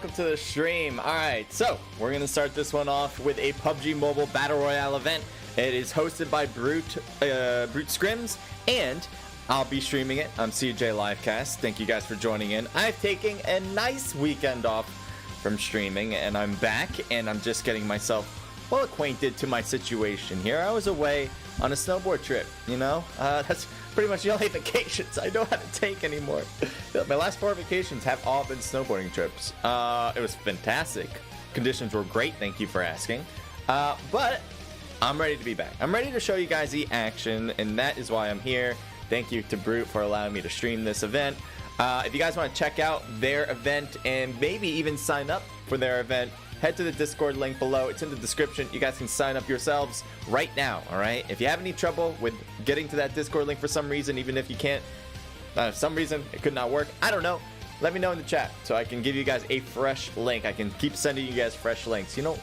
welcome to the stream. All right, so we're gonna start this one off with a PUBG Mobile Battle Royale event. It is hosted by Brute Scrims, and I'll be streaming it. I'm CJ Livecast. Thank you guys for joining in. I've taken a nice weekend off from streaming, and I'm back, and I'm just getting myself well acquainted to my situation here. I was away on a snowboard trip, you know? That's pretty much the only vacations I know how to take anymore. My last 4 vacations have all been snowboarding trips. It was fantastic. Conditions were great, thank you for asking. But I'm ready to be back. I'm ready to show you guys the action, and that is why I'm here. Thank you to Brute for allowing me to stream this event. If you guys want to check out their event and maybe even sign up for their event, head to the Discord link below. It's in the description. You guys can sign up yourselves right now, all right? If you have any trouble with getting to that Discord link for some reason, even if you can't, some reason it could not work, I don't know, let me know in the chat so I can give you guys a fresh link. I can keep sending you guys fresh links, you know,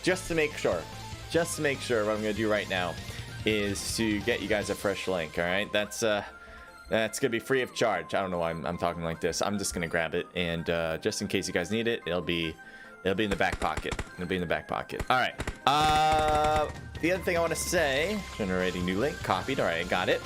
just to make sure what I'm gonna do right now is to get you guys a fresh link. All right, that's gonna be free of charge. I don't know why I'm talking like this. I'm just gonna grab it, and just in case you guys need it, it'll be in the back pocket. All right, the other thing I want to say, generating new link, copied. All right, I got it.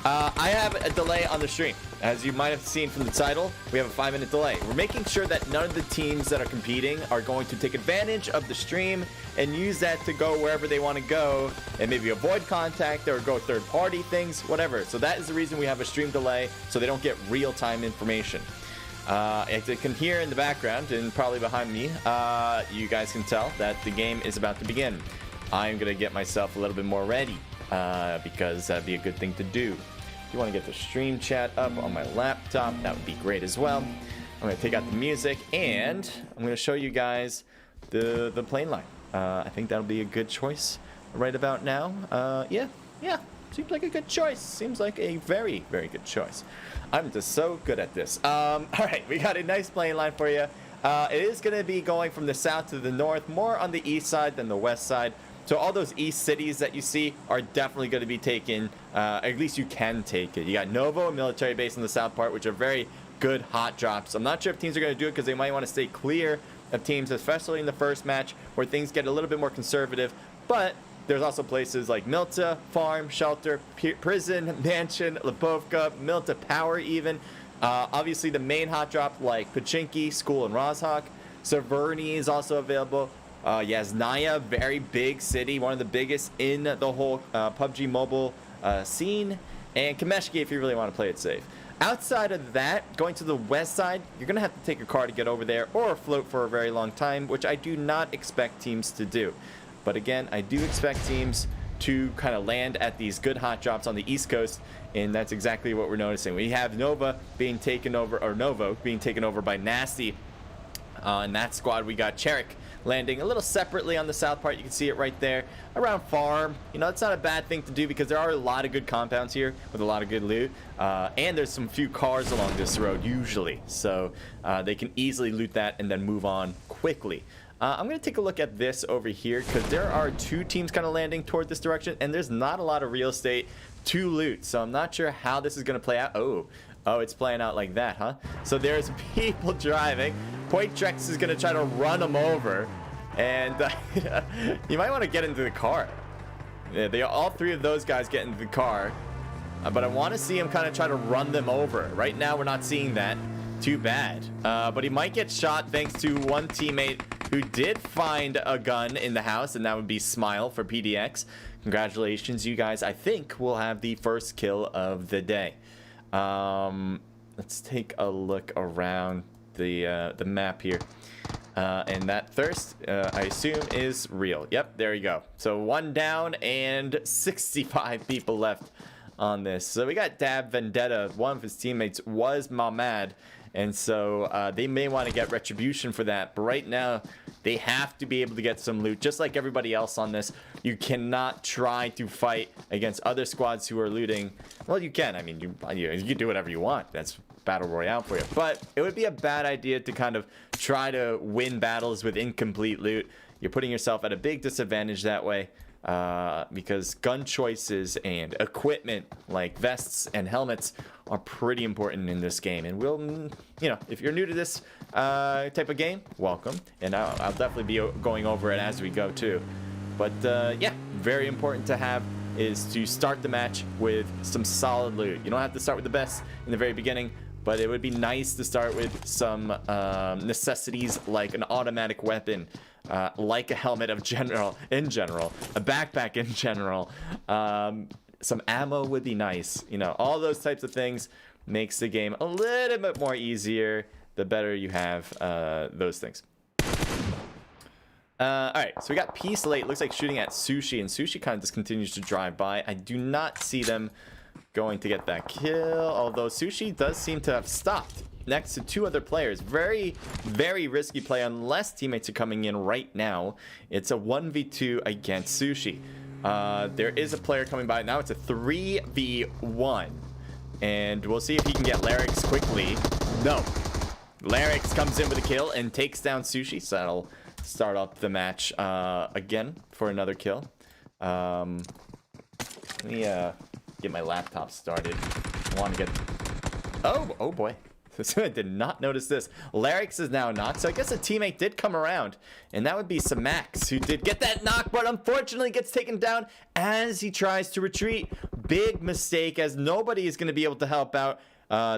I have a delay on the stream. As you might have seen from the title, we have a 5-minute delay. We're making sure that none of the teams that are competing are going to take advantage of the stream and use that to go wherever they want to go and maybe avoid contact or go third-party things, whatever. So that is the reason we have a stream delay, so they don't get real-time information. As you can hear in the background and probably behind me, you guys can tell that the game is about to begin. I'm going to get myself a little bit more ready because that'd be a good thing to do. If you want to get the stream chat up on my laptop, that would be great as well. I'm going to take out the music, and I'm going to show you guys the plane line. I think that'll be a good choice right about now. Yeah, seems like a good choice. Seems like a very, very good choice. I'm just so good at this. All right, we got a nice plane line for you. It is going to be going from the south to the north, more on the east side than the west side. So all those east cities that you see are definitely going to be taken. At least you can take it. You got Novo, a military base in the south part, which are very good hot drops. I'm not sure if teams are going to do it because they might want to stay clear of teams, especially in the first match where things get a little bit more conservative. But there's also places like Milta, Farm, Shelter, Prison, Mansion, Lipovka, Milta Power even. Obviously the main hot drop like Pachinki, School, and Rozhok. Severny is also available. Yasnaya, very big city, one of the biggest in the whole PUBG Mobile scene. And Kameshki if you really want to play it safe. Outside of that, going to the west side, you're going to have to take a car to get over there or float for a very long time, which I do not expect teams to do. But again, I do expect teams to kind of land at these good hot drops on the East Coast, and that's exactly what we're noticing. We have Novo being taken over by Nasty. In that squad, we got Cherik landing a little separately on the south part. You can see it right there around Farm. You know, it's not a bad thing to do because there are a lot of good compounds here with a lot of good loot. And there's some few cars along this road usually. So they can easily loot that and then move on quickly. I'm going to take a look at this over here because there are 2 teams kind of landing toward this direction, and there's not a lot of real estate to loot. So I'm not sure how this is going to play out. Oh, it's playing out like that, huh? So there's people driving. Poitrex is going to try to run them over, and you might want to get into the car. Yeah, all 3 of those guys get into the car, but I want to see him kind of try to run them over. Right now, we're not seeing that. Too bad. But he might get shot thanks to one teammate who did find a gun in the house, and that would be Smile for PDX. Congratulations, you guys. I think we'll have the first kill of the day. Let's take a look around the map here. And that thirst, I assume, is real. Yep, there you go. So 1 down and 65 people left on this. So we got Dab Vendetta. One of his teammates was Mamad. And so they may want to get retribution for that. But right now, they have to be able to get some loot. Just like everybody else on this, you cannot try to fight against other squads who are looting. Well, you can. I mean, you can do whatever you want. That's Battle Royale for you. But it would be a bad idea to kind of try to win battles with incomplete loot. You're putting yourself at a big disadvantage that way. because gun choices and equipment like vests and helmets are pretty important in this game. And we'll, you know, if you're new to this type of game, welcome. And I'll definitely be going over it as we go too. But yeah, very important to have is to start the match with some solid loot. You don't have to start with the best in the very beginning, but it would be nice to start with some necessities like an automatic weapon, like a helmet in general, a backpack in general. Some ammo would be nice. You know, all those types of things makes the game a little bit more easier the better you have those things. All right, so we got Peace Late. Looks like shooting at Sushi, and Sushi kind of just continues to drive by. I do not see them going to get that kill, although Sushi does seem to have stopped next to two other players. Very, very risky play unless teammates are coming in right now. It's a 1v2 against Sushi. There is a player coming by. Now it's a 3v1. And we'll see if he can get Larix quickly. No. Larix comes in with a kill and takes down Sushi, so that'll start up the match again for another kill. Let me get my laptop started. I want to get... Oh boy. I did not notice this. Larix is now knocked, so I guess a teammate did come around, and that would be Samax, who did get that knock, but unfortunately gets taken down as he tries to retreat. Big mistake, as nobody is going to be able to help out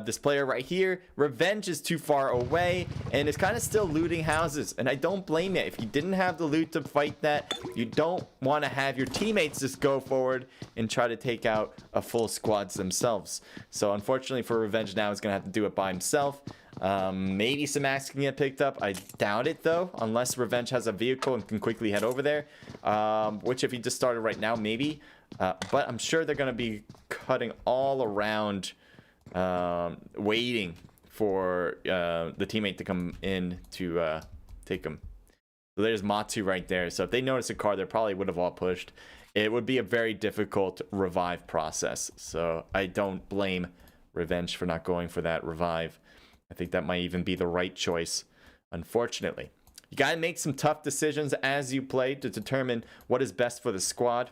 this player right here. Revenge is too far away and is kind of still looting houses, and I don't blame it. If you didn't have the loot to fight that, you don't want to have your teammates just go forward and try to take out a full squads themselves. So unfortunately for Revenge, now he's gonna have to do it by himself. Maybe some Samax can get picked up. I doubt it though, unless Revenge has a vehicle and can quickly head over there, which if he just started right now, maybe, but I'm sure they're gonna be cutting all around, waiting for the teammate to come in to take him. So there's Matu right there. So if they notice a car, they probably would have all pushed. It would be a very difficult revive process. So I don't blame Revenge for not going for that revive. I think that might even be the right choice, unfortunately. You gotta make some tough decisions as you play to determine what is best for the squad.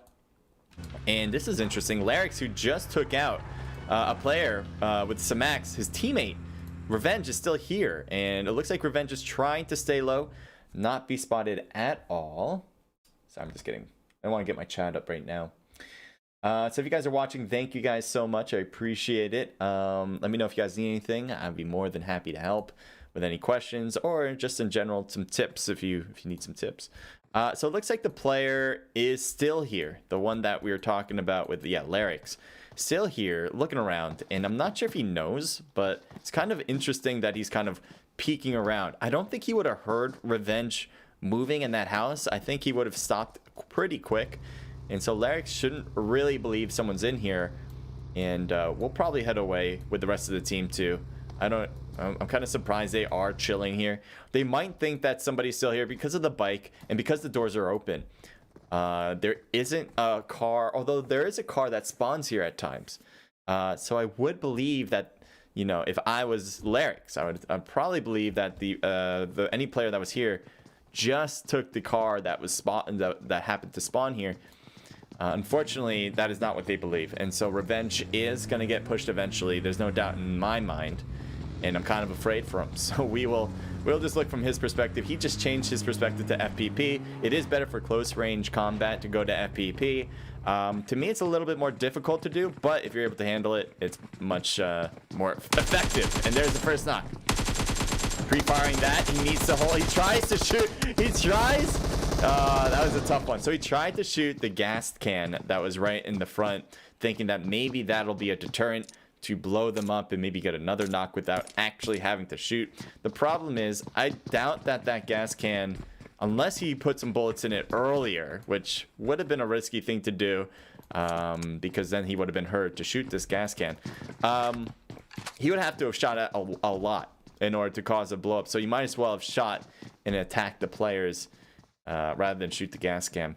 And this is interesting. Larix, who just took out a player with Samax, his teammate Revenge is still here, and it looks like Revenge is trying to stay low, not be spotted at all. So I'm just kidding. I want to get my chat up right now. So if you guys are watching, thank you guys so much. I appreciate it. Let me know if you guys need anything. I'd be more than happy to help with any questions, or just in general some tips if you need some tips. So it looks like the player is still here, the one that we were talking about with Larix. Still here looking around, and I'm not sure if he knows, but it's kind of interesting that he's kind of peeking around. I don't think he would have heard Revenge moving in that house. I think he would have stopped pretty quick, and so Larix shouldn't really believe someone's in here, and we'll probably head away with the rest of the team too. I'm kind of surprised they are chilling here. They might think that somebody's still here because of the bike and because the doors are open. There isn't a car, although there is a car that spawns here at times. So I would believe that, you know, if I was Larix, I'd probably believe that any player that was here just took the car that was that happened to spawn here. Unfortunately, that is not what they believe, and so Revenge is going to get pushed eventually. There's no doubt in my mind, and I'm kind of afraid for him. So we'll just look from his perspective. He just changed his perspective to FPP. It is better for close range combat to go to FPP. To me, it's a little bit more difficult to do, but if you're able to handle it, it's much more effective. And there's the first knock. Pre-firing that, he needs to hold. He tries to shoot. He tries. That was a tough one. So he tried to shoot the gas can that was right in the front, thinking that maybe that'll be a deterrent to blow them up and maybe get another knock without actually having to shoot. The problem is, I doubt that gas can, unless he put some bullets in it earlier, which would have been a risky thing to do, because then he would have been hurt to shoot this gas can. He would have to have shot at a lot in order to cause a blow up. So you might as well have shot and attacked the players rather than shoot the gas can.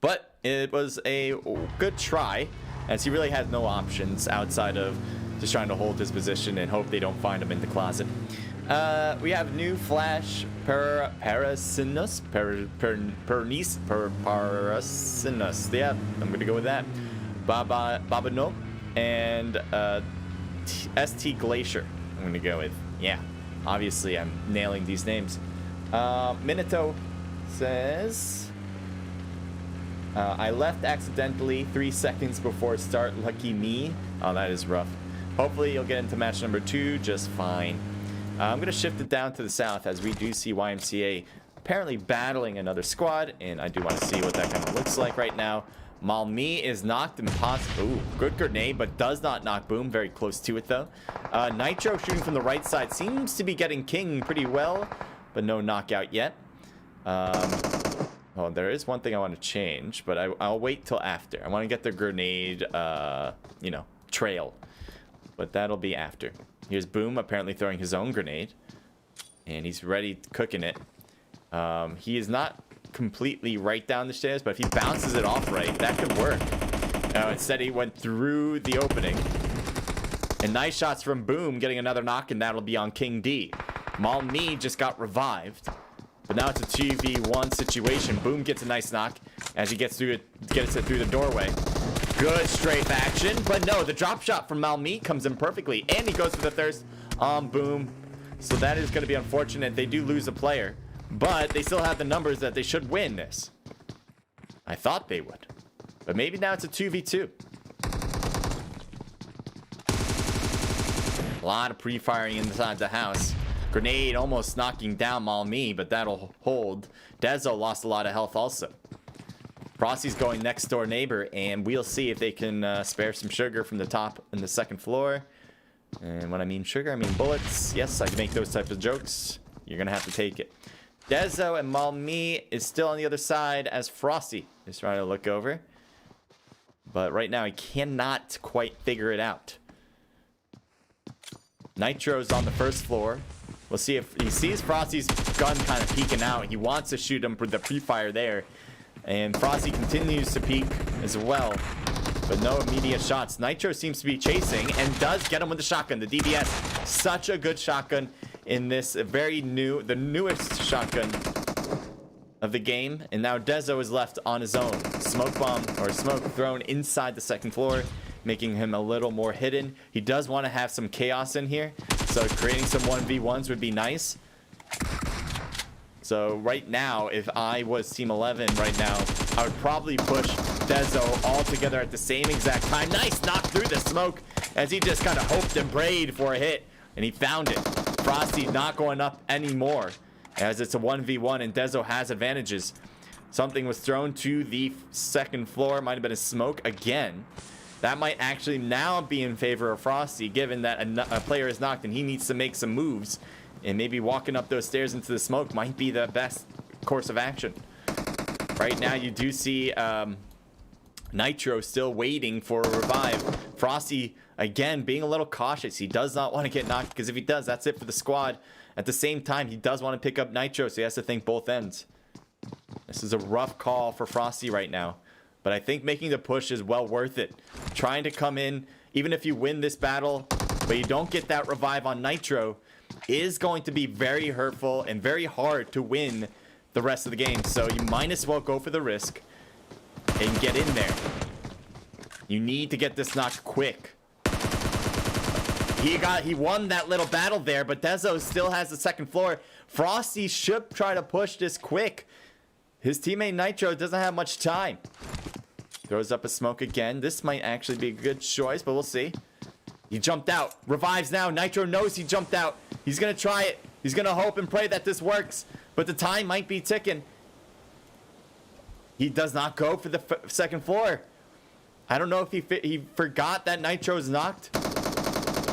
But it was a good try, as he really had no options outside of just trying to hold his position and hope they don't find him in the closet. We have new Flash Parasinus. Parasinus. Yeah, I'm gonna go with that. Babano and ST Glacier. I'm gonna go with. Yeah, obviously I'm nailing these names. Minato says, I left accidentally 3 seconds before start. Lucky me. Oh, that is rough. Hopefully you'll get into match number 2 just fine. I'm going to shift it down to the south as we do see YMCA apparently battling another squad, and I do want to see what that kind of looks like right now. Malmi is knocked. Impossible. Ooh, good grenade, but does not knock Boom. Very close to it, though. Nitro shooting from the right side. Seems to be getting King pretty well, but no knockout yet. Oh, there is one thing I want to change, but I'll wait till after. I want to get the grenade, you know, trail. But that'll be after. Here's Boom apparently throwing his own grenade. And he's ready cooking it. He is not completely right down the stairs, but if he bounces it off right, that could work. Instead, he went through the opening. And nice shots from Boom, getting another knock, and that'll be on King D. Malmi just got revived. But now it's a 2v1 situation. Boom gets a nice knock as he gets through the doorway. Good strafe action, but no, the drop shot from Malmi comes in perfectly, and he goes for the thirst on Boom. So that is going to be unfortunate. They do lose a player, but they still have the numbers that they should win this. I thought they would, but maybe now it's a 2v2. A lot of pre-firing inside the house. Grenade almost knocking down Malmi, but that'll hold. Dezo lost a lot of health also. Frosty's going next door neighbor, and we'll see if they can spare some sugar from the top and the second floor. And when I mean sugar, I mean bullets. Yes, I can make those types of jokes. You're gonna have to take it. Dezo and Malmi is still on the other side as Frosty is trying to look over. But right now, he cannot quite figure it out. Nitro's on the first floor. We'll see if he sees Frosty's gun kind of peeking out. He wants to shoot him for the pre-fire there. And Frosty continues to peek as well, but no immediate shots. Nitro seems to be chasing and does get him with the shotgun. The DBS, such a good shotgun in this the newest shotgun of the game. And now Dezo is left on his own. Smoke bomb or smoke thrown inside the second floor, making him a little more hidden. He does want to have some chaos in here, so creating some 1v1s would be nice. So right now, if I was Team 11 right now, I would probably push Dezo all together at the same exact time. Nice knock through the smoke as he just kind of hoped and prayed for a hit, and he found it. Frosty not going up anymore as it's a 1v1 and Dezo has advantages. Something was thrown to the second floor. Might have been a smoke again. That might actually now be in favor of Frosty, given that a player is knocked and he needs to make some moves. And maybe walking up those stairs into the smoke might be the best course of action. Right now, you do see Nitro still waiting for a revive. Frosty, again, being a little cautious. He does not want to get knocked, because if he does, that's it for the squad. At the same time, he does want to pick up Nitro, so he has to think both ends. This is a rough call for Frosty right now. But I think making the push is well worth it. Trying to come in, even if you win this battle, but you don't get that revive on Nitro, is going to be very hurtful and very hard to win the rest of the game. So you might as well go for the risk and get in there. You need to get this knocked quick. He won that little battle there, but Dezo still has the second floor. Frosty should try to push this quick. His teammate Nitro doesn't have much time. Throws up a smoke again. This might actually be a good choice, but we'll see. He jumped out. Revives now. Nitro knows he jumped out. He's going to try it. He's going to hope and pray that this works. But the time might be ticking. He does not go for the second floor. I don't know if he forgot that Nitro's knocked.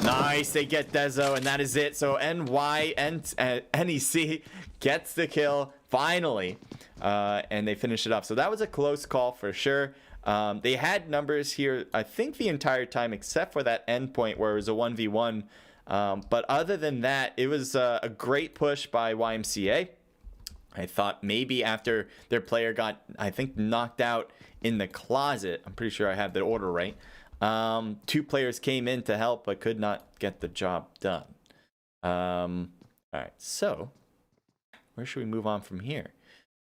Nice. They get Dezo, and that is it. So NEC gets the kill finally. And they finish it up. So that was a close call for sure. They had numbers here, I think, the entire time, except for that end point where it was a 1v1. But other than that, it was a great push by YMCA. I thought maybe after their player got, I think, knocked out in the closet. I'm pretty sure I have the order right. 2 players came in to help, but could not get the job done. All right, so where should we move on from here?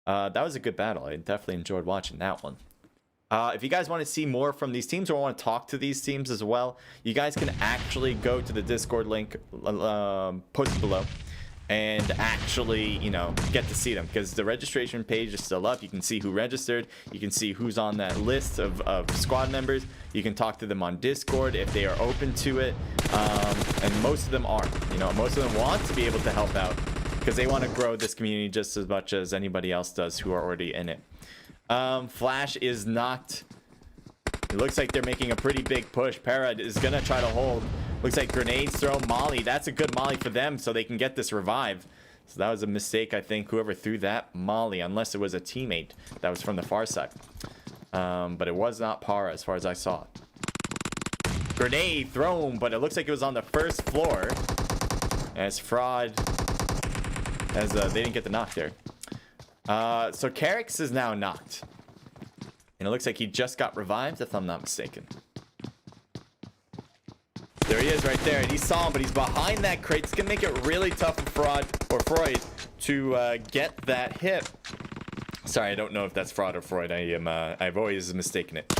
That was a good battle. I definitely enjoyed watching that one. If you guys want to see more from these teams or want to talk to these teams as well, you guys can actually go to the Discord link posted below and actually, you know, get to see them, because the registration page is still up. You can see who registered. You can see who's on that list of squad members. You can talk to them on Discord if they are open to it. And most of them are. You know, most of them want to be able to help out because they want to grow this community just as much as anybody else does who are already in it. Flash is knocked. It looks like they're making a pretty big push. Para is going to try to hold. Looks like grenades thrown. Molly. That's a good Molly for them so they can get this revive. So that was a mistake, I think, whoever threw that Molly, unless it was a teammate that was from the far side. But it was not Para as far as I saw it. Grenade thrown, but it looks like it was on the first floor. As Fraud, as they didn't get the knock there. So Carrix is now knocked. And it looks like he just got revived, if I'm not mistaken. There he is right there. And he saw him, but he's behind that crate. It's going to make it really tough for Freud to get that hit. Sorry, I don't know if that's Fraud or Freud. I've always mistaken it.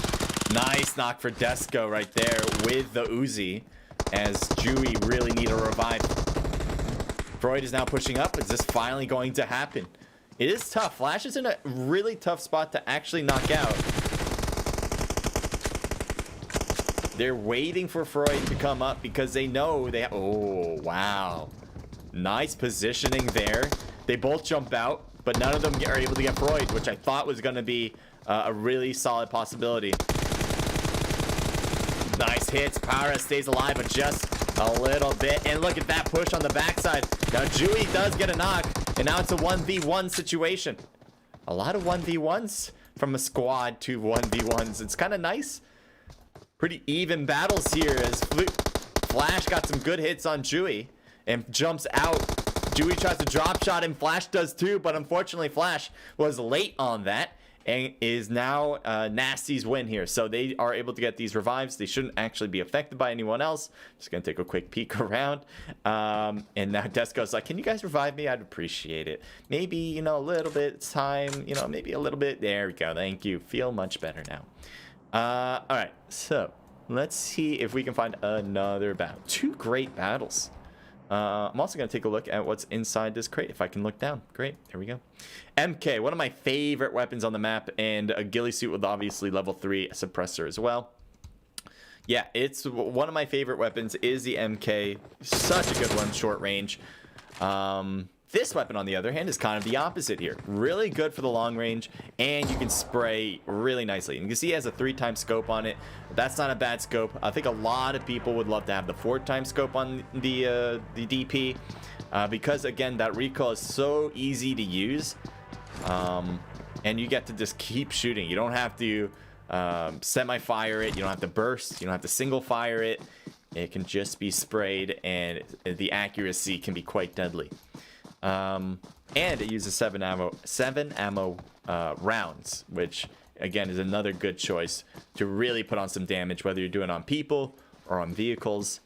Nice knock for Desco right there with the Uzi, as Dewey really need a revive. Freud is now pushing up. Is this finally going to happen? It is tough. Flash is in a really tough spot to actually knock out. They're waiting for Freud to come up because they know they... Oh, wow. Nice positioning there. They both jump out, but none of them are able to get Freud, which I thought was going to be a really solid possibility. Nice hits. Para stays alive, but just a little bit. And look at that push on the backside. Now, Dewey does get a knock, and now it's a 1v1 situation. A lot of 1v1s from a squad to 1v1s. It's kind of nice. Pretty even battles here as Flash got some good hits on Dewey and jumps out. Dewey tries to drop shot him. Flash does too, but unfortunately Flash was late on that and is now Nasty's win here. So they are able to get these revives. They shouldn't actually be affected by anyone else. Just gonna take a quick peek around. And now Desco's like, can you guys revive me? I'd appreciate it. Maybe, you know, a little bit time, you know, maybe a little bit. There we go. Thank you. Feel much better now. All right, so let's see if we can find another battle. Two great battles. I'm also going to take a look at what's inside this crate. If I can look down. Great. There we go. MK, one of my favorite weapons on the map, and a ghillie suit with obviously level 3 suppressor as well. Yeah, it's one of my favorite weapons is the MK. Such a good one, short range. This weapon, on the other hand, is kind of the opposite here. Really good for the long range, and you can spray really nicely. And you can see it has a 3-time scope on it. That's not a bad scope. I think a lot of people would love to have the 4-time scope on the DP, because, again, that recoil is so easy to use, and you get to just keep shooting. You don't have to semi-fire it. You don't have to burst. You don't have to single-fire it. It can just be sprayed, and the accuracy can be quite deadly. And it uses 7 ammo rounds, which again is another good choice to really put on some damage, whether you're doing it on people or on vehicles.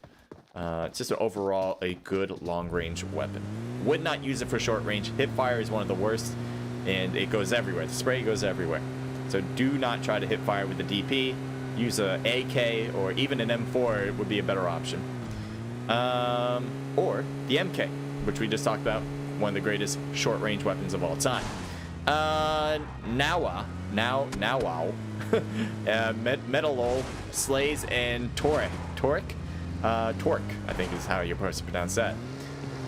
It's just overall a good long range weapon. Would not use it for short range. Hip fire is one of the worst, and it goes everywhere. The spray goes everywhere, so do not try to hip fire with the DP. Use a AK or even an M4 would be a better option, or the MK, which we just talked about. One of the greatest short-range weapons of all time. Nawa, Metalol, Slays, and Torque, I think is how you're supposed to pronounce that,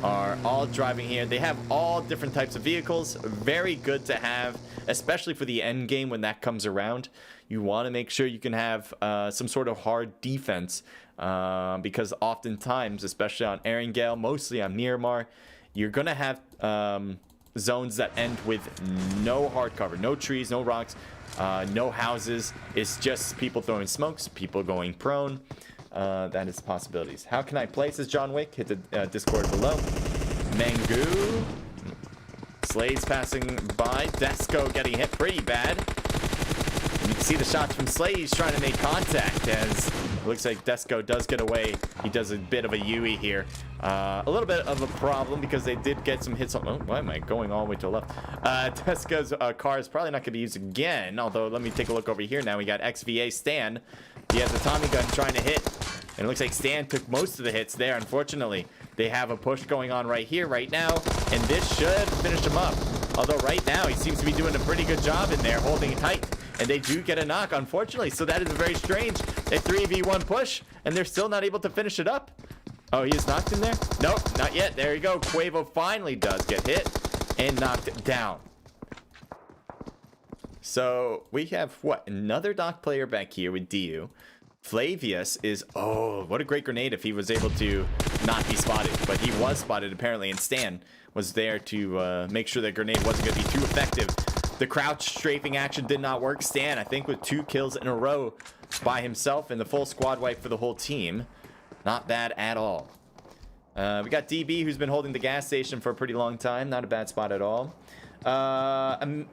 are all driving here. They have all different types of vehicles. Very good to have, especially for the end game when that comes around. You want to make sure you can have some sort of hard defense, because oftentimes, especially on Erangel, mostly on Miramar, you're going to have zones that end with no hard cover, no trees, no rocks, no houses. It's just people throwing smokes, people going prone. That is possibilities. How can I play, says John Wick. Hit the Discord below. Mengu. Slade's passing by. Desco getting hit pretty bad. And you can see the shots from Slade. He's trying to make contact as it looks like Desco does get away. He does a bit of a Yui here. A little bit of a problem because they did get some hits on... Oh, why am I going all the way to the left? Teska's car is probably not going to be used again. Although, let me take a look over here now. We got XVA Stan. He has a Tommy gun trying to hit. And it looks like Stan took most of the hits there, unfortunately. They have a push going on right here, right now. And this should finish him up. Although right now, he seems to be doing a pretty good job in there, holding it tight. And they do get a knock, unfortunately. So that is very strange. A 3v1 push, and they're still not able to finish it up. Oh, he is knocked in there? Nope, not yet. There you go. Quavo finally does get hit and knocked down. So we have, what, another Doc player back here with DU. Flavius is, oh, what a great grenade if he was able to not be spotted. But he was spotted, apparently, and Stan was there to make sure that grenade wasn't going to be too effective. The crouch strafing action did not work. Stan, I think, with 2 kills in a row by himself and the full squad wipe for the whole team. Not bad at all. We got DB, who's been holding the gas station for a pretty long time. Not a bad spot at all. Amazing.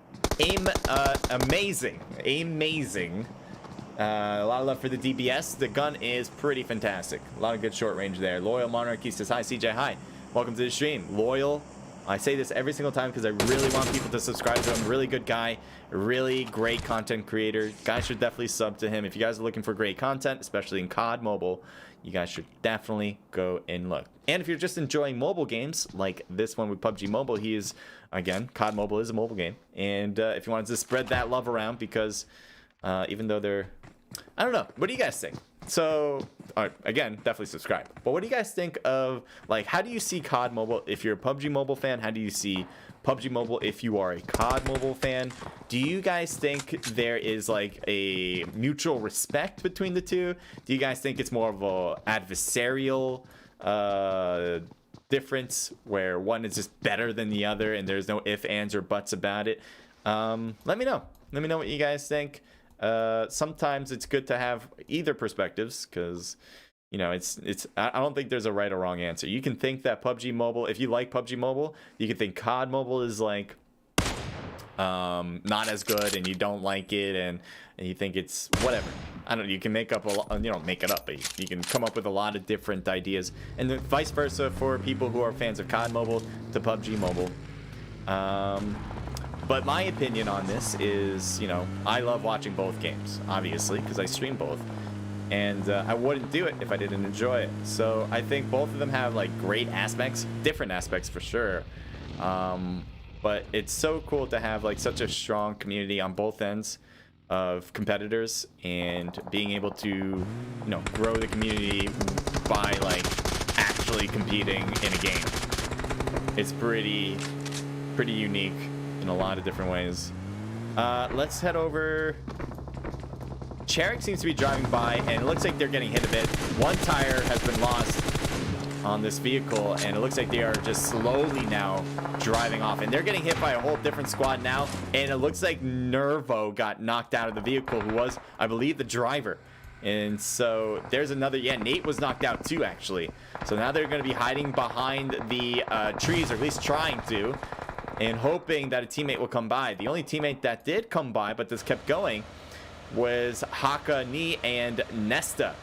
A lot of love for the DBS. The gun is pretty fantastic. A lot of good short range there. Loyal Monarchy says, hi, CJ, hi. Welcome to the stream. Loyal. I say this every single time because I really want people to subscribe to him. Really good guy. Really great content creator. Guys should definitely sub to him. If you guys are looking for great content, especially in COD Mobile, you guys should definitely go and look. And if you're just enjoying mobile games like this one with PUBG Mobile, he is, again, COD Mobile is a mobile game. And if you wanted to spread that love around, because even though they're, I don't know, what do you guys think? So, again, definitely subscribe. But what do you guys think of, like, how do you see COD Mobile? If you're a PUBG Mobile fan, how do you see PUBG Mobile if you are a COD Mobile fan? Do you guys think there is, like, a mutual respect between the two? Do you guys think it's more of a adversarial difference where one is just better than the other and there's no ifs, ands, or buts about it? Let me know. Let me know what you guys think. Sometimes it's good to have either perspectives because, you know, I don't think there's a right or wrong answer. You can think that PUBG Mobile, if you like PUBG Mobile, you can think COD Mobile is like not as good and you don't like it and you think it's whatever. I don't know, you can make up a lot, you don't make it up, but you can come up with a lot of different ideas, and then vice versa for people who are fans of COD Mobile to PUBG Mobile. But my opinion on this is, you know, I love watching both games, obviously, because I stream both. And I wouldn't do it if I didn't enjoy it. So I think both of them have, like, great aspects, different aspects for sure. But it's so cool to have, like, such a strong community on both ends of competitors and being able to, you know, grow the community by, like, actually competing in a game. It's pretty unique in a lot of different ways. Let's head over. Cherik seems to be driving by and it looks like they're getting hit a bit. One tire has been lost on this vehicle and it looks like they are just slowly now driving off, and they're getting hit by a whole different squad now, and it looks like Nervo got knocked out of the vehicle, who was, I believe, the driver. And so there's another, yeah, Nate was knocked out too, actually. So now they're going to be hiding behind the trees, or at least trying to, and hoping that a teammate will come by. The only teammate that did come by, but this kept going, was Haka Ni and Nesta.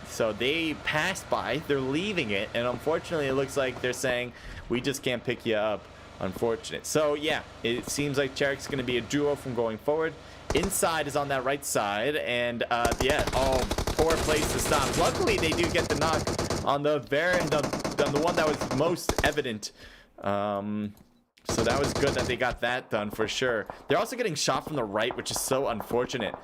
So they passed by, they're leaving it, and unfortunately it looks like they're saying, we just can't pick you up. Unfortunate. So yeah, it seems like Cherik's going to be a duo from going forward. Inside is on that right side, and yeah, oh, poor place to stop. Luckily they do get the knock on the one that was most evident. So that was good that they got that done for sure. They're also getting shot from the right, which is so unfortunate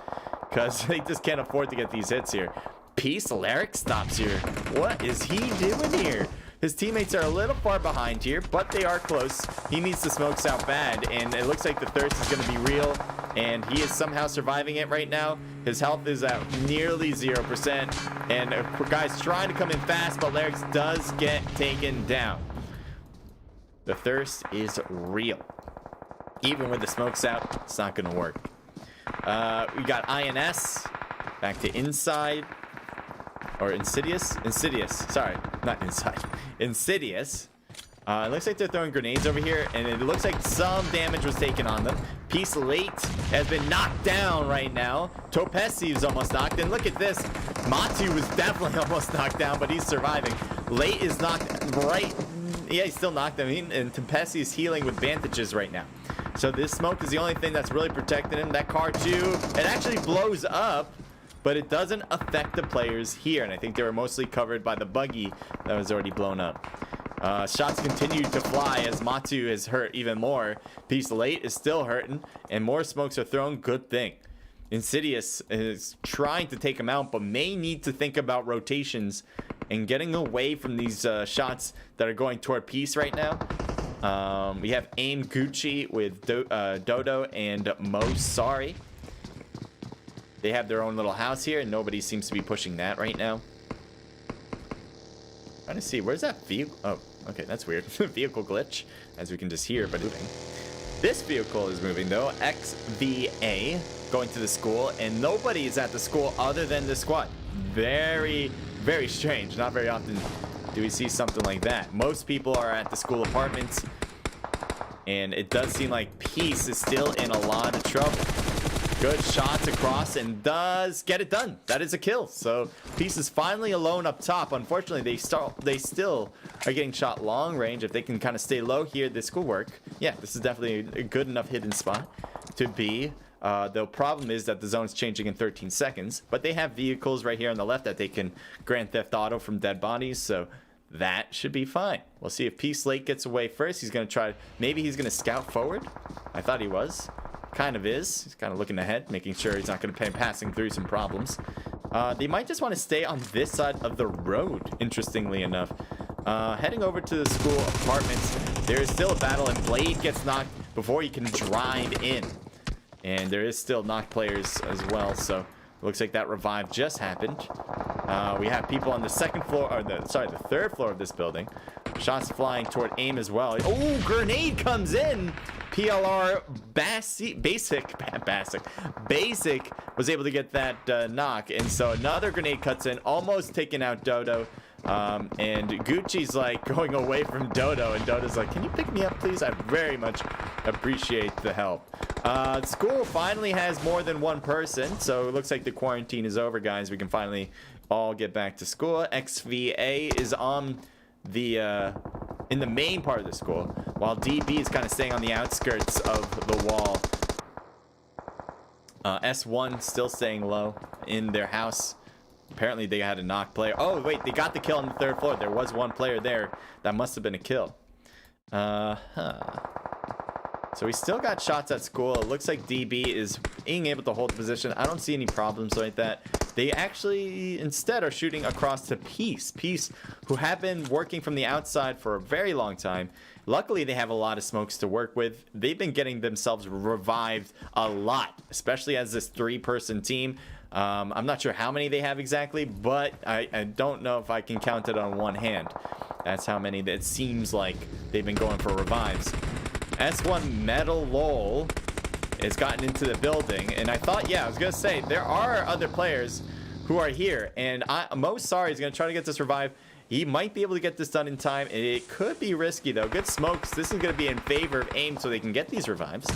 because they just can't afford to get these hits here. Peace Larrick stops here. What is he doing here? His teammates are a little far behind here, but they are close. He needs to smoke out bad, and it looks like the thirst is going to be real, and he is somehow surviving it right now. His health is at nearly 0%, and a guy's trying to come in fast, but Larrick does get taken down. The thirst is real. Even with the smokes out, it's not going to work. We got INS back to inside. Or Insidious? Insidious. Sorry, not inside. Insidious. It looks like they're throwing grenades over here, and it looks like some damage was taken on them. Peace Late has been knocked down right now. Topesi is almost knocked, and look at this. Matu was definitely almost knocked down, but he's surviving. Late is knocked right. Yeah, he's still knocked. I mean, and Tempesti is healing with bandages right now. So this smoke is the only thing that's really protecting him. That car too, it actually blows up, but it doesn't affect the players here. And I think they were mostly covered by the buggy that was already blown up. Shots continue to fly as Matu is hurt even more. Peace Late is still hurting, and more smokes are thrown. Good thing. Insidious is trying to take him out, but may need to think about rotations and getting away from these shots that are going toward Peace right now. We have Aim Gucci with Dodo and Mo Sorry. They have their own little house here, and nobody seems to be pushing that right now. Trying to see, where's that vehicle? Oh, okay, that's weird. Vehicle glitch, as we can just hear, but moving. This vehicle is moving though. XVA going to the school, and nobody is at the school other than the squad. Very, very strange. Not very often do we see something like that. Most people are at the school apartments, and it does seem like Peace is still in a lot of trouble. Good shots across and does get it done. That is a kill. So Peace is finally alone up top. Unfortunately, they still are getting shot long range. If they can kind of stay low here, this will work. Yeah, this is definitely a good enough hidden spot to be. The problem is that the zone's changing in 13 seconds, but they have vehicles right here on the left that they can Grand Theft Auto from dead bodies, so that should be fine. We'll see if Peace Late gets away first. He's going to try, maybe he's going to scout forward. I thought he was. Kind of is. He's kind of looking ahead, making sure he's not going to be passing through some problems. They might just want to stay on this side of the road, interestingly enough. Heading over to the school apartments, there is still a battle, and Blade gets knocked before he can drive in. And there is still knocked players as well, so it looks like that revive just happened. We have people on the second floor, or the third floor of this building. Shots flying toward Aim as well. Oh, grenade comes in. PLR Basic was able to get that knock, and so another grenade cuts in, almost taking out Dodo. And Gucci's like going away from Dodo, and Dodo's like, can you pick me up please? I very much appreciate the help. School finally has more than one person, so it looks like the quarantine is over, guys. We can finally all get back to school. XVA is on the in the main part of the school, while DB is kind of staying on the outskirts of the wall. S1 still staying low in their house. Apparently they had a knock player. Oh wait, they got the kill on the third floor. There was one player there. That must have been a kill. So we still got shots at school. It looks like DB is being able to hold the position. I don't see any problems like that. They actually instead are shooting across to Peace, who have been working from the outside for a very long time. Luckily, they have a lot of smokes to work with. They've been getting themselves revived a lot, especially as this three-person team. I'm not sure how many they have exactly, but I don't know if I can count it on one hand. That's how many that it seems like they've been going for revives. S1 Metal Lol has gotten into the building, and I thought, yeah, I was gonna say there are other players who are here, and Mo Sorry is gonna try to get this revive. He might be able to get this done in time. It could be risky though. Good smokes. This is gonna be in favor of Aim, so they can get these revives.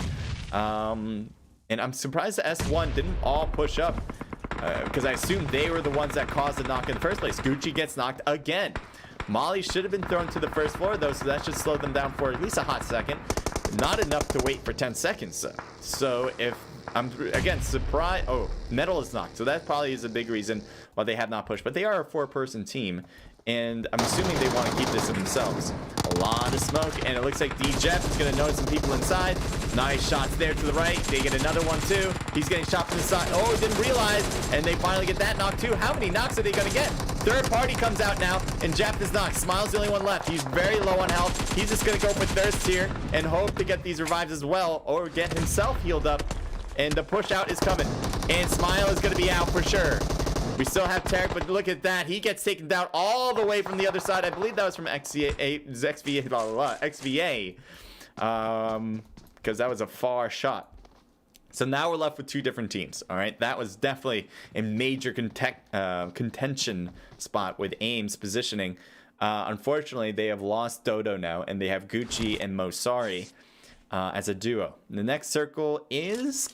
And I'm surprised the S1 didn't all push up, because I assumed they were the ones that caused the knock in the first place. Gucci gets knocked again. Molly should have been thrown to the first floor though, so that should slow them down for at least a hot second. Not enough to wait for 10 seconds though. So if I'm again surprised, oh, Metal is knocked, so that probably is a big reason why they have not pushed. But they are a four-person team, and I'm assuming they want to keep this to themselves. A lot of smoke, and it looks like D-Jeff is going to notice some people inside. Nice shots there to the right. They get another one too. He's getting shot from the side. Oh, didn't realize, and they finally get that knock too. How many knocks are they going to get? Third party comes out now, and Jeff is knocked. Smile's the only one left. He's very low on health. He's just going to go for Thirst here and hope to get these revives as well, or get himself healed up. And the push out is coming, and Smile is going to be out for sure. We still have Tarek, but look at that. He gets taken down all the way from the other side. I believe that was from XVA, because that was a far shot. So now we're left with two different teams. All right, that was definitely a major contention spot with Aim's positioning. Unfortunately, they have lost Dodo now, and they have Gucci and Mo Sorry as a duo. The next circle is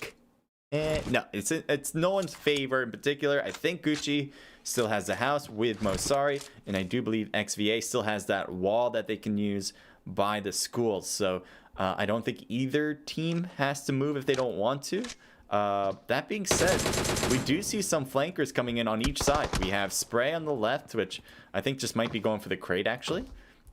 no, it's no one's favor in particular. I think Gucci still has the house with Mosari, and I do believe XVA still has that wall that they can use by the school. So I don't think either team has to move if they don't want to. That being said, we do see some flankers coming in on each side. We have Spray on the left, which I think just might be going for the crate actually.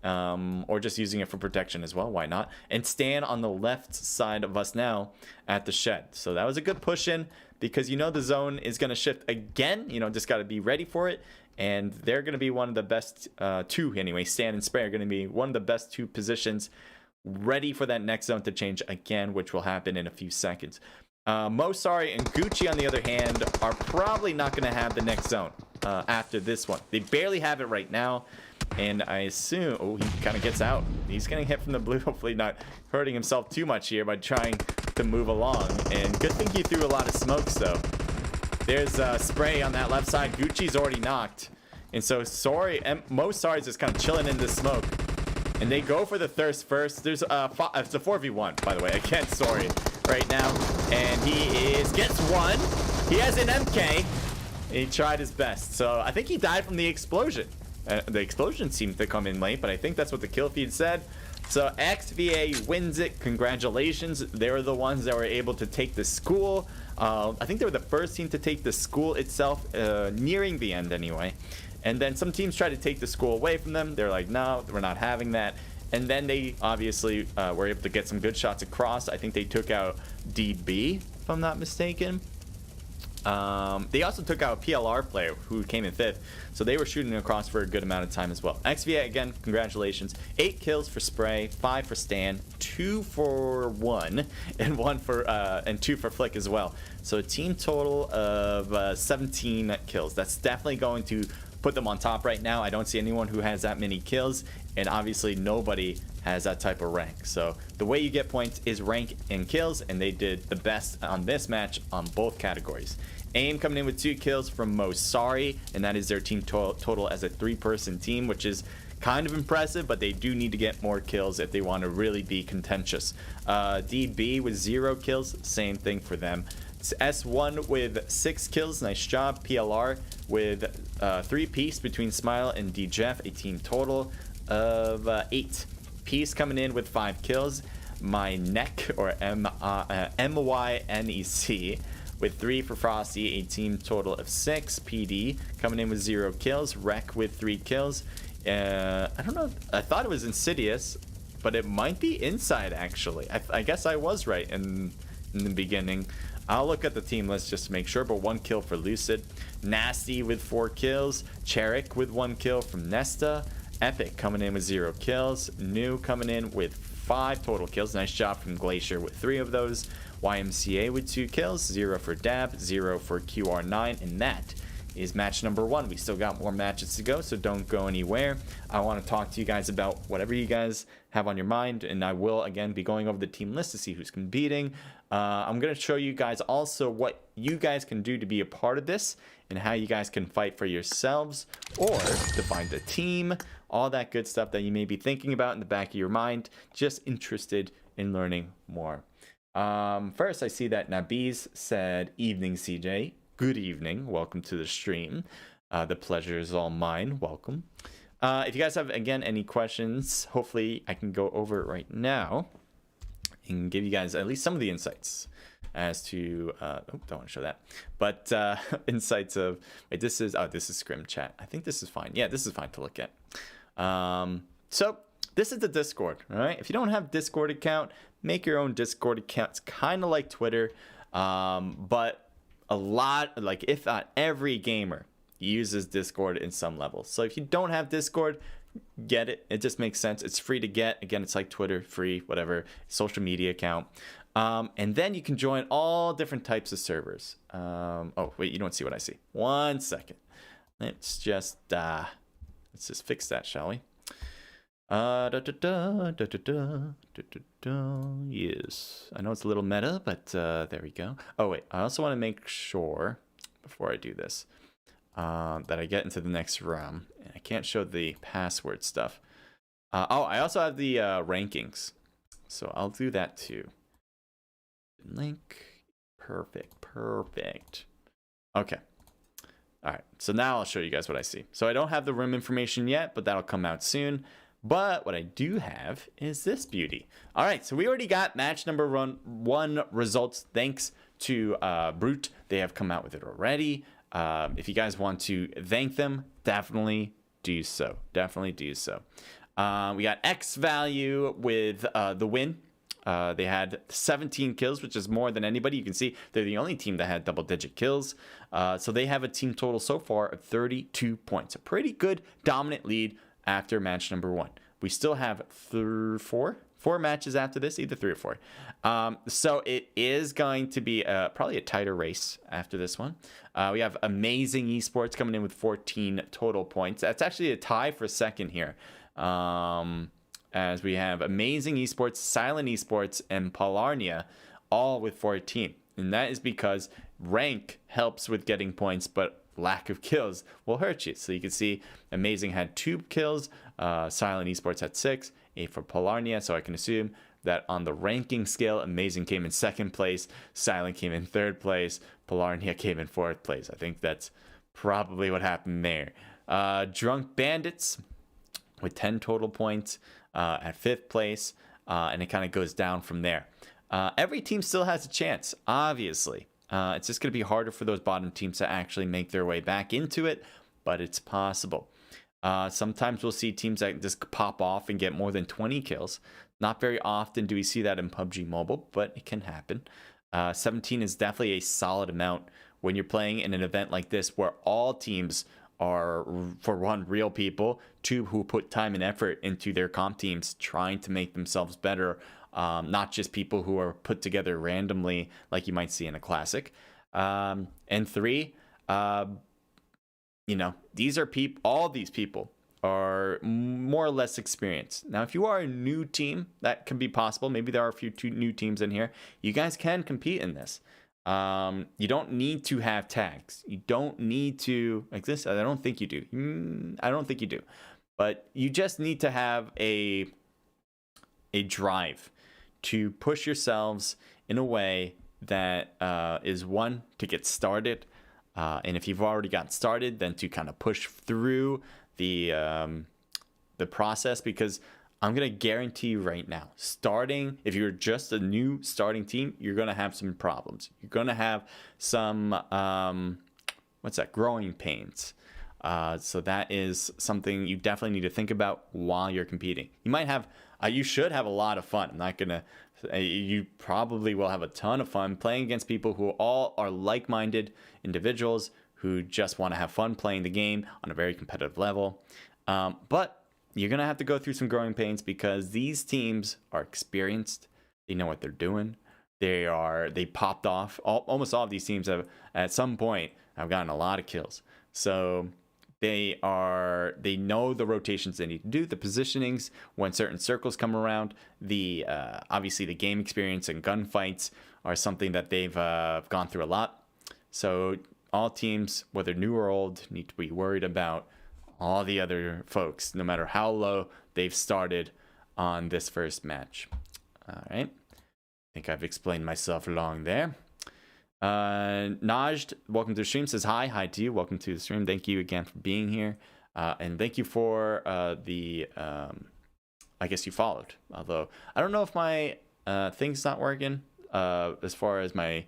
Or just using it for protection as well, why not? And Stan on the left side of us now at the shed. So that was a good push in, because you know the zone is going to shift again. You know, just got to be ready for it. And they're going to be one of the best two anyway. Stan and Spray are going to be one of the best two positions ready for that next zone to change again, which will happen in a few seconds. Mosari and Gucci, on the other hand, are probably not going to have the next zone after this one. They barely have it right now. And I assume, oh, he kind of gets out. He's getting hit from the blue, hopefully not hurting himself too much here by trying to move along. And good thing he threw a lot of smokes, though. There's Spray on that left side. Gucci's already knocked. And so Mosari's just kind of chilling in the smoke. And they go for the thirst first. There's it's a 4v1, by the way, against Sori right now. And he gets one. He has an MK. He tried his best. So I think he died from the explosion. The explosion seemed to come in late, but I think that's what the kill feed said. So XVA wins it. Congratulations. They were the ones that were able to take the school. I think they were the first team to take the school itself, nearing the end anyway. And then some teams tried to take the school away from them. They're like, no, we're not having that. And then they obviously were able to get some good shots across. I think they took out DB, if I'm not mistaken. They also took out a PLR player who came in 5th, so they were shooting across for a good amount of time as well. XVA, again, congratulations. 8 kills for Spray, 5 for Stan, 2 for 1, and 2 for Flick as well. So a team total of 17 kills. That's definitely going to put them on top right now. I don't see anyone who has that many kills, and obviously nobody has that type of rank. So the way you get points is rank and kills, and they did the best on this match on both categories. AIM coming in with 2 kills from Mosari, and that is their team total as a 3-person team, which is kind of impressive, but they do need to get more kills if they want to really be contentious. DB with 0 kills, same thing for them. It's S1 with 6 kills, nice job. PLR with 3-piece between Smile and DJeff, a team total of 8. Peace coming in with 5 kills. My neck, or MYNEC, with 3 for Frosty, a team total of 6. PD coming in with 0 kills. Rec with 3 kills. I don't know, I thought it was Insidious, but it might be Inside actually. I guess I was right in the beginning. I'll look at the team list just to make sure, but 1 kill for Lucid. Nasty with 4 kills. Cherik with 1 kill from Nesta. Epic coming in with 0 kills. New coming in with 5 total kills. Nice job from Glacier with 3 of those. YMCA with 2 kills. 0 for Dab, 0 for QR9, and that is match number 1. We still got more matches to go, so don't go anywhere. I want to talk to you guys about whatever you guys have on your mind, and I will again be going over the team list to see who's competing. I'm going to show you guys also what you guys can do to be a part of this, and how you guys can fight for yourselves or to find a team, all that good stuff that you may be thinking about in the back of your mind, just interested in learning more. First, I see that Nabiz said, "Evening, CJ." Good evening. Welcome to the stream. The pleasure is all mine. Welcome. If you guys have, again, any questions, hopefully I can go over it right now and give you guys at least some of the insights as to, don't want to show that, but insights of, wait, this is Scrim chat. I think this is fine. Yeah, this is fine to look at. So this is the Discord, all right? If you don't have Discord account, make your own Discord account. It's kind of like Twitter, but a lot, like if not every gamer uses Discord in some level. So if you don't have Discord, get it. It just makes sense. It's free to get. Again, it's like Twitter, free, whatever, social media account. And then you can join all different types of servers. Oh, wait, you don't see what I see. 1 second. Let's just fix that, shall we? Yes, I know it's a little meta, but there we go. Oh wait, I also want to make sure before I do this that I get into the next round. I can't show the password stuff. Oh, I also have the rankings, so I'll do that too. Link, perfect. Okay, All right, so now I'll show you guys what I see. So I don't have the room information yet, but that'll come out soon. But what I do have is this beauty. All right, so we already got match number one results thanks to Brute. They have come out with it already. If you guys want to thank them, definitely do so. Definitely do so. We got X value with the win. They had 17 kills, which is more than anybody. You can see they're the only team that had double-digit kills. So they have a team total so far of 32 points. A pretty good dominant lead after match number one. We still have four matches after this, either 3 or 4. So it is going to be probably a tighter race after this one. We have Amazing Esports coming in with 14 total points. That's actually a tie for second here. As we have Amazing Esports, Silent Esports, and Polarnia all with 14. And that is because rank helps with getting points, but lack of kills will hurt you. So you can see Amazing had 2 kills, Silent Esports had 6, 8 for Polarnia. So I can assume that on the ranking scale, Amazing came in 2nd place, Silent came in 3rd place, Polarnia came in 4th place. I think that's probably what happened there. Drunk Bandits with 10 total points at 5th place, and it kind of goes down from there. Every team still has a chance, obviously. It's just going to be harder for those bottom teams to actually make their way back into it, but it's possible. Sometimes we'll see teams that just pop off and get more than 20 kills. Not very often do we see that in PUBG Mobile, but it can happen. 17 is definitely a solid amount when you're playing in an event like this where all teams are, for one, real people, 2, who put time and effort into their comp teams trying to make themselves better, not just people who are put together randomly like you might see in a classic. And 3, you know, these are all these people are more or less experienced. Now, if you are a new team, that can be possible. Maybe there are a few new teams in here. You guys can compete in this. You don't need to have tags. You don't need to, like this, I don't think you do. I don't think you do. But you just need to have a drive to push yourselves in a way that is, one, to get started. And if you've already gotten started, then to kind of push through the process, because I'm going to guarantee you right now, if you're just a new starting team, you're going to have some problems. You're going to have some, growing pains. So that is something you definitely need to think about while you're competing. You might have, you should have a lot of fun. I'm not going to, you probably will have a ton of fun playing against people who all are like-minded individuals who just want to have fun playing the game on a very competitive level. But you're going to have to go through some growing pains because these teams are experienced. They know what they're doing. They popped off. Almost all of these teams have, at some point, have gotten a lot of kills. So they know the rotations they need to do, the positionings when certain circles come around. Obviously the game experience and gunfights are something that they've gone through a lot. So all teams, whether new or old, need to be worried about all the other folks, no matter how low they've started on this first match. All right. I think I've explained myself along there. Najd, welcome to the stream, says hi to you. Welcome to the stream. Thank you again for being here. And thank you for I guess you followed. Although, I don't know if my thing's not working as far as my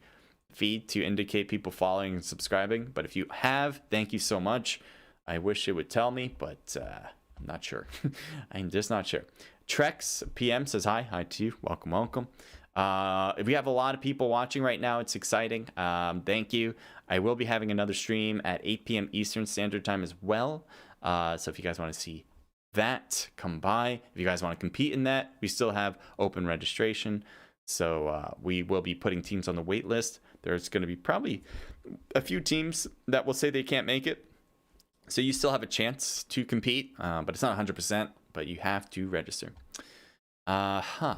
feed to indicate people following and subscribing. But if you have, thank you so much. I wish it would tell me, but I'm not sure. I'm just not sure. Trex PM says hi to you. Welcome. We have a lot of people watching right now. It's exciting. Thank you. I will be having another stream at 8 p.m. Eastern Standard Time as well. So if you guys want to see that, come by. If you guys want to compete in that, we still have open registration. So we will be putting teams on the wait list. There's going to be probably a few teams that will say they can't make it. So you still have a chance to compete, but it's not 100%, but you have to register. Trying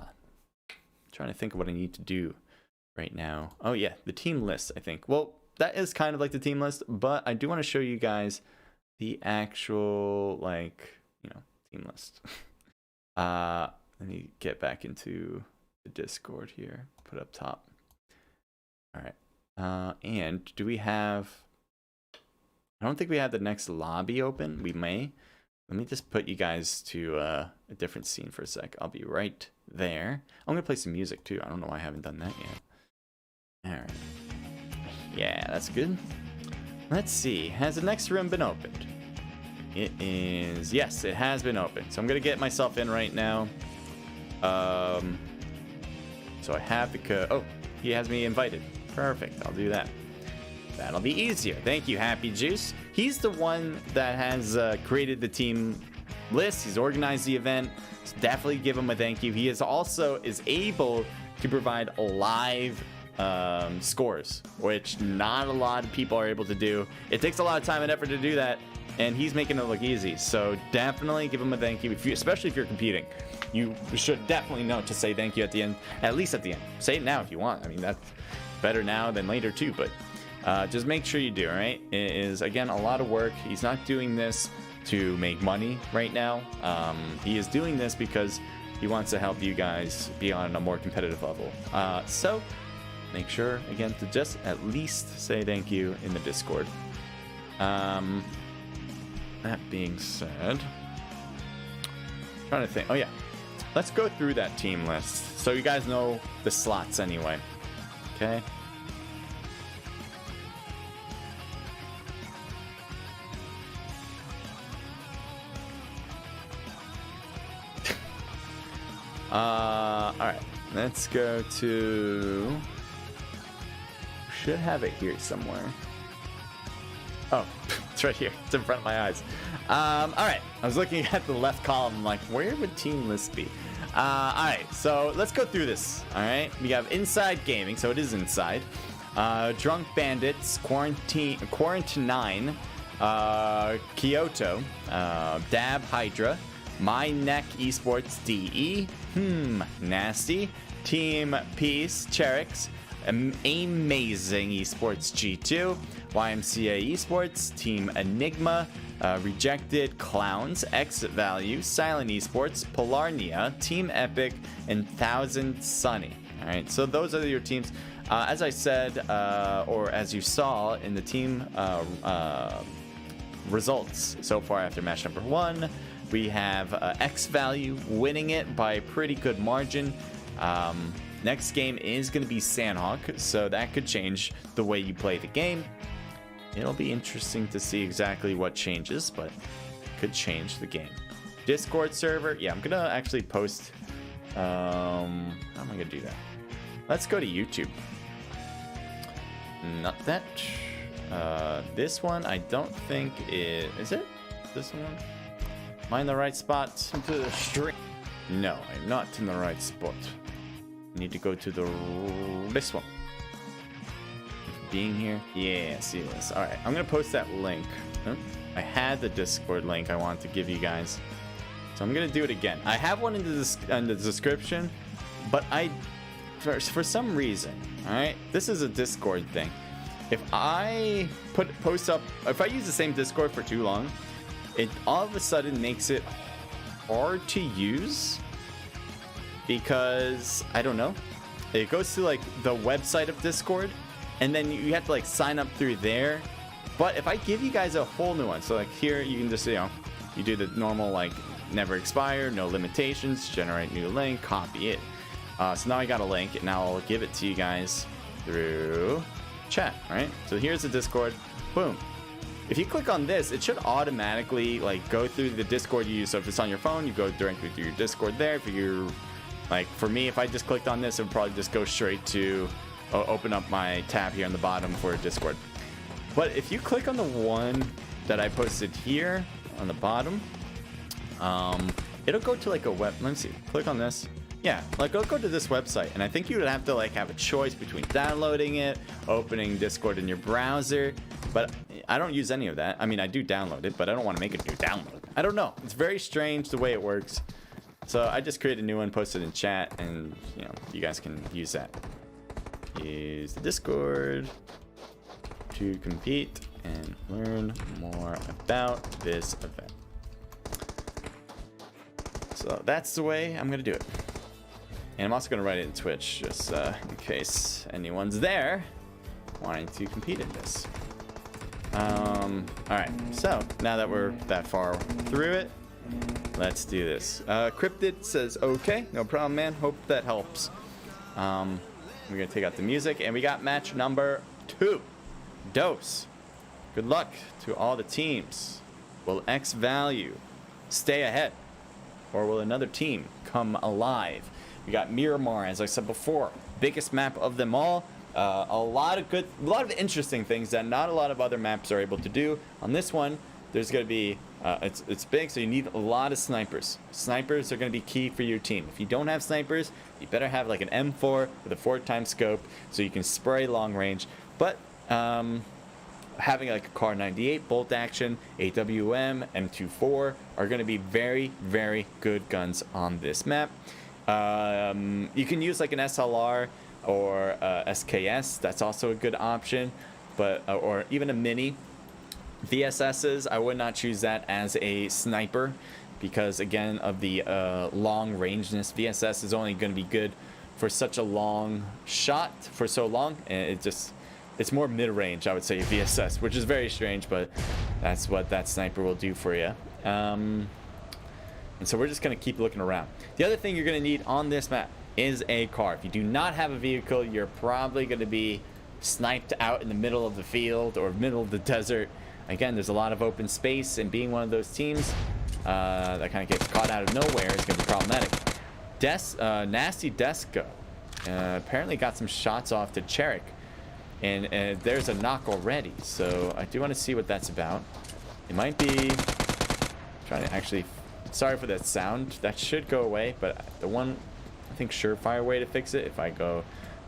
to think of what I need to do right now. Oh yeah, the team list, I think. Well, that is kind of like the team list, but I do want to show you guys the actual, team list. Let me get back into the Discord here, put up top. All right. And do we have, I I don't think we have the next lobby open. We may. Let me just put you guys to a different scene for a sec. I'll be right there. I'm going to play some music too. I don't know why I haven't done that yet. All right. Yeah, that's good. Let's see. Has the next room been opened? It is. Yes, it has been opened. So I'm going to get myself in right now. So I have the code. Oh, he has me invited. Perfect. I'll do that. That'll be easier. Thank you, Happy Juice. He's the one that has created the team list. He's organized the event. So definitely give him a thank you. He is also able to provide live scores, which not a lot of people are able to do. It takes a lot of time and effort to do that, and he's making it look easy. So definitely give him a thank you, especially if you're competing. You should definitely know to say thank you at the end, at least at the end. Say it now if you want. I mean, that's better now than later too, but just make sure you do, all right? It is, again, a lot of work. He's not doing this to make money right now. He is doing this because he wants to help you guys be on a more competitive level. So make sure, again, to just at least say thank you in the Discord. That being said, I'm trying to think. Oh, yeah. Let's go through that team list so you guys know the slots anyway. Okay. All right. Let's go to. Should have it here somewhere. Oh, it's right here. It's in front of my eyes. All right. I was looking at the left column. I'm like, where would team list be? All right. So let's go through this. All right. We have Inside Gaming. So it is inside. Drunk Bandits, Quarantine, Kyoto, Dab Hydra, My Neck Esports DE, Nasty, Team Peace, Cherix, Amazing Esports G2, YMCA Esports, Team Enigma, Rejected Clowns, X Value, Silent Esports, Polarnia, Team Epic, and Thousand Sunny. All right, so those are your teams. As I said, or as you saw in the team results so far after match number 1, we have X Value winning it by a pretty good margin. Next game is going to be Sanhok, so that could change the way you play the game. It'll be interesting to see exactly what changes, but could change the game. Discord server, yeah, I'm going to actually post. How am I going to do that? Let's go to YouTube. Not that. This one, I don't think is it? This one? Am I in the right spot? Into the stream? No, I'm not in the right spot. I need to go to this one. Being here? Yes, yes. All right, I'm gonna post that link. I had the Discord link I wanted to give you guys, so I'm gonna do it again. I have one in the description, but for some reason, all right, this is a Discord thing. If I if I use the same Discord for too long, it all of a sudden makes it hard to use because I don't know. It goes to like the website of Discord, and then you have to like sign up through there. But if I give you guys a whole new one, so like here you can just, you know, you do the normal like never expire, no limitations, generate new link, copy it. So now I got a link, and now I'll give it to you guys through chat. All right, so here's the Discord. Boom. If you click on this, it should automatically like go through the Discord you use. So if it's on your phone, you go directly through your Discord there. If you're like, for me, if I just clicked on this, it would probably just go straight to open up my tab here on the bottom for Discord. But if you click on the one that I posted here on the bottom, it'll go to like a web. Let me see. Click on this. Yeah, like it'll go to this website, and I think you would have to like have a choice between downloading it, opening Discord in your browser. But I don't use any of that. I mean, I do download it, but I don't want to make a new download. I don't know. It's very strange the way it works. So I just created a new one, posted in chat, and you know, you guys can use that. Use the Discord to compete and learn more about this event. So that's the way I'm gonna do it. And I'm also gonna write it in Twitch, just in case anyone's there wanting to compete in this. All right, so now that we're that far through it, let's do this. Cryptid says, okay, no problem, man. Hope that helps. We're gonna take out the music, and we got match number 2. Dose. Good luck to all the teams. Will X Value stay ahead, or will another team come alive? We got Miramar, as I said before, biggest map of them all. A lot of interesting things that not a lot of other maps are able to do. On this one, there's going to be, it's big, so you need a lot of snipers. Snipers are going to be key for your team. If you don't have snipers, you better have like an M4 with a 4x scope so you can spray long range. But having like a Car 98 bolt action, AWM, M24 are going to be very, very good guns on this map. You can use like an SLR or SKS. That's also a good option, but or even a mini. VSSs, I would not choose that as a sniper because again of the long rangeness. VSS is only going to be good for such a long shot for so long, and it's more mid-range, I would say, VSS, which is very strange, but that's what that sniper will do for you. And so we're just going to keep looking around. The other thing you're going to need on this map is a car. If you do not have a vehicle, you're probably going to be sniped out in the middle of the field or middle of the desert. Again, there's a lot of open space, and being one of those teams that kind of gets caught out of nowhere is going to be problematic. Nasty Desco apparently got some shots off to Cherik, and there's a knock already, so I do want to see what that's about. It might be trying to actually... Sorry for that sound. That should go away, but the one, I think, surefire way to fix it if I go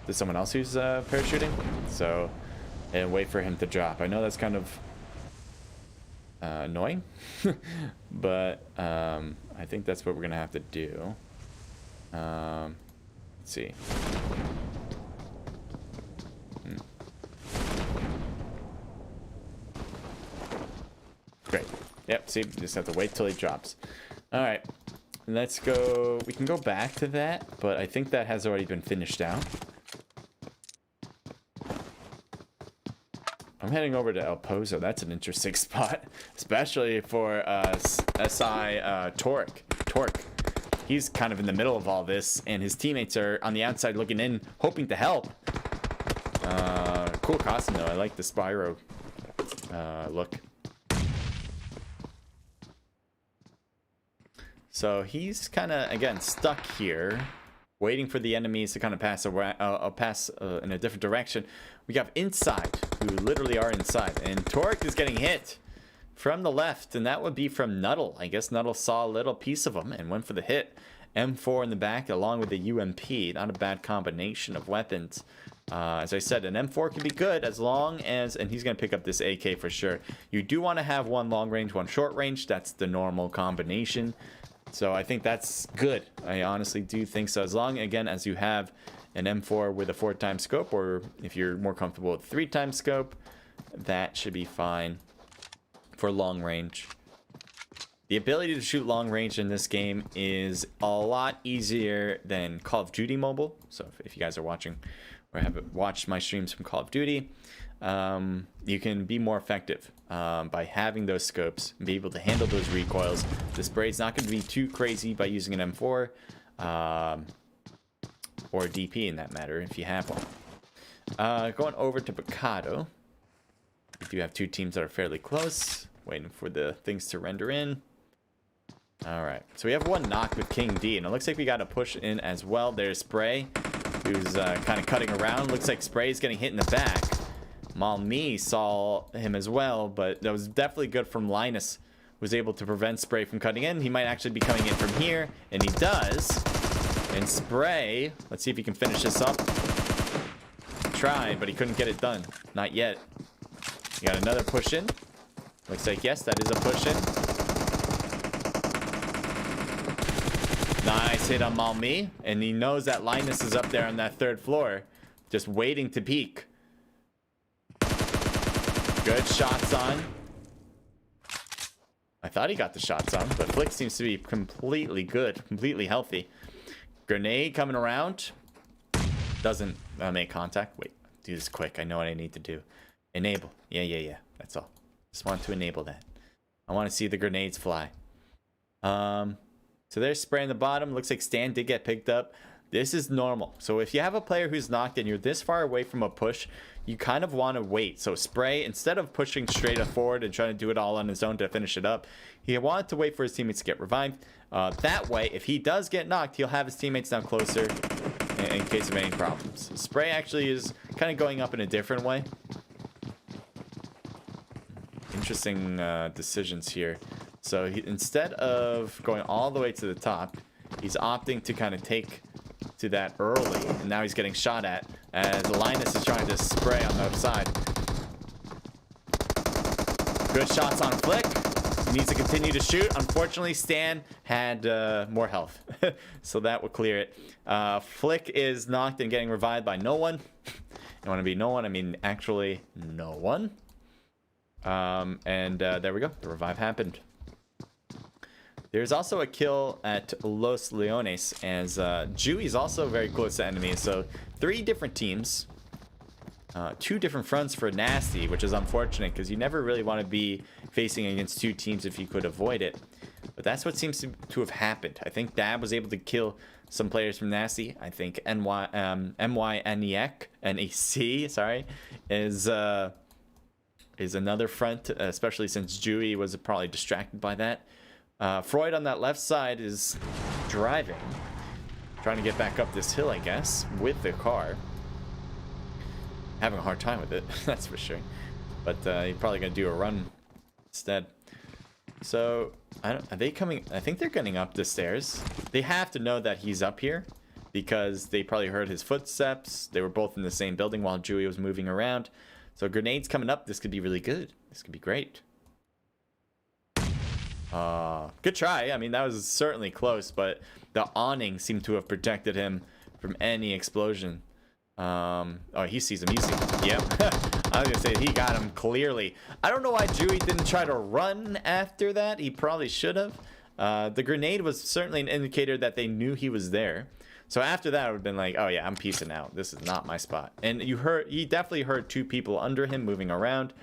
to someone else who's parachuting. So, and wait for him to drop. I know that's kind of annoying, but I think that's what we're gonna have to do. Let's see. Great. Yep, see, just have to wait till he drops. All right, let's go. We can go back to that, but I think that has already been finished out. I'm heading over to El Pozo. That's an interesting spot, especially for SI Torque. He's kind of in the middle of all this, and his teammates are on the outside looking in, hoping to help. Cool costume, though. I like the Spyro look. So he's kind of, again, stuck here, waiting for the enemies to kind of pass in a different direction. We got inside, who literally are inside. And Torque is getting hit from the left, and that would be from Nuddle. I guess Nuddle saw a little piece of him and went for the hit. M4 in the back, along with the UMP. Not a bad combination of weapons. As I said, an M4 can be good as long as... And he's going to pick up this AK for sure. You do want to have one long range, one short range. That's the normal combination. So I think that's good. I honestly do think so. As long, again, as you have an M4 with a 4x scope, or if you're more comfortable with 3x scope, that should be fine for long range. The ability to shoot long range in this game is a lot easier than Call of Duty Mobile. So if you guys are watching or have watched my streams from Call of Duty, you can be more effective by having those scopes and be able to handle those recoils. The spray's not going to be too crazy by using an M4 or DP in that matter if you have one. Going over to Picado. We do have two teams that are fairly close, waiting for the things to render in. Alright, so we have one knock with King D, and it looks like we got a push in as well. There's Spray, who's kind of cutting around. Looks like Spray's getting hit in the back. Malmi saw him as well, but that was definitely good from Linus. Was able to prevent Spray from cutting in. He might actually be coming in from here, and he does. And Spray, let's see if he can finish this up. Tried, but he couldn't get it done. Not yet. You got another push in. Looks like, yes, that is a push in. Nice hit on Malmi, and he knows that Linus is up there on that third floor, just waiting to peek. Good shots on. I thought he got the shots on, but Flick seems to be completely good, completely healthy. Grenade coming around. Doesn't make contact. Wait, do this quick. I know what I need to do. Enable. Yeah. That's all. Just want to enable that. I want to see the grenades fly. So there's spray in the bottom. Looks like Stan did get picked up. This is normal. So if you have a player who's knocked and you're this far away from a push, you kind of want to wait. So spray, instead of pushing straight forward and trying to do it all on his own to finish it up, he wanted to wait for his teammates to get revived. That way, if he does get knocked, he'll have his teammates down closer in case of any problems. Spray actually is kind of going up in a different way. Interesting decisions here. So instead of going all the way to the top, he's opting to kind of take to that early, and now he's getting shot at as Linus is trying to spray on the other side. Good shots on Flick. He needs to continue to shoot. Unfortunately, Stan had more health, so that will clear it. Flick is knocked and getting revived by no one. I want to be no one, I mean actually no one. There we go. The revive happened. There's also a kill at Los Leones, as Dewey's also very close to enemies. So 3 different teams, 2 different fronts for Nasty, which is unfortunate because you never really want to be facing against 2 teams if you could avoid it. But that's what seems to have happened. I think Dab was able to kill some players from Nasty. I think MYNEC, sorry, is another front, especially since Dewey was probably distracted by that. Freud on that left side is driving, trying to get back up this hill, I guess, with the car. Having a hard time with it, that's for sure. But he's probably gonna do a run instead. So are they coming? I think they're getting up the stairs. They have to know that he's up here because they probably heard his footsteps. They were both in the same building while Dewey was moving around. So grenades coming up. This could be really good. This could be great. Good try. I mean, that was certainly close, but the awning seemed to have protected him from any explosion. Oh, he sees him. He sees him. Yep. I was gonna say he got him clearly. I don't know why Dewey didn't try to run after that. He probably should have. The grenade was certainly an indicator that they knew he was there. So after that, it would have been like, oh yeah, I'm peacing out. This is not my spot. And he definitely heard 2 people under him moving around.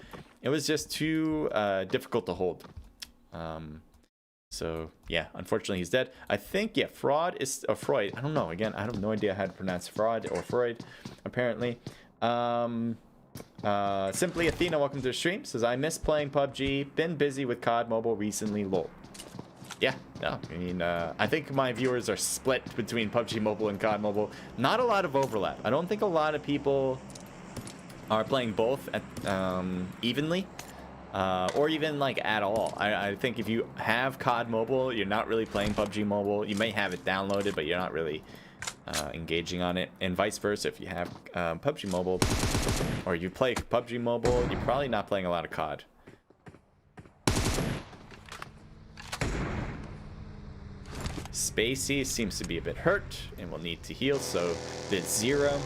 It was just too difficult to hold. So yeah, unfortunately he's dead. I think, yeah, Freud. I don't know. Again, I have no idea how to pronounce Freud or Freud, apparently. Simply Athena, welcome to the stream. Says, I miss playing PUBG. Been busy with COD Mobile recently, lol. Yeah, no, I mean, I think my viewers are split between PUBG Mobile and COD Mobile. Not a lot of overlap. I don't think a lot of people are playing both at, evenly. Or even like at all. I think if you have COD Mobile, you're not really playing PUBG Mobile. You may have it downloaded, but you're not really engaging on it. And vice versa, if you have PUBG Mobile or you play PUBG Mobile, you're probably not playing a lot of COD. Spacey seems to be a bit hurt and will need to heal, so bit 0.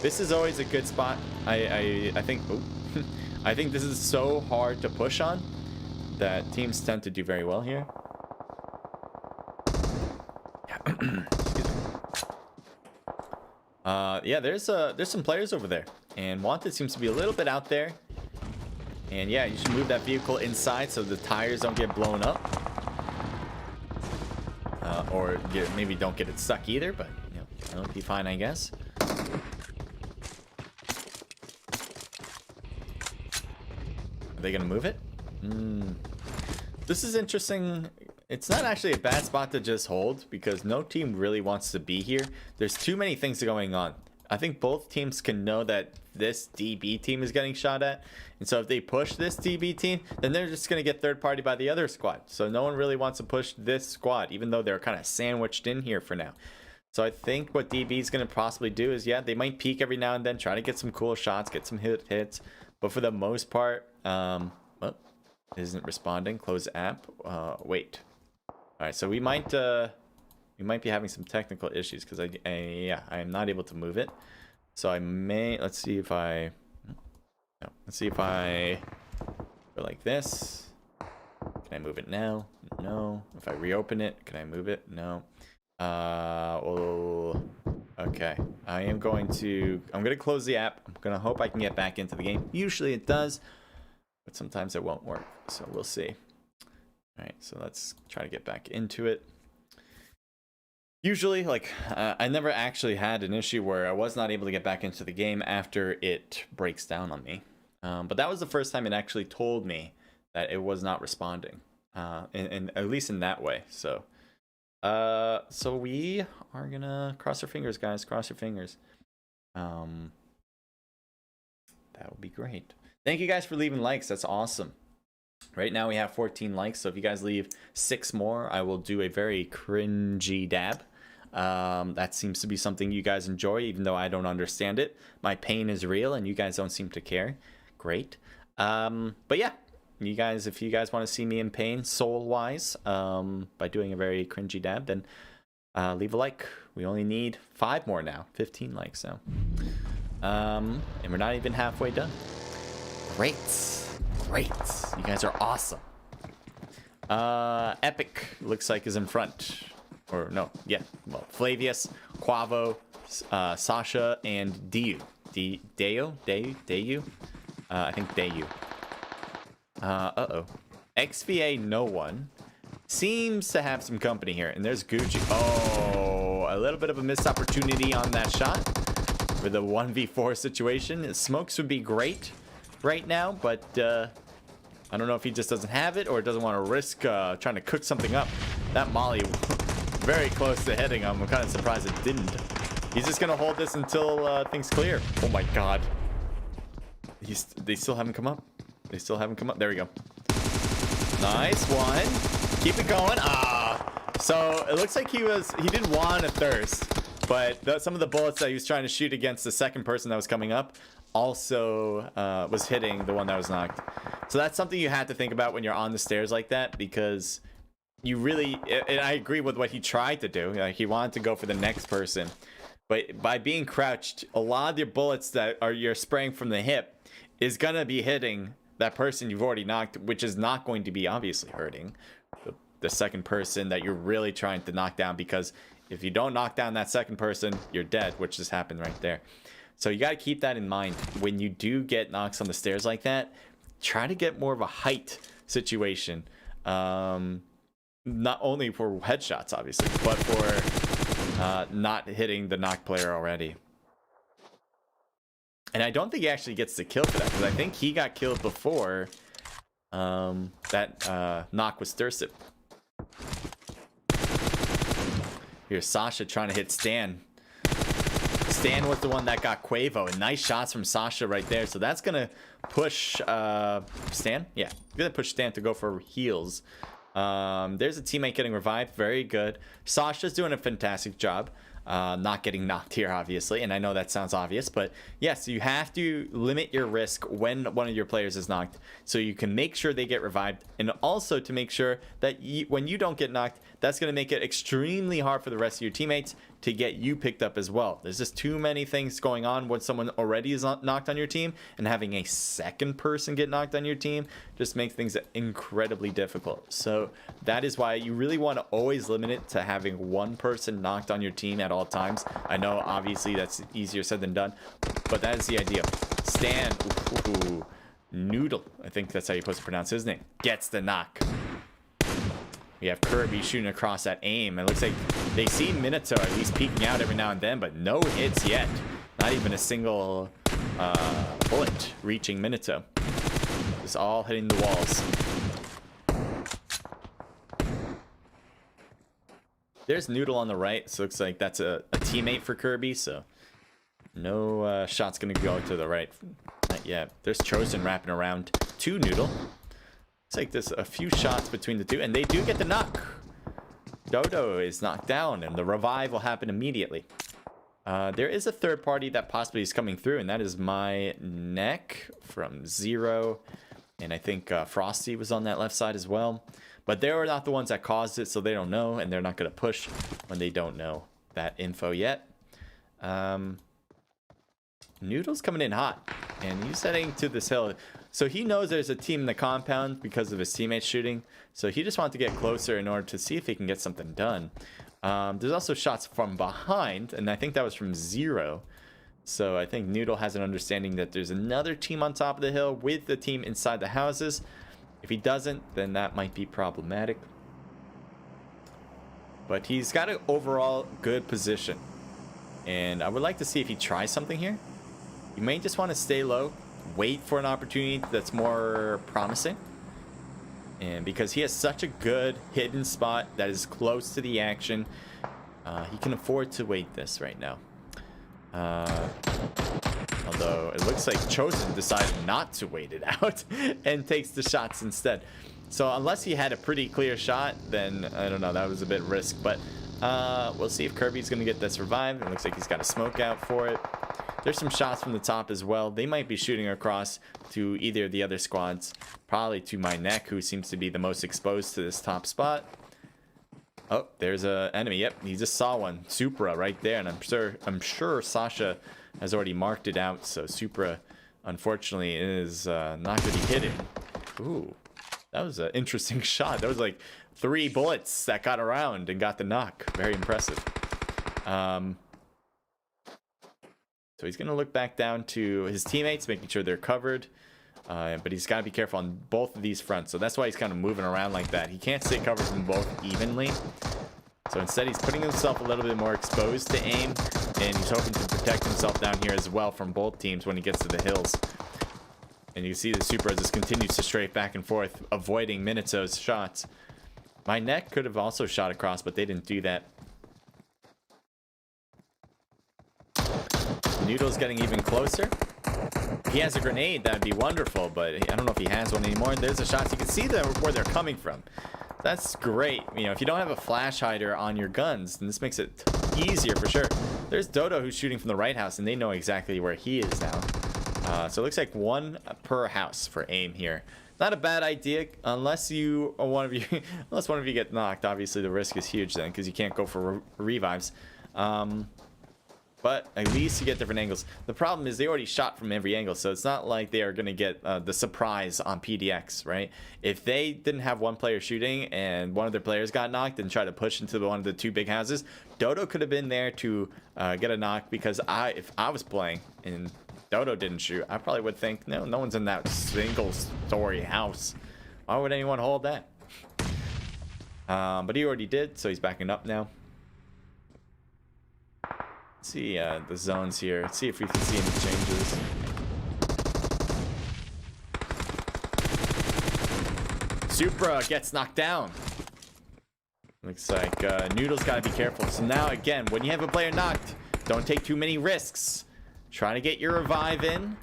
This is always a good spot. I think. Oh. I think this is so hard to push on that teams tend to do very well here. Yeah, there's some players over there, and Wanted seems to be a little bit out there. And yeah, you should move that vehicle inside so the tires don't get blown up, or maybe don't get it stuck either. But you know, it'll be fine, I guess. Are they gonna move it? This is interesting. It's not actually a bad spot to just hold because no team really wants to be here. There's too many things going on. I think both teams can know that this DB team is getting shot at, and so if they push this DB team, then they're just gonna get third party by the other squad. So no one really wants to push this squad, even though they're kind of sandwiched in here for now. So I think what DB is gonna possibly do is, yeah, they might peek every now and then, try to get some cool shots, get some hits, but for the most part, isn't responding. Close app. Wait. All right, so we might be having some technical issues because I am not able to move it. So I may. Let's see if I go like this. Can I move it now? No. If I reopen it, can I move it? No. Well, okay. I'm going to close the app. I'm gonna hope I can get back into the game. Usually it does. but sometimes it won't work. So we'll see. All right, so let's try to get back into it. Usually, like, I never actually had an issue where I was not able to get back into the game after it breaks down on me. But that was the first time it actually told me that it was not responding, and at least in that way. So we are gonna cross our fingers, guys. Cross your fingers. That would be great. Thank you guys for leaving likes. That's awesome. Right now we have 14 likes, so if you guys leave 6 more, I will do a very cringy dab. That seems to be something you guys enjoy, even though I don't understand it. My pain is real, and you guys don't seem to care. Great. But yeah, you guys, if you guys want to see me in pain, soul-wise, by doing a very cringy dab, then leave a like. We only need 5 more now. 15 likes now. And we're not even halfway done. Great. Great. You guys are awesome. Epic looks like is in front. Or no, yeah. Well, Flavius, Quavo, Sasha, and Dayu. Dayu? I think Dayu. Uh-oh. XVA no one seems to have some company here. And there's Gucci. Oh, a little bit of a missed opportunity on that shot for the 1v4 situation. Smokes would be great right now, but I don't know if he just doesn't have it or doesn't want to risk trying to cook something up. That molly very close to hitting him. I'm kind of surprised it didn't. He's just gonna hold this until things clear. Oh my god. They still haven't come up. They still haven't come up. There we go. Nice one. Keep it going. So it looks like he didn't want to thirst, but some of the bullets that he was trying to shoot against the second person that was coming up also was hitting the one that was knocked. So that's something you have to think about when you're on the stairs like that, because you really, and I agree with what he tried to do. Like, he wanted to go for the next person, but by being crouched, a lot of your bullets that you're spraying from the hip is gonna be hitting that person you've already knocked, which is not going to be obviously hurting the second person that you're really trying to knock down, because if you don't knock down that second person, you're dead, which just happened right there. So you got to keep that in mind when you do get knocks on the stairs like that. Try to get more of a height situation, not only for headshots obviously, but for not hitting the knock player already. And I don't think he actually gets the kill for that, because I think he got killed before that knock was thirsted. Here's Sasha trying to hit Stan. Stan was the one that got Quavo, and nice shots from Sasha right there. So that's gonna push Stan. Yeah, gonna push Stan to go for heals. There's a teammate getting revived. Very good. Sasha's doing a fantastic job. Not getting knocked here, obviously, and I know that sounds obvious, but yes, you have to limit your risk when one of your players is knocked, so you can make sure they get revived, and also to make sure that when you don't get knocked, that's going to make it extremely hard for the rest of your teammates to get you picked up as well. There's just too many things going on when someone already is knocked on your team, and having a second person get knocked on your team just makes things incredibly difficult. So that is why you really want to always limit it to having one person knocked on your team at all times. I know obviously that's easier said than done, but that is the idea. Stan, ooh, Noodle, I think that's how you're supposed to pronounce his name, gets the knock. We have Kirby shooting across that aim. It looks like they see Minato at least peeking out every now and then, but no hits yet. Not even a single bullet reaching Minato. Just all hitting the walls. There's Noodle on the right, so it looks like that's a teammate for Kirby, so no shots gonna go to the right. Not yet. There's Chosen wrapping around to Noodle. Looks like there's a few shots between the two, and they do get the knock. Dodo is knocked down, and the revive will happen immediately. There is a third party that possibly is coming through, and that is my neck from Zero, and I think Frosty was on that left side as well. But they were not the ones that caused it, so they don't know, and they're not going to push when they don't know that info yet. Noodle's coming in hot, and he's heading to this hill. So he knows there's a team in the compound because of his teammates shooting, so he just wanted to get closer in order to see if he can get something done. There's also shots from behind, and I think that was from Zero. So I think Noodle has an understanding that there's another team on top of the hill with the team inside the houses. If he doesn't, then that might be problematic. But he's got an overall good position. And I would like to see if he tries something here. You may just want to stay low, wait for an opportunity that's more promising. And because he has such a good hidden spot that is close to the action, he can afford to wait this right now. Although it looks like Chosen decided not to wait it out and takes the shots instead. So unless he had a pretty clear shot, then I don't know, that was a bit risk. But we'll see if Kirby's going to get this revived. It looks like he's got a smoke out for it. There's some shots from the top as well. They might be shooting across to either of the other squads. Probably to my neck, who seems to be the most exposed to this top spot. Oh, there's an enemy. Yep, he just saw one. Supra right there, and I'm sure Sasha has already marked it out. So Supra, unfortunately, is not going to be hitting. Ooh, that was an interesting shot. That was like 3 bullets that got around and got the knock. Very impressive. So he's going to look back down to his teammates, making sure they're covered. But he's got to be careful on both of these fronts. So that's why he's kind of moving around like that. He can't stay covered from both evenly. So instead, he's putting himself a little bit more exposed to aim. And he's hoping to protect himself down here as well from both teams when he gets to the hills. And you can see the Supra just continues to strafe back and forth, avoiding Minato's shots. My neck could have also shot across, but they didn't do that. Noodle's getting even closer. If he has a grenade, that'd be wonderful, but I don't know if he has one anymore. There's the shots. You can see where they're coming from. That's great. You know, if you don't have a flash hider on your guns, then this makes it easier for sure. There's Dodo who's shooting from the right house, and they know exactly where he is now. So it looks like 1 per house for aim here. Not a bad idea, unless one of you get knocked. Obviously, the risk is huge then, because you can't go for revives. But at least you get different angles. The problem is they already shot from every angle, so it's not like they are going to get the surprise on PDX, right? If they didn't have one player shooting and one of their players got knocked and tried to push into one of the 2 big houses, Dodo could have been there to get a knock, because if I was playing and Dodo didn't shoot, I probably would think, no one's in that single-story house. Why would anyone hold that? But he already did, so he's backing up now. See the zones here. Let's see if we can see any changes. Supra gets knocked down. Looks like Noodle's got to be careful. So now again, when you have a player knocked, don't take too many risks. Try to get your revive in.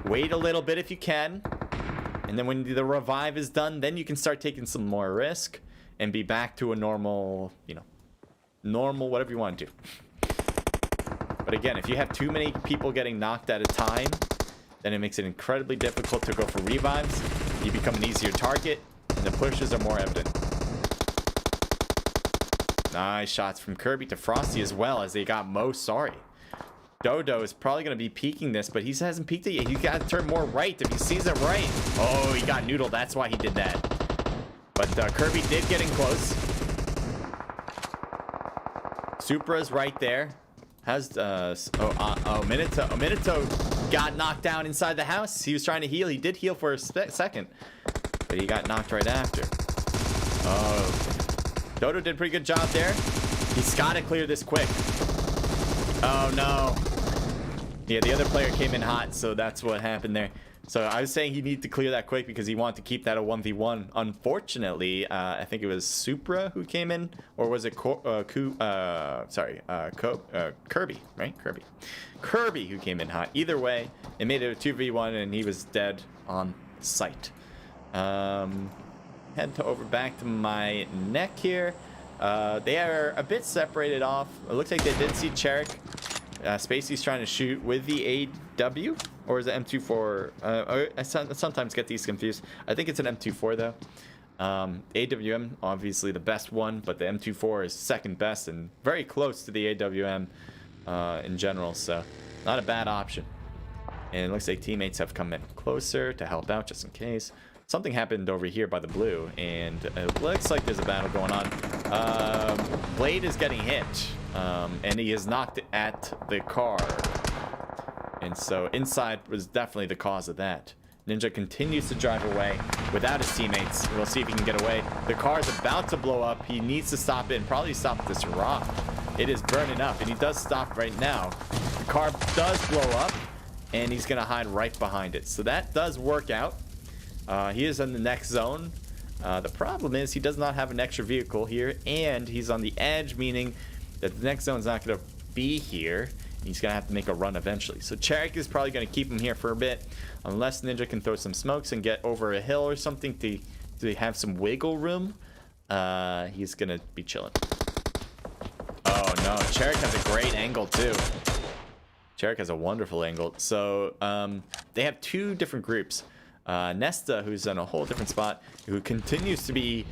Wait a little bit if you can. And then when the revive is done, then you can start taking some more risk and be back to a normal, normal whatever you want to do. But again, if you have too many people getting knocked at a time, then it makes it incredibly difficult to go for revives. You become an easier target, and the pushes are more evident. Nice shots from Kirby to Frosty as well, as they got Mo sorry. Dodo is probably going to be peeking this, but he hasn't peeked it yet. He's got to turn more right if he sees it right. Oh, he got Noodle. That's why he did that. But Kirby did get in close. Supra's right there. Minato got knocked down inside the house. He was trying to heal. He did heal for a second, but he got knocked right after. Oh, Dodo did a pretty good job there. He's got to clear this quick. Oh no. Yeah, the other player came in hot, so that's what happened there. So I was saying he needed to clear that quick because he wanted to keep that a 1v1. Unfortunately, I think it was Supra who came in, or was it Kirby, right? Kirby who came in hot. Either way, it made it a 2v1 and he was dead on sight. Head over back to my neck here. They are a bit separated off. It looks like they did see Cherik. Spacey's trying to shoot with the AW, or is it M24? I sometimes get these confused. I think it's an M24 though. AWM, obviously the best one, but the M24 is second best and very close to the AWM in general, so not a bad option. And it looks like teammates have come in closer to help out just in case. Something happened over here by the blue, and it looks like there's a battle going on. Blade is getting hit, and he is knocked at the car. And so inside was definitely the cause of that. Ninja continues to drive away without his teammates. We'll see if he can get away. The car is about to blow up. He needs to stop it and probably stop this rock. It is burning up, and he does stop right now. The car does blow up, and he's going to hide right behind it. So that does work out. He is in the next zone. The problem is he does not have an extra vehicle here, and he's on the edge, meaning that the next zone is not going to be here. He's going to have to make a run eventually. So Cherrick is probably going to keep him here for a bit, unless Ninja can throw some smokes and get over a hill or something to have some wiggle room. He's going to be chilling. Oh no, Cherrick has a great angle too. Cherrick has a wonderful angle. So they have two different groups. Nesta, who's in a whole different spot, who continues to be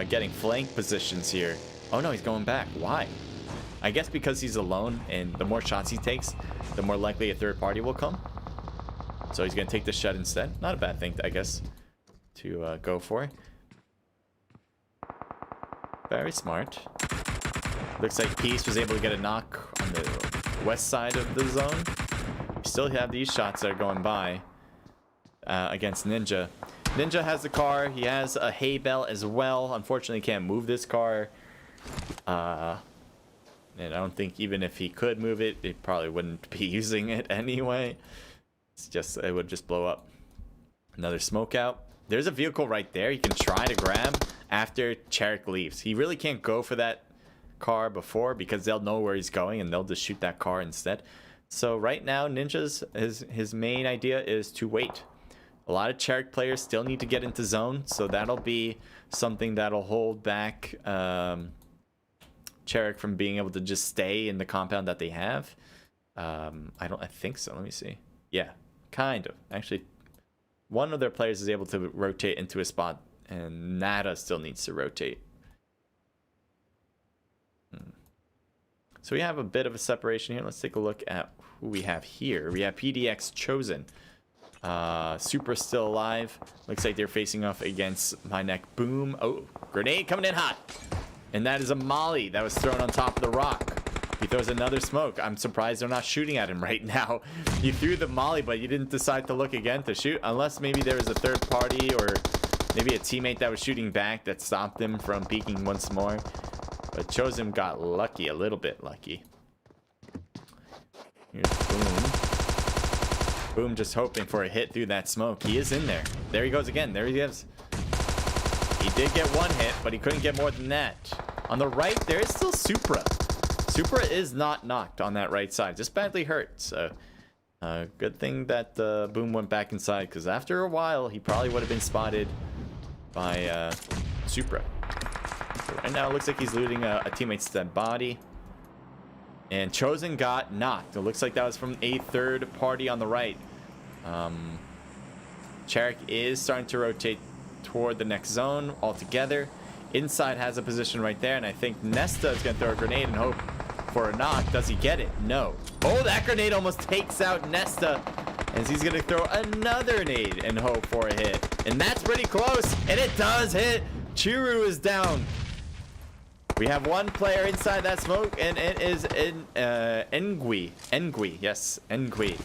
getting flank positions here. Oh no, he's going back. Why? I guess because he's alone, and the more shots he takes, the more likely a third party will come. So he's going to take the shed instead. Not a bad thing, I guess, to go for. Very smart. Looks like Peace was able to get a knock on the west side of the zone. We still have these shots that are going by against Ninja. Ninja has the car. He has a hay bale as well. Unfortunately, can't move this car. And I don't think even if he could move it, he probably wouldn't be using it anyway. It's just, it would just blow up. Another smoke out. There's a vehicle right there he can try to grab after Cherrick leaves. He really can't go for that car before because they'll know where he's going and they'll just shoot that car instead. So right now, Ninja's his main idea is to wait. A lot of Cherrick players still need to get into zone, so that'll be something that'll hold back Cherrick from being able to just stay in the compound that they have. I think so. Let me see. Yeah, kind of. Actually, one of their players is able to rotate into a spot, and Nada still needs to rotate. So we have a bit of a separation here. Let's take a look at who we have here. We have PDX Chosen. Supra still alive. Looks like they're facing off against My Neck Boom. Oh, grenade coming in hot. And that is a molly that was thrown on top of the rock. He throws another smoke. I'm surprised they're not shooting at him right now. He threw the molly, but you didn't decide to look again to shoot. Unless maybe there was a third party or maybe a teammate that was shooting back that stopped him from peeking once more. But Chosen got lucky, a little bit lucky. Here's Boom. Boom just hoping for a hit through that smoke. He is in there. There he goes again. There he is. He did get one hit, but he couldn't get more than that. On the right, there is still Supra. Supra is not knocked on that right side. Just badly hurt. So, good thing that Boom went back inside, because after a while, he probably would have been spotted by Supra. So right now, it looks like he's looting a teammate's dead body. And Chosen got knocked. It looks like that was from a third party on the right. Cherrick is starting to rotate toward the next zone altogether. Inside has a position right there, and I think Nesta is going to throw a grenade and hope for a knock. Does he get it? No. Oh, that grenade almost takes out Nesta, as he's going to throw another grenade and hope for a hit. And that's pretty close, and it does hit. Chiru is down. We have one player inside that smoke, and it is Engui. Engui, yes, Engui.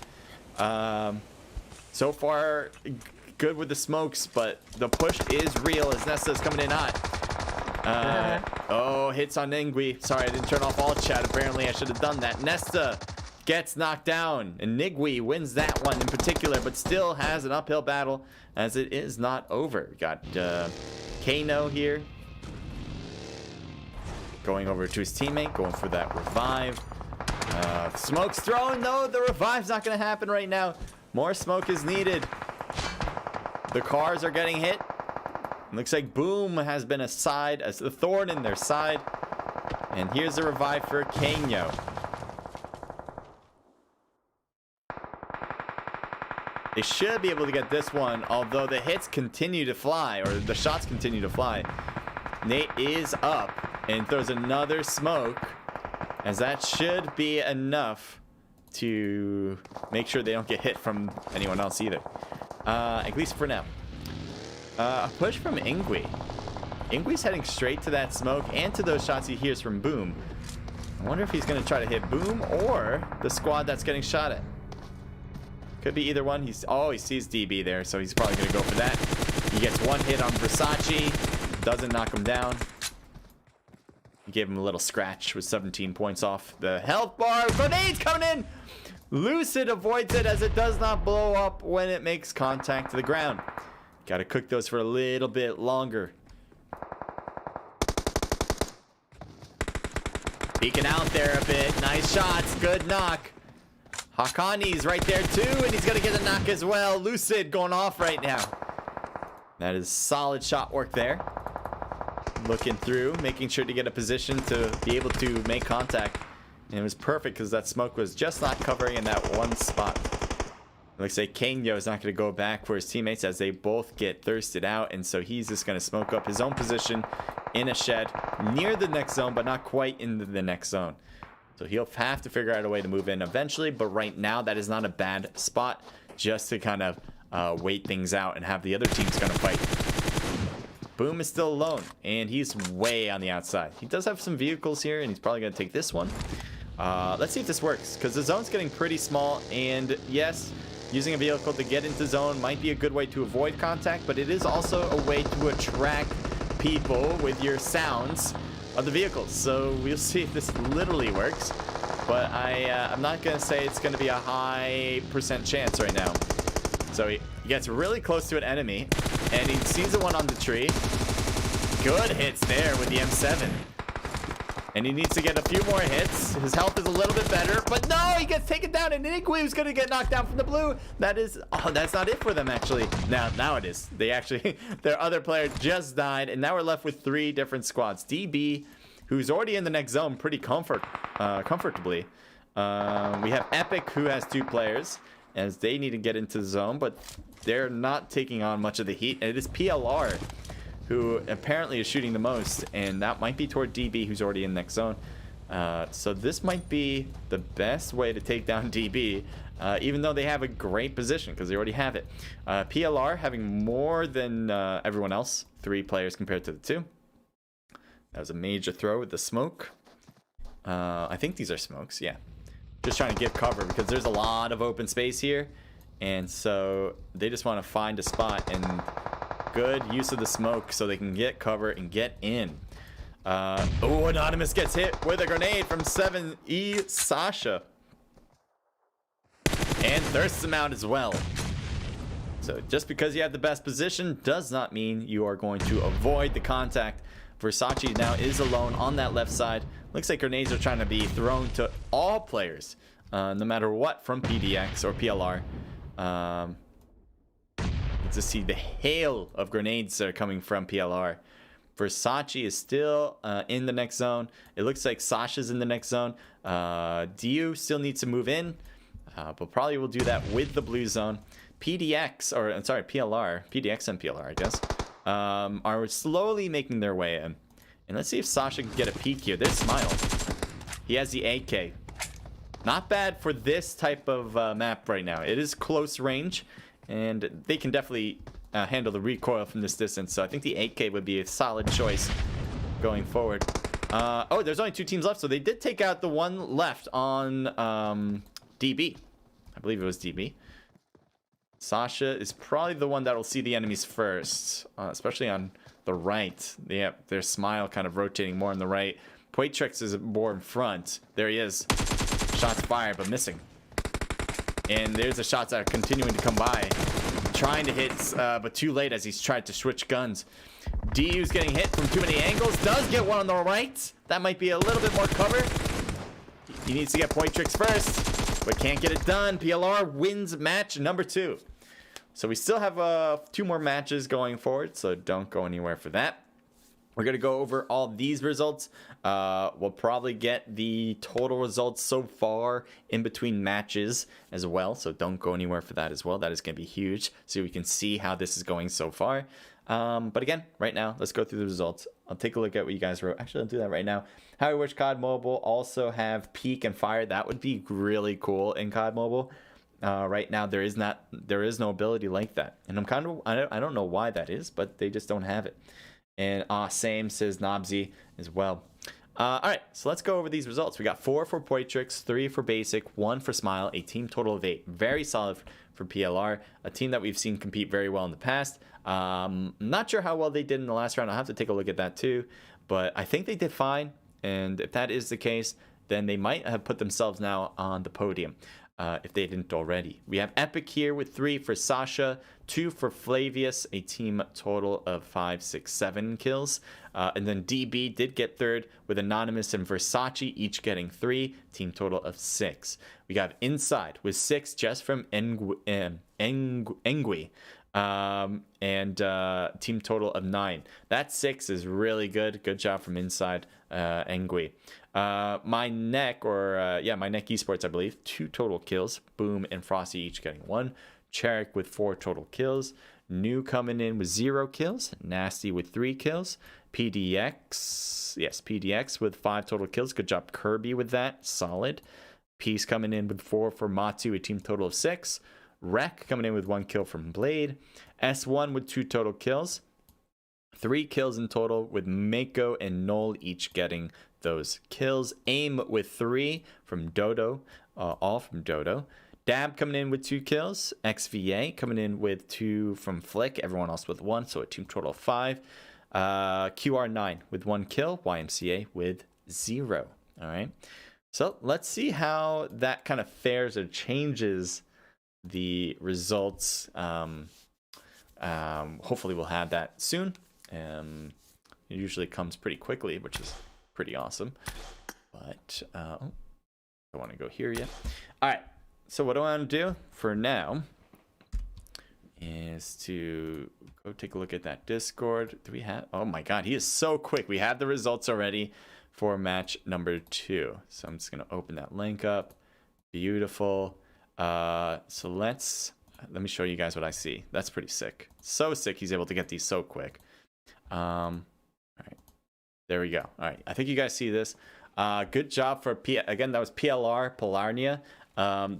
So far, good with the smokes, but the push is real as Nesta is coming in hot. Oh, hits on Engui. Sorry, I didn't turn off all chat. Apparently, I should have done that. Nesta gets knocked down, and Nigui wins that one in particular, but still has an uphill battle as it is not over. We got Kano here. Going over to his teammate, going for that revive. Smoke's thrown. No, the revive's not going to happen right now. More smoke is needed. The cars are getting hit. Looks like Boom has been a thorn in their side. And here's the revive for Kano. They should be able to get this one, although the hits continue to fly, or the shots continue to fly. Nate is up and throws another smoke, as that should be enough to make sure they don't get hit from anyone else either. At least for now. A push from Ingui. Ingui's heading straight to that smoke and to those shots he hears from Boom. I wonder if he's going to try to hit Boom or the squad that's getting shot at. Could be either one. He sees DB there, so he's probably going to go for that. He gets one hit on Versace. Doesn't knock him down. He gave him a little scratch with 17 points off the health bar. Grenades coming in. Lucid avoids it as it does not blow up when it makes contact to the ground. Got to cook those for a little bit longer. Peeking out there a bit. Nice shots. Good knock. Hakani's right there too, and he's going to get a knock as well. Lucid going off right now. That is solid shot work there. Looking through, making sure to get a position to be able to make contact. And it was perfect because that smoke was just not covering in that one spot. It looks like Kenyo is not going to go back for his teammates as they both get thirsted out. And so he's just going to smoke up his own position in a shed near the next zone, but not quite into the next zone. So he'll have to figure out a way to move in eventually. But right now, that is not a bad spot just to kind of wait things out and have the other teams kind of fight. Boom is still alone, and he's way on the outside. He does have some vehicles here, and he's probably going to take this one. Let's see if this works, because the zone's getting pretty small, and yes, using a vehicle to get into zone might be a good way to avoid contact, but it is also a way to attract people with your sounds of the vehicles. So we'll see if this literally works, but I'm not going to say it's going to be a high % chance right now. So he gets really close to an enemy, and he sees the one on the tree. Good hits there with the M7. And he needs to get a few more hits. His health is a little bit better, but no, he gets taken down, and Iniqui's going to get knocked down from the blue. That's not it for them, actually. Now it is. They actually, their other player just died, and now we're left with 3 different squads. DB, who's already in the next zone pretty comfortably. We have Epic, who has 2 players, as they need to get into the zone, but they're not taking on much of the heat. And it is PLR who apparently is shooting the most, and that might be toward DB, who's already in the next zone. So this might be the best way to take down DB, even though they have a great position because they already have it. PLR having more than everyone else, 3 players compared to the 2. That was a major throw with the smoke. I think these are smokes, yeah. Just trying to give cover because there's a lot of open space here, and so they just want to find a spot, and good use of the smoke so they can get cover and get in. Oh, Anonymous gets hit with a grenade from 7E Sasha, and thirsts him out as well. So just because you have the best position does not mean you are going to avoid the contact. Versace now is alone on that left side. Looks like grenades are trying to be thrown to all players, no matter what, from PDX or PLR. To see the hail of grenades that are coming from PLR. Versace is still in the next zone. It looks like Sasha's in the next zone. Diu still needs to move in, but probably will do that with the blue zone. PDX, or I'm sorry, PLR, PDX and PLR, I guess, are slowly making their way in. And let's see if Sasha can get a peek here. There's Smile. He has the AK. Not bad for this type of map right now. It is close range, and they can definitely handle the recoil from this distance. So I think the 8K would be a solid choice going forward. Oh, there's only 2 teams left, so they did take out the one left on DB. I believe it was DB. Sasha is probably the one that will see the enemies first, especially on the right. Yeah, their Smile kind of rotating more on the right. Poitrix is more in front. There he is. Shots fired, but missing. And there's the shots that are continuing to come by. Trying to hit, but too late as he's tried to switch guns. DU's getting hit from too many angles. Does get one on the right. That might be a little bit more cover. He needs to get Poitrix first, but can't get it done. PLR wins match number 2. So we still have 2 more matches going forward, so don't go anywhere for that. We're going to go over all these results. We'll probably get the total results so far in between matches as well. So don't go anywhere for that as well. That is going to be huge, so we can see how this is going so far. But again, right now, let's go through the results. I'll take a look at what you guys wrote. Actually, I'll do that right now. How I wish COD Mobile also have peek and fire. That would be really cool in COD Mobile. Right now, there is no ability like that. And I don't know why that is, but they just don't have it. And same says Nobsy as well. All right, so let's go over these results. We got 4 for Poitrix, 3 for Basic, 1 for Smile, a team total of 8. Very solid for PLR, a team that we've seen compete very well in the past. Not sure how well they did in the last round. I'll have to take a look at that too, but I think they did fine. And if that is the case, then they might have put themselves now on the podium. If they didn't already. We have Epic here with 3 for Sasha, 2 for Flavius, a team total of 5, 6, 7 kills. And then DB did get third with Anonymous and Versace, each getting 3, team total of 6. We got Inside with 6 just from Engui, and team total of 9. That 6 is really good. Good job from Inside, Engui. My neck Esports, I believe, 2 total kills. Boom and Frosty each getting 1. Cherrick with 4 total kills. New coming in with 0 kills. Nasty with 3 kills. PDX with 5 total kills. Good job Kirby with that. Solid. Peace coming in with 4 for Matsu, a team total of 6. Rek coming in with 1 kill from Blade. S1 with 2 total kills. 3 kills in total with Mako and Null each getting those kills. Aim with 3 from Dodo, all from Dodo. Dab coming in with 2 kills. XVA coming in with 2 from Flick. Everyone else with 1, so a team total of 5. QR9 with 1 kill. YMCA with 0. All right. So let's see how that kind of fares or changes the results. Hopefully we'll have that soon. It usually comes pretty quickly, which is pretty awesome. But I don't want to go here yet. All right. So what I want to do for now is to go take a look at that Discord. Do we have? Oh my God, he is so quick. We have the results already for match number 2. So I'm just gonna open that link up. Beautiful. So let me show you guys what I see. That's pretty sick. So sick. He's able to get these so quick. All right, there we go. All right, I think you guys see this. Good job for again. That was Polarnia.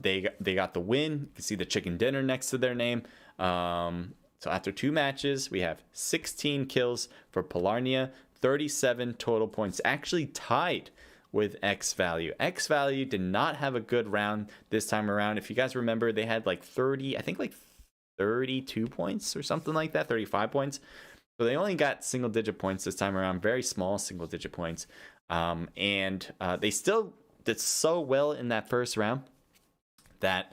They got the win. You can see the chicken dinner next to their name. So after 2 matches, we have 16 kills for Polarnia, 37 total points, actually tied with X Value. X Value did not have a good round this time around. If you guys remember, they had like 32 points or something like that, 35 points. So they only got single-digit points this time around, very small single-digit points. And they still did so well in that first round that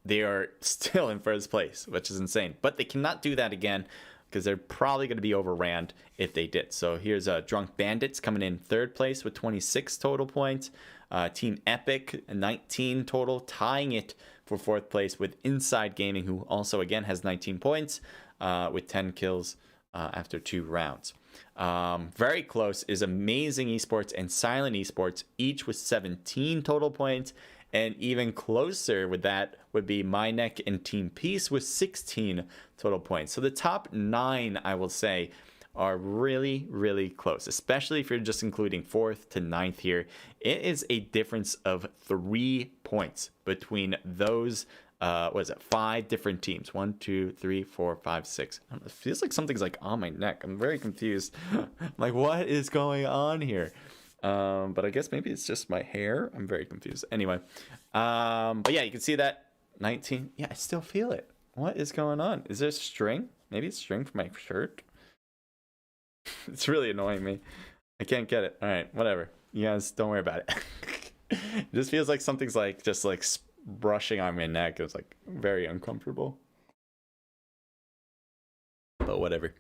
they are still in first place, which is insane. But they cannot do that again because they're probably going to be overran if they did. So here's Drunk Bandits coming in 3rd place with 26 total points. Team Epic, 19 total, tying it for 4th place with Inside Gaming, who also, again, has 19 points with 10 kills after 2 rounds. Very close is Amazing Esports and Silent Esports, each with 17 total points. And even closer with that would be MyNeck and Team Peace with 16 total points. So the top 9, I will say, are really, really close, especially if you're just including 4th to 9th here. It is a difference of 3 points between those, 5 different teams. 1, 2, 3, 4, 5, 6. It feels like something's like on my neck. I'm very confused. Like, what is going on here? But I guess maybe it's just my hair. I'm very confused. Anyway, but yeah, you can see that 19. Yeah, I still feel it. What is going on? Is there string? Maybe it's string for my shirt. It's really annoying me. I can't get it. All right, whatever. You guys don't worry about it. It just feels like something's like just like brushing on my neck. It's like very uncomfortable. But whatever.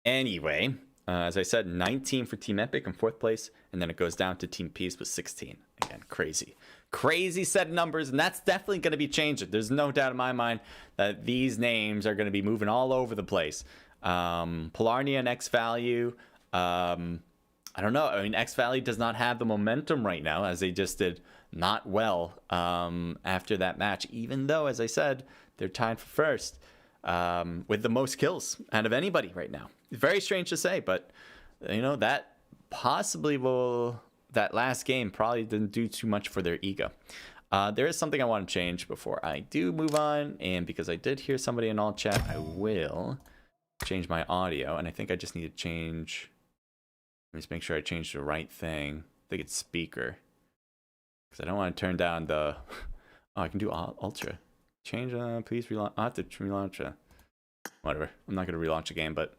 Anyway. As I said, 19 for Team Epic in 4th place, and then it goes down to Team Peace with 16. Again, crazy set of numbers, and that's definitely going to be changing. There's no doubt in my mind that these names are going to be moving all over the place. Polarnia and X Value, I don't know. I mean, X Value does not have the momentum right now, as they just did not well after that match, even though, as I said, they're tied for 1st with the most kills out of anybody right now. Very strange to say, but you know, that possibly that last game probably didn't do too much for their ego. There is something I want to change before I do move on, and because I did hear somebody in all chat, I will change my audio, and I think I just need to change just make sure I change the right thing. I think it's speaker. Because I don't want to turn down the... Oh, I can do ultra. Change, please relaunch. I'll have to relaunch. Whatever. I'm not going to relaunch a game, but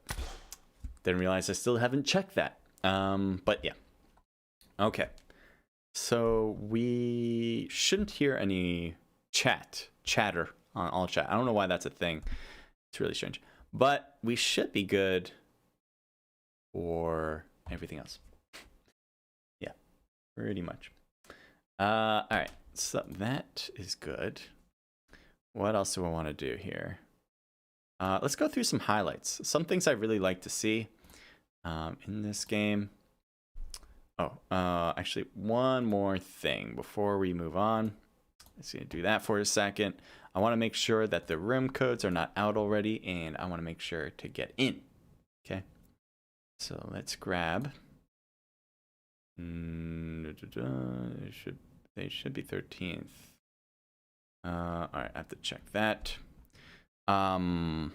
didn't realize I still haven't checked that. But yeah. Okay. So we shouldn't hear any chatter on all chat. I don't know why that's a thing. It's really strange. But we should be good for everything else. Yeah, pretty much. All right, so that is good. What else do I want to do here? Let's go through some highlights. Some things I really like to see in this game. Oh, actually, one more thing before we move on. Let's do that for a second. I want to make sure that the room codes are not out already, and I want to make sure to get in. Okay, so let's grab. They should be 13th. All right, I have to check that. I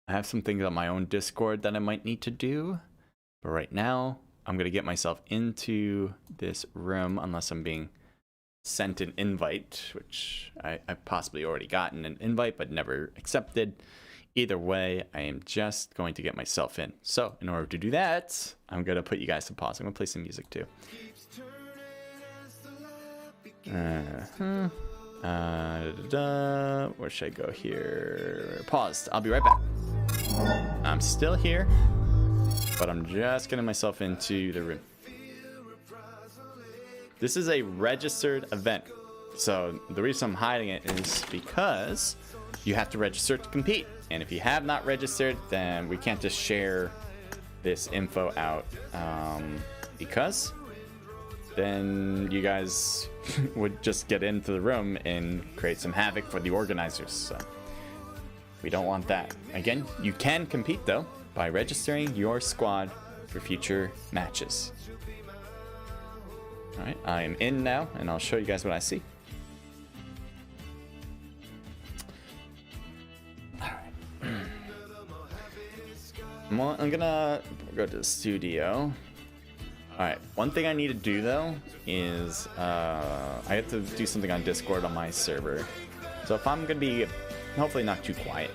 have some things on my own Discord that I might need to do, but right now I'm gonna get myself into this room unless I'm being sent an invite, which I've possibly already gotten an invite but never accepted. Either way, I am just going to get myself in. So in order to do that, I'm gonna put you guys to pause. I'm gonna play some music too. Where should I go here? Paused. I'll be right back. I'm still here, but I'm just getting myself into the room. This is a registered event. So the reason I'm hiding it is because you have to register to compete. And if you have not registered, then we can't just share this info out because then you guys would just get into the room and create some havoc for the organizers. So we don't want that. Again, you can compete though by registering your squad for future matches. All right, I am in now, and I'll show you guys what I see. All right. I'm gonna go to the studio. All right, one thing I need to do though is I have to do something on Discord on my server. So if I'm gonna be hopefully not too quiet,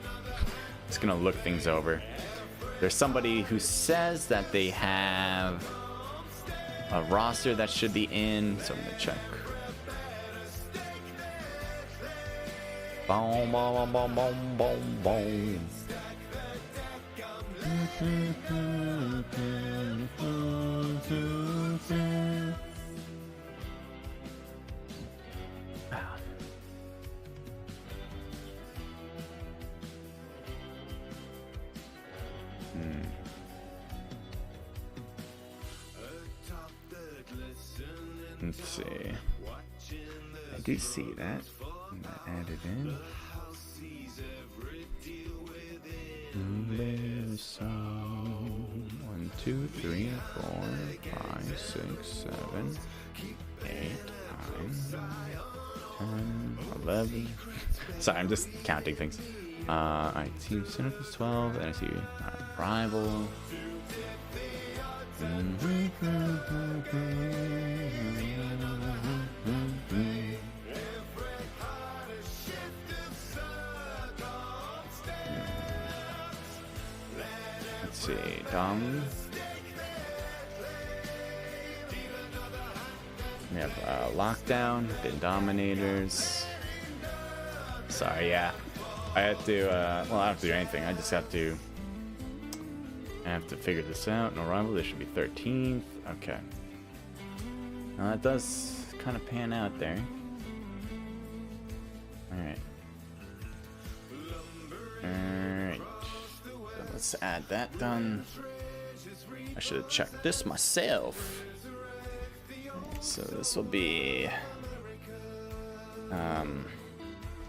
just gonna look things over. There's somebody who says that they have a roster that should be in, so I'm gonna check. Boom, boom, boom, boom, boom, boom. Let's see. I do see that. I'm gonna add it in. Song 1, 2, 3, 4, 5, 6, 7, 8, 9, 10, 11. Sorry, I'm just counting things. I see Sanhok is 12, and I see rival. Let's see, Dom. We have Lockdown, then Dominators. Sorry, yeah. I have to, well, I don't have to do anything. I just have to figure this out. No rival, this should be 13th. Okay. Now that does kind of pan out there. Alright. Alright. Let's add that done. I should have checked this myself. So this will be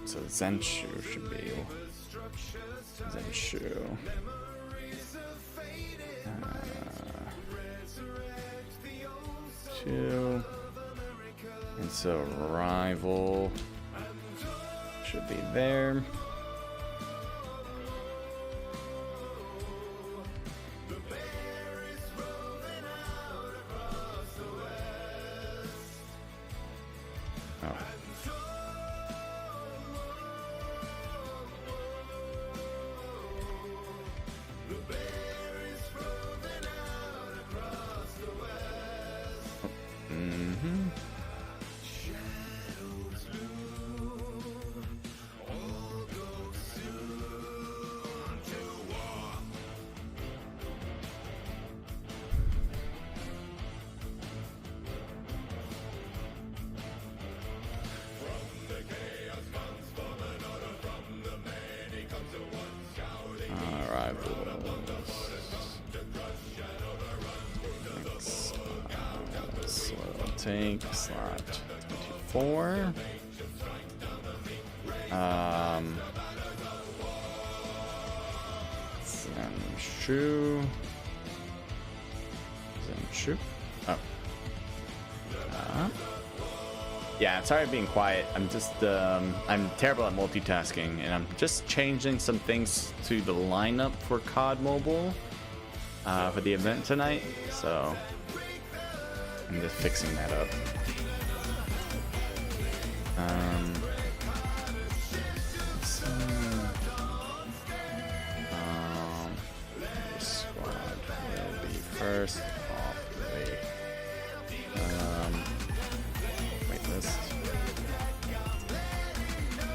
so Zenshu should be Zenshu. Two. And so rival should be there. So we'll take slot 24. Zenshu. Oh. Yeah, sorry being quiet. I'm just I'm terrible at multitasking, and I'm just changing some things to the lineup for COD Mobile for the event tonight. So I'm just fixing that up. This squad will be first off the waitlist,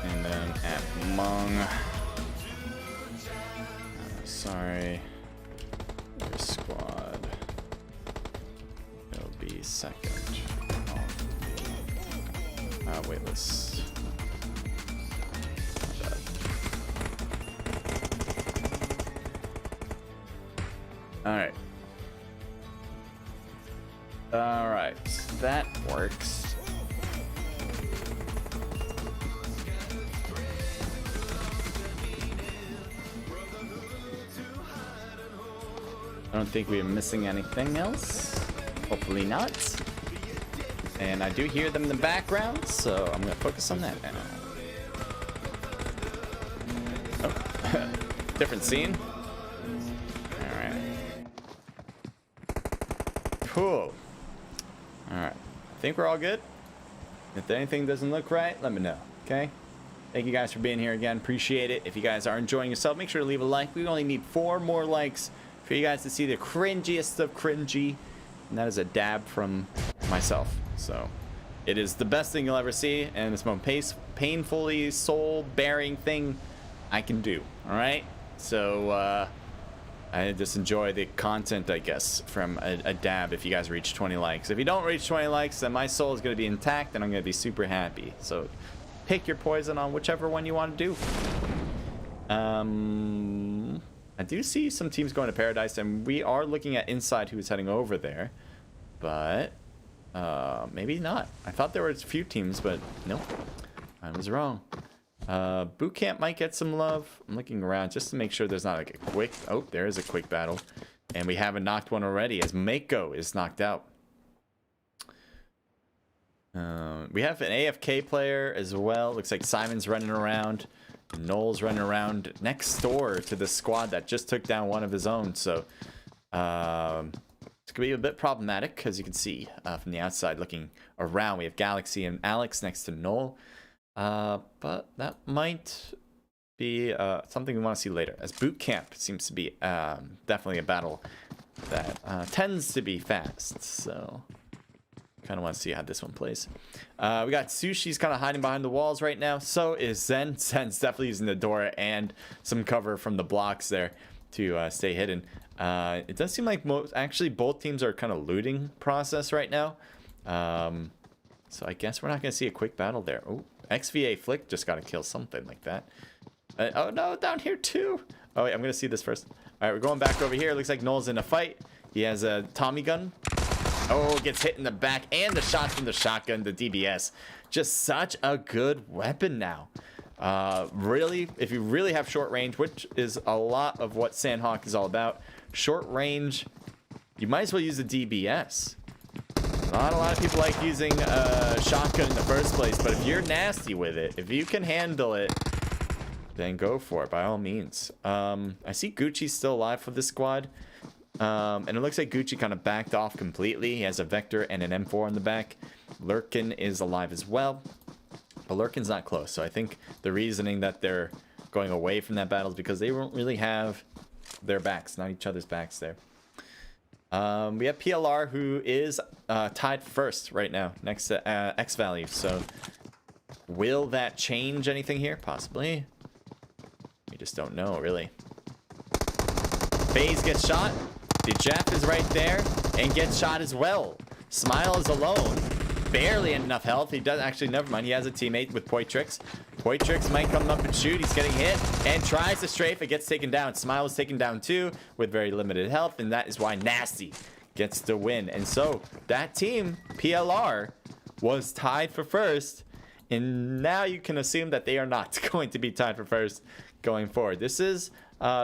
and then at Mung. Sorry, your squad will be second off the waitlist. Alright. Alright, so that works. I don't think we're missing anything else. Hopefully not. And I do hear them in the background, so I'm gonna focus on that now. Oh, different scene. Cool. Alright. I think we're all good. If anything doesn't look right, let me know. Okay? Thank you guys for being here again. Appreciate it. If you guys are enjoying yourself, make sure to leave a like. We only need 4 more likes for you guys to see the cringiest of cringy. And that is a dab from myself. So it is the best thing you'll ever see. And it's the most painfully soul-bearing thing I can do. Alright? So, I just enjoy the content, I guess, from a dab if you guys reach 20 likes. If you don't reach 20 likes, then my soul is going to be intact and I'm going to be super happy. So pick your poison on whichever one you want to do. I do see some teams going to Paradise, and we are looking at Inside who's heading over there. But maybe not. I thought there were a few teams, but nope. I was wrong. Boot camp might get some love. I'm looking around just to make sure there's not like a quick... Oh, there is a quick battle. And we haven't knocked one already as Mako is knocked out. We have an AFK player as well. Looks like Simon's running around. Noel's running around next door to the squad that just took down one of his own. So it's going to be a bit problematic, as you can see from the outside looking around. We have Galaxy and Alex next to Noel. But that might be something we want to see later, as boot camp seems to be definitely a battle that tends to be fast. So kind of want to see how this one plays. We got Sushi's kind of hiding behind the walls right now. So is Zen. Zen's definitely using the door and some cover from the blocks there to stay hidden. It does seem like actually both teams are kind of looting process right now. So I guess we're not going to see a quick battle there. Oh, XVA Flick just got to kill something like that. Oh no, down here too. Oh wait, I'm going to see this first. All right, we're going back over here. Looks like Noel's in a fight. He has a Tommy gun. Oh, gets hit in the back, and the shots from the shotgun, the DBS. Just such a good weapon now. Really, if you really have short range, which is a lot of what Sanhok is all about, short range, you might as well use the DBS. Not a lot of people like using a shotgun in the first place, but if you're nasty with it, if you can handle it, then go for it by all means. I see Gucci's still alive for this squad. And it looks like Gucci kind of backed off completely. He has a Vector and an M4 in the back. Lurkin is alive as well. But Lurkin's not close. So I think the reasoning that they're going away from that battle is because they won't really have their backs, not each other's backs there. We have PLR, who is tied first right now next to X Value. So will that change anything here? Possibly. We just don't know, really. FaZe gets shot. The Jeff is right there and gets shot as well. Smile is alone. barely enough health. He does actually, never mind. He has a teammate with Poitrix. Poitrix might come up and shoot. He's getting hit and tries to strafe. It gets taken down. Smile is taken down too with very limited health, and that is why Nasty gets the win. And so that team, PLR, was tied for first, and now you can assume that they are not going to be tied for first going forward. This is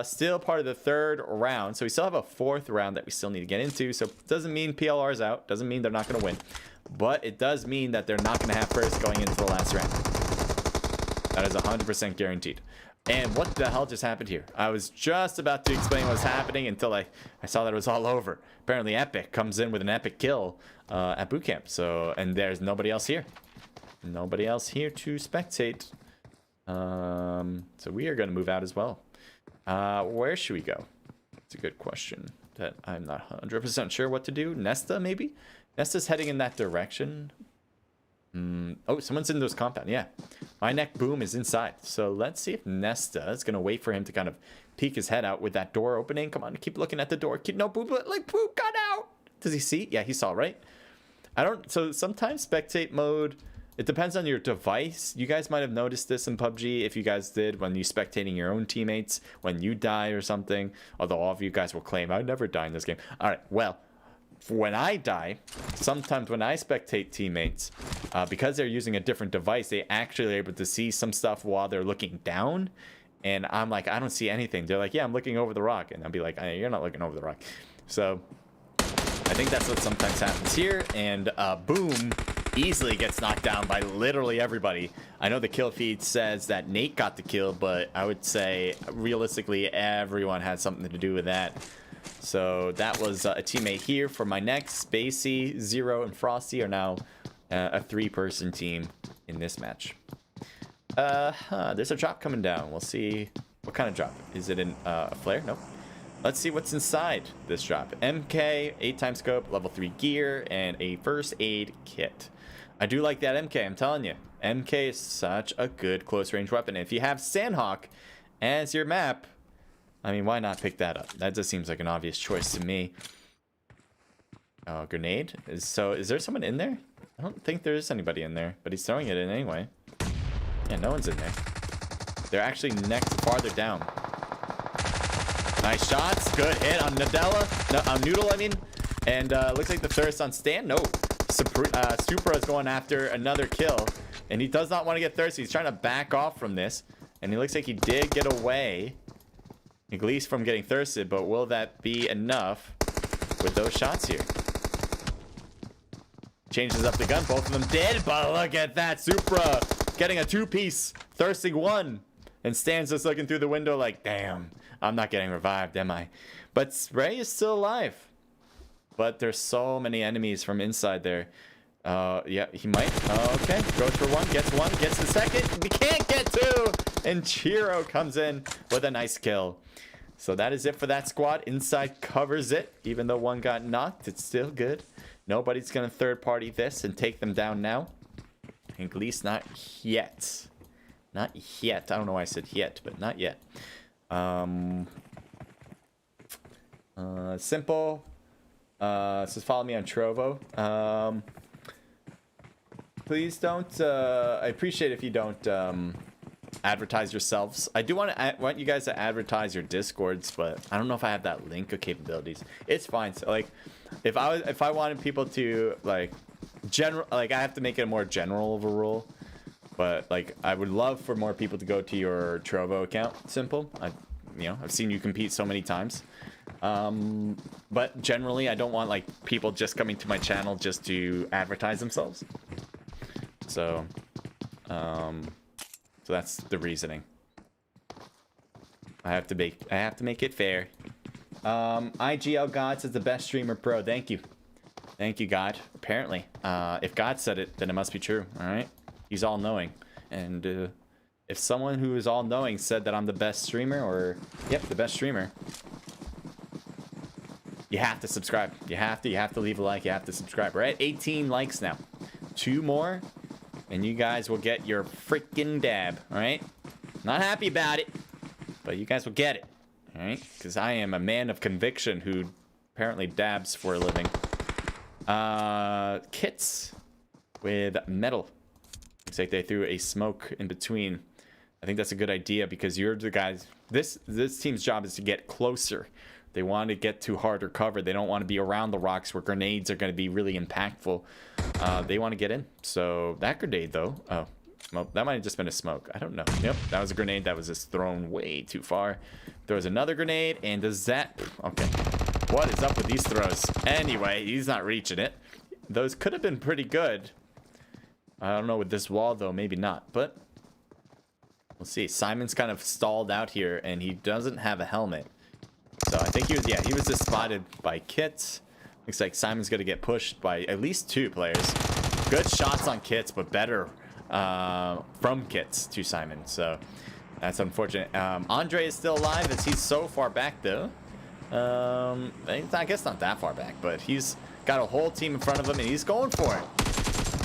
still part of the third round, so we still have a fourth round that we still need to get into. So it doesn't mean PLR is out, doesn't mean they're not going to win, but it does mean that they're not going to have first going into the last round. That is 100% guaranteed. And what the hell just happened here? I was just about to explain what was happening until I saw that it was all over. Apparently Epic comes in with an epic kill at boot camp. So, and there's nobody else here. Nobody else here to spectate. So we are going to move out as well. Where should we go? It's a good question that I'm not 100% sure what to do. Nesta, maybe? Nesta's heading in that direction. Oh, someone's in those compound. Yeah. My neck boom is inside. So let's see if Nesta is going to wait for him to kind of peek his head out with that door opening. Come on, keep looking at the door. Keep, no, Boo, like, Boo got out. Does he see? Yeah, he saw, right? So sometimes spectate mode, it depends on your device. You guys might have noticed this in PUBG, if you guys did, when you spectating your own teammates, when you die or something. Although all of you guys will claim, I never die in this game. All right, well, when I die, sometimes when I spectate teammates, because they're using a different device, they actually are able to see some stuff while they're looking down. And I'm like, I don't see anything. They're like, yeah, I'm looking over the rock. And I'll be like, hey, you're not looking over the rock. So I think that's what sometimes happens here. And boom, easily gets knocked down by literally everybody. I know the kill feed says that Nate got the kill, but I would say realistically everyone had something to do with that. So that was a teammate here for my next. Spacey, Zero, and Frosty are now a 3-person team in this match. There's a drop coming down. We'll see what kind of drop. Is it a flare? Nope. Let's see what's inside this drop. MK, 8x scope, level 3 gear, and a first aid kit. I do like that MK, I'm telling you. MK is such a good close range weapon. And if you have Sanhok as your map, I mean, why not pick that up? That just seems like an obvious choice to me. Oh, grenade? Is there someone in there? I don't think there is anybody in there, but he's throwing it in anyway. Yeah, no one's in there. They're actually next, farther down. Nice shots. Good hit on Nadella. No, on Noodle, I mean. And looks like the thirst on Stan. No. Supra is going after another kill. And he does not want to get thirsty. He's trying to back off from this. And he looks like he did get away, at least from getting thirsted. But will that be enough with those shots here? Changes up the gun. Both of them did. But look at that. Supra getting a 2-piece. Thirsting 1. And Stan's just looking through the window like, damn, I'm not getting revived, am I? But Ray is still alive. But there's so many enemies from inside there. Yeah, he might. Okay, goes for 1, gets the second. He can't get 2. And Chiro comes in with a nice kill. So that is it for that squad. Inside covers it. Even though 1 got knocked, it's still good. Nobody's going to third party this and take them down now. At least not yet. Not yet. I don't know why I said yet, but not yet. Simple. Says follow me on Trovo. Please don't. I appreciate if you don't advertise yourselves. I do want you guys to advertise your Discords, but I don't know if I have that link of capabilities. It's fine. So like, if I wanted people to like I have to make it a more general of a rule. But like, I would love for more people to go to your Trovo account. Simple. I've seen you compete so many times. But generally, I don't want like people just coming to my channel just to advertise themselves. So that's the reasoning. I have to make it fair. IGL God says the best streamer pro. Thank you, God. Apparently, if God said it, then it must be true. All right. He's all-knowing, and if someone who is all-knowing said that I'm the best streamer, or yep, the best streamer, you have to subscribe. You have to leave a like. You have to subscribe. We're at 18 likes now. 2 more, and you guys will get your freaking dab. All right, not happy about it, but you guys will get it. All right, because I am a man of conviction who apparently dabs for a living. Kits. with metal. Looks like they threw a smoke in between. I think that's a good idea because you're the guys. This team's job is to get closer. They want to get to harder cover. They don't want to be around the rocks where grenades are going to be really impactful. They want to get in. So that grenade, though. Oh, well, that might have just been a smoke. I don't know. Yep, that was a grenade that was just thrown way too far. Throws another grenade, and does that... Okay. What is up with these throws? Anyway, he's not reaching it. Those could have been pretty good. I don't know with this wall, though. Maybe not, but... We'll see. Simon's kind of stalled out here, and he doesn't have a helmet. So I think he was, yeah, he was just spotted by Kits. Looks like Simon's going to get pushed by at least 2 players. Good shots on Kits, but better from Kits to Simon. So that's unfortunate. Andre is still alive as he's so far back, though. I guess not that far back, but he's got a whole team in front of him, and he's going for it.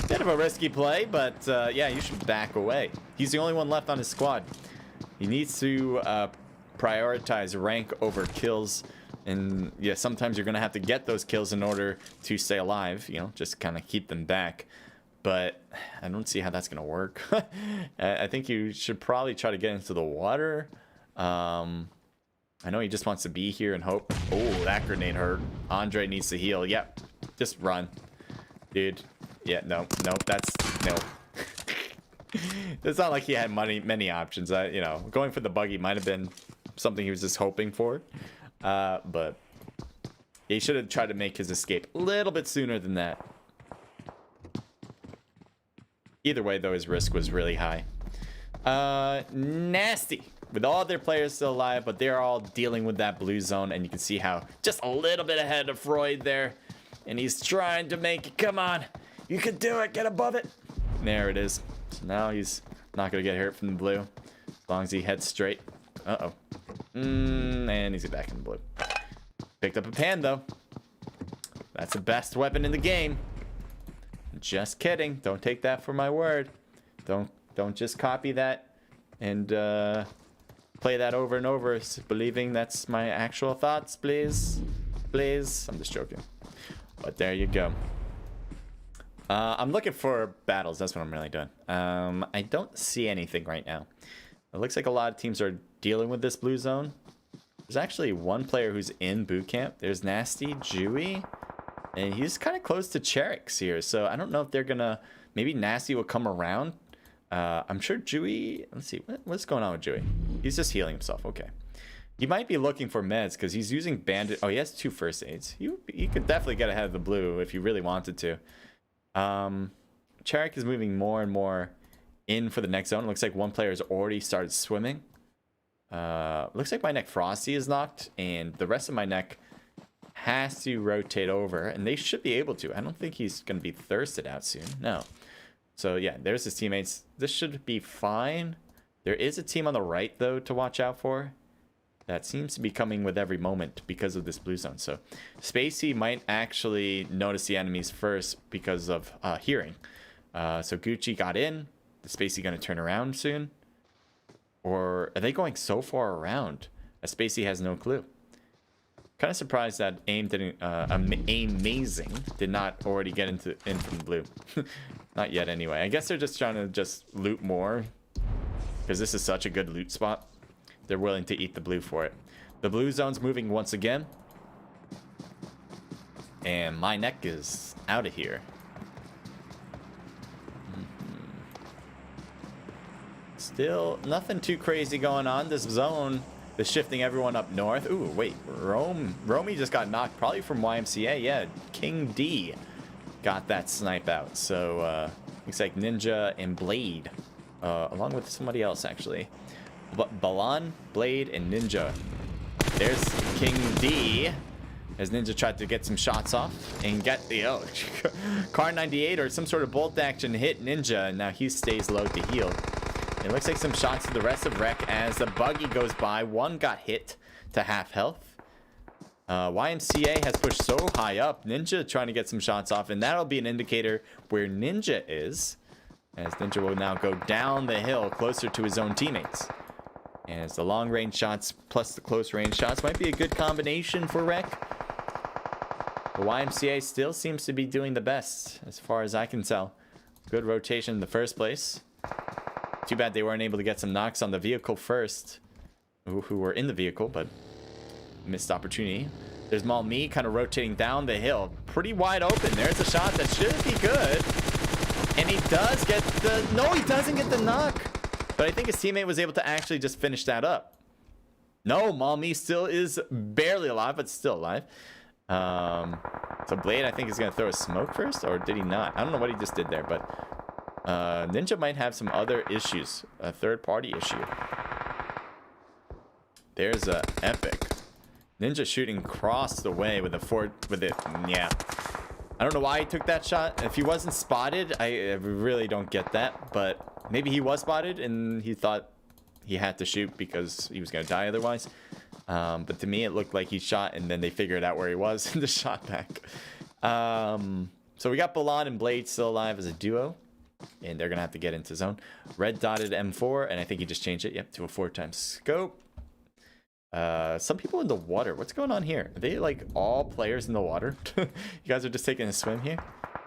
Bit of a risky play, but yeah, you should back away. He's the only one left on his squad. He needs to prioritize rank over kills, and yeah, sometimes you're gonna have to get those kills in order to stay alive, you know, just kind of keep them back. But I don't see how that's gonna work. I think you should probably try to get into the water. I know he just wants to be here and hope. Oh, that grenade hurt. Andre needs to heal. Yep, just run, dude. Yeah, no, that's no. It's not like he had many options. You know, going for the buggy might have been something he was just hoping for, but he should have tried to make his escape a little bit sooner than that. Either way, though, his risk was really high. Nasty with all their players still alive, but they're all dealing with that blue zone, and you can see how just a little bit ahead of Freud there, and he's trying to make it. Come on, you can do it. Get above it. There it is. So now he's not gonna get hurt from the blue as long as he heads straight. Uh-oh. And he's back in the blue. Picked up a pan, though. That's the best weapon in the game. Just kidding. Don't take that for my word. Don't just copy that and play that over and over, believing that's my actual thoughts, please. Please. I'm just joking. But there you go. I'm looking for battles. That's what I'm really doing. I don't see anything right now. It looks like a lot of teams are dealing with this blue zone. There's actually one player who's in boot camp. There's Nasty, Jewy, and he's kind of close to Cherix here. So I don't know if they're gonna. Maybe Nasty will come around. I'm sure Jewy. Let's see what's going on with Jewy. He's just healing himself. Okay. He might be looking for meds because he's using bandit. Oh, he has 2 first aids. He could definitely get ahead of the blue if he really wanted to. Cherix is moving more and more in for the next zone. It looks like one player has already started swimming. Looks like my neck Frosty is knocked, and the rest of my neck has to rotate over, and they should be able to. I don't think he's going to be thirsted out soon. No. So yeah, there's his teammates. This should be fine. There is a team on the right, though, to watch out for. That seems to be coming with every moment because of this blue zone. So Spacey might actually notice the enemies first because of hearing. So Gucci got in. Is Spacey going to turn around soon? Or are they going so far around that Spacey has no clue? Kind of surprised that Aim didn't. Amazing did not already get in from the blue. Not yet, anyway. I guess they're just trying to just loot more because this is such a good loot spot. They're willing to eat the blue for it. The blue zone's moving once again, and my neck is out of here. Still nothing too crazy going on. This zone is shifting everyone up north. Ooh, wait, Romy just got knocked, probably from YMCA. Yeah, King D got that snipe out. So looks like Ninja and Blade, along with somebody else actually. But Balan, Blade, and Ninja. There's King D as Ninja tried to get some shots off and get the Car 98 or some sort of bolt action hit Ninja, and now he stays low to heal. It looks like some shots to the rest of Rec as the buggy goes by. One got hit to half health. YMCA has pushed so high up. Ninja trying to get some shots off, and that'll be an indicator where Ninja is, as Ninja will now go down the hill closer to his own teammates. As the long range shots plus the close range shots might be a good combination for Rec. The YMCA still seems to be doing the best as far as I can tell. Good rotation in the first place. Too bad they weren't able to get some knocks on the vehicle first. Who were in the vehicle, but missed opportunity. There's Malmi kind of rotating down the hill. Pretty wide open. There's a shot that should be good. And he does get the... No, he doesn't get the knock. But I think his teammate was able to actually just finish that up. No, Malmi still is barely alive, but still alive. So Blade, I think, is going to throw a smoke first. Or did he not? I don't know what he just did there, but... Ninja might have some other issues. A third-party issue. There's a Epic. Ninja shooting across the way with it. Yeah. I don't know why he took that shot. If he wasn't spotted, I really don't get that. But maybe he was spotted and he thought he had to shoot because he was going to die otherwise. But to me, it looked like he shot and then they figured out where he was and just shot back. So we got Balan and Blade still alive as a duo. And they're going to have to get into zone. Red dotted M4. And I think he just changed it. Yep, to a 4x scope. Some people in the water. What's going on here? Are they like all players in the water? You guys are just taking a swim here?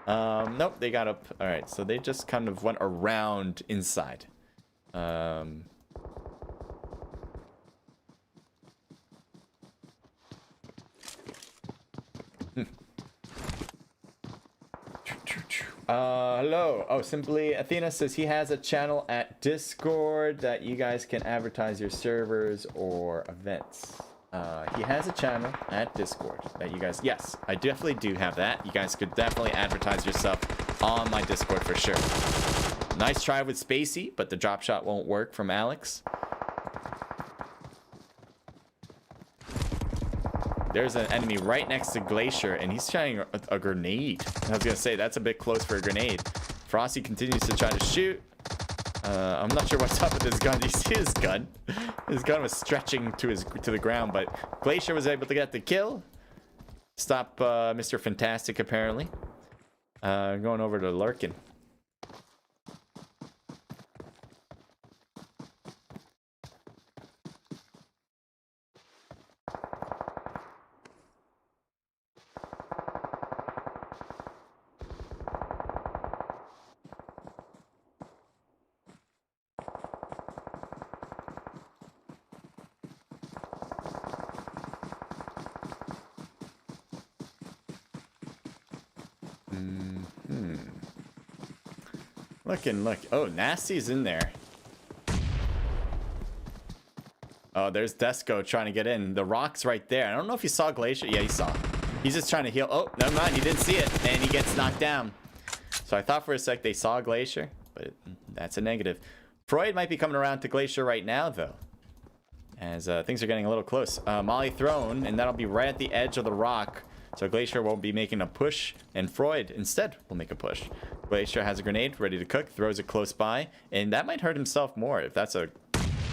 Nope, they got up. All right, so they just kind of went around inside. Hello. Oh, Simply Athena says he has a channel at Discord that you guys can advertise your servers or events. He has a channel at Discord that you guys... Yes, I definitely do have that. You guys could definitely advertise yourself on my Discord for sure. Nice try with Spacey, but the drop shot won't work from Alex. There's an enemy right next to Glacier, and he's trying a grenade. I was going to say, that's a bit close for a grenade. Frosty continues to try to shoot. I'm not sure what's up with his gun. Do you see his gun? His gun was stretching to the ground, but Glacier was able to get the kill. Stop Mr. Fantastic, apparently. Going over to Lurkin. Look. Oh, Nasty's in there. Oh, there's Desco trying to get in. The rock's right there. I don't know if he saw Glacier. Yeah, he saw. He's just trying to heal. Oh, never mind. He didn't see it. And he gets knocked down. So I thought for a sec they saw Glacier. But that's a negative. Freud might be coming around to Glacier right now, though. As things are getting a little close. Molly thrown. And that'll be right at the edge of the rock. So Glacier won't be making a push. And Freud instead will make a push. Glacier has a grenade ready to cook, throws it close by, and that might hurt himself more if that's a...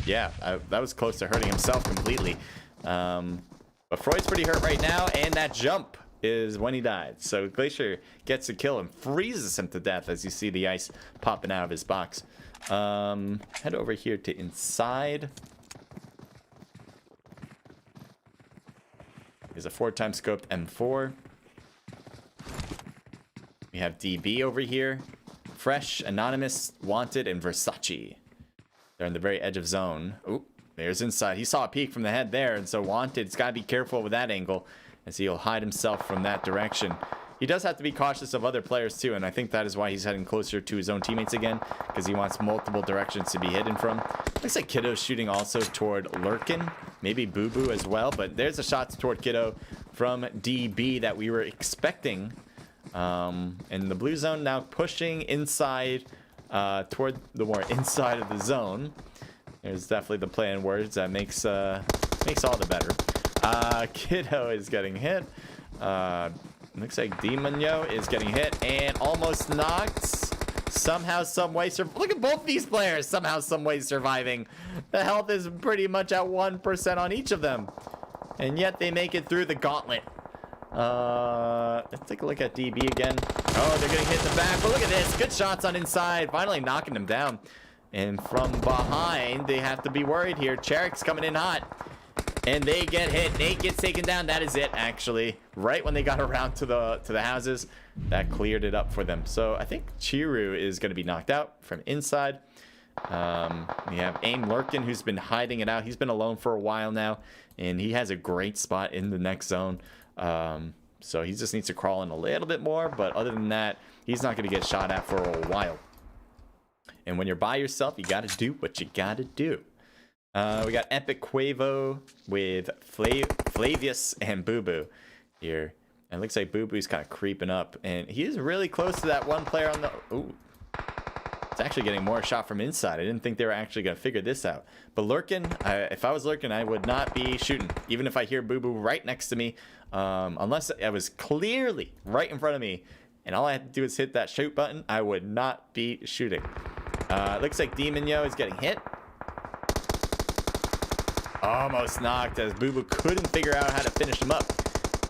Yeah, that was close to hurting himself completely. But Freud's pretty hurt right now, and that jump is when he died. So Glacier gets a kill and freezes him to death as you see the ice popping out of his box. Head over here to inside. There's a 4x scoped M4. We have DB over here. Fresh, Anonymous, Wanted, and Versace. They're on the very edge of zone. Oop, there's inside. He saw a peek from the head there, and so Wanted's got to be careful with that angle as he'll hide himself from that direction. He does have to be cautious of other players too, and I think that is why he's heading closer to his own teammates again, because he wants multiple directions to be hidden from. Looks like Kiddo's shooting also toward Lurkin, maybe Boo Boo as well, but there's a shot toward Kiddo from DB that we were expecting. And the blue zone now pushing inside toward the more inside of the zone. There's definitely the play in words that makes all the better. Kiddo is getting hit. Looks like Demonyo is getting hit and almost knocked. Somehow, some way, look at both these players. Somehow, some way surviving. The health is pretty much at 1% on each of them, and yet they make it through the gauntlet. Let's take a look at DB again. Oh, they're getting hit in the back, but look at this. Good shots on inside, finally knocking them down. And from behind, they have to be worried here. Cherek's coming in hot. And they get hit. Nate gets taken down. That is it, actually. Right when they got around to the houses, that cleared it up for them. So I think Chiru is going to be knocked out from inside. We have Aim Lurkin, who's been hiding it out. He's been alone for a while now, and he has a great spot in the next zone. So he just needs to crawl in a little bit more, but other than that, he's not going to get shot at for a while. And when you're by yourself, you got to do what you got to do. We got Epic Quavo with Flavius and Boo Boo here. And it looks like Boo Boo's kind of creeping up. And he is really close to that one player on the... Ooh. It's actually getting more shot from inside. I didn't think they were actually going to figure this out. But Lurkin, if I was Lurkin, I would not be shooting. Even if I hear Boo Boo right next to me. Unless it was clearly right in front of me. And all I had to do is hit that shoot button. I would not be shooting. It looks like Demon Yo is getting hit. Almost knocked as Boo Boo couldn't figure out how to finish him up.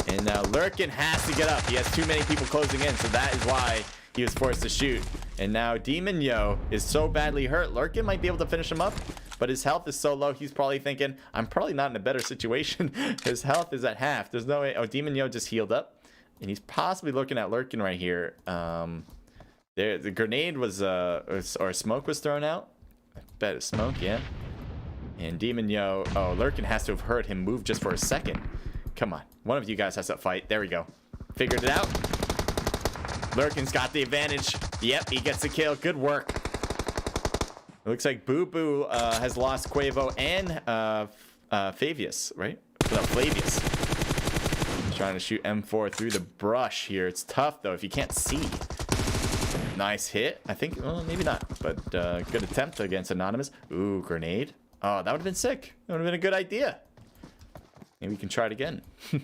And now Lurkin has to get up. He has too many people closing in, so that is why he was forced to shoot. And now Demon Yo is so badly hurt. Lurkin might be able to finish him up, but his health is so low, he's probably thinking, I'm probably not in a better situation. His health is at half. There's no way. Oh, Demon Yo just healed up. And he's possibly looking at Lurkin right here. The grenade was, or smoke was thrown out. I bet it's smoke, yeah. And Demon Yo, oh, Lurkin has to have heard him move just for a second. Come on. One of you guys has to fight. There we go. Figured it out. Lurkin's got the advantage. Yep, he gets the kill. Good work. It looks like Boo Boo has lost Quavo and Favius, right? No, Flavius. He's trying to shoot M4 through the brush here. It's tough, though, if you can't see. Nice hit. I think, well, maybe not, but good attempt against Anonymous. Ooh, grenade. Oh, that would have been sick. That would have been a good idea. Maybe we can try it again. Kind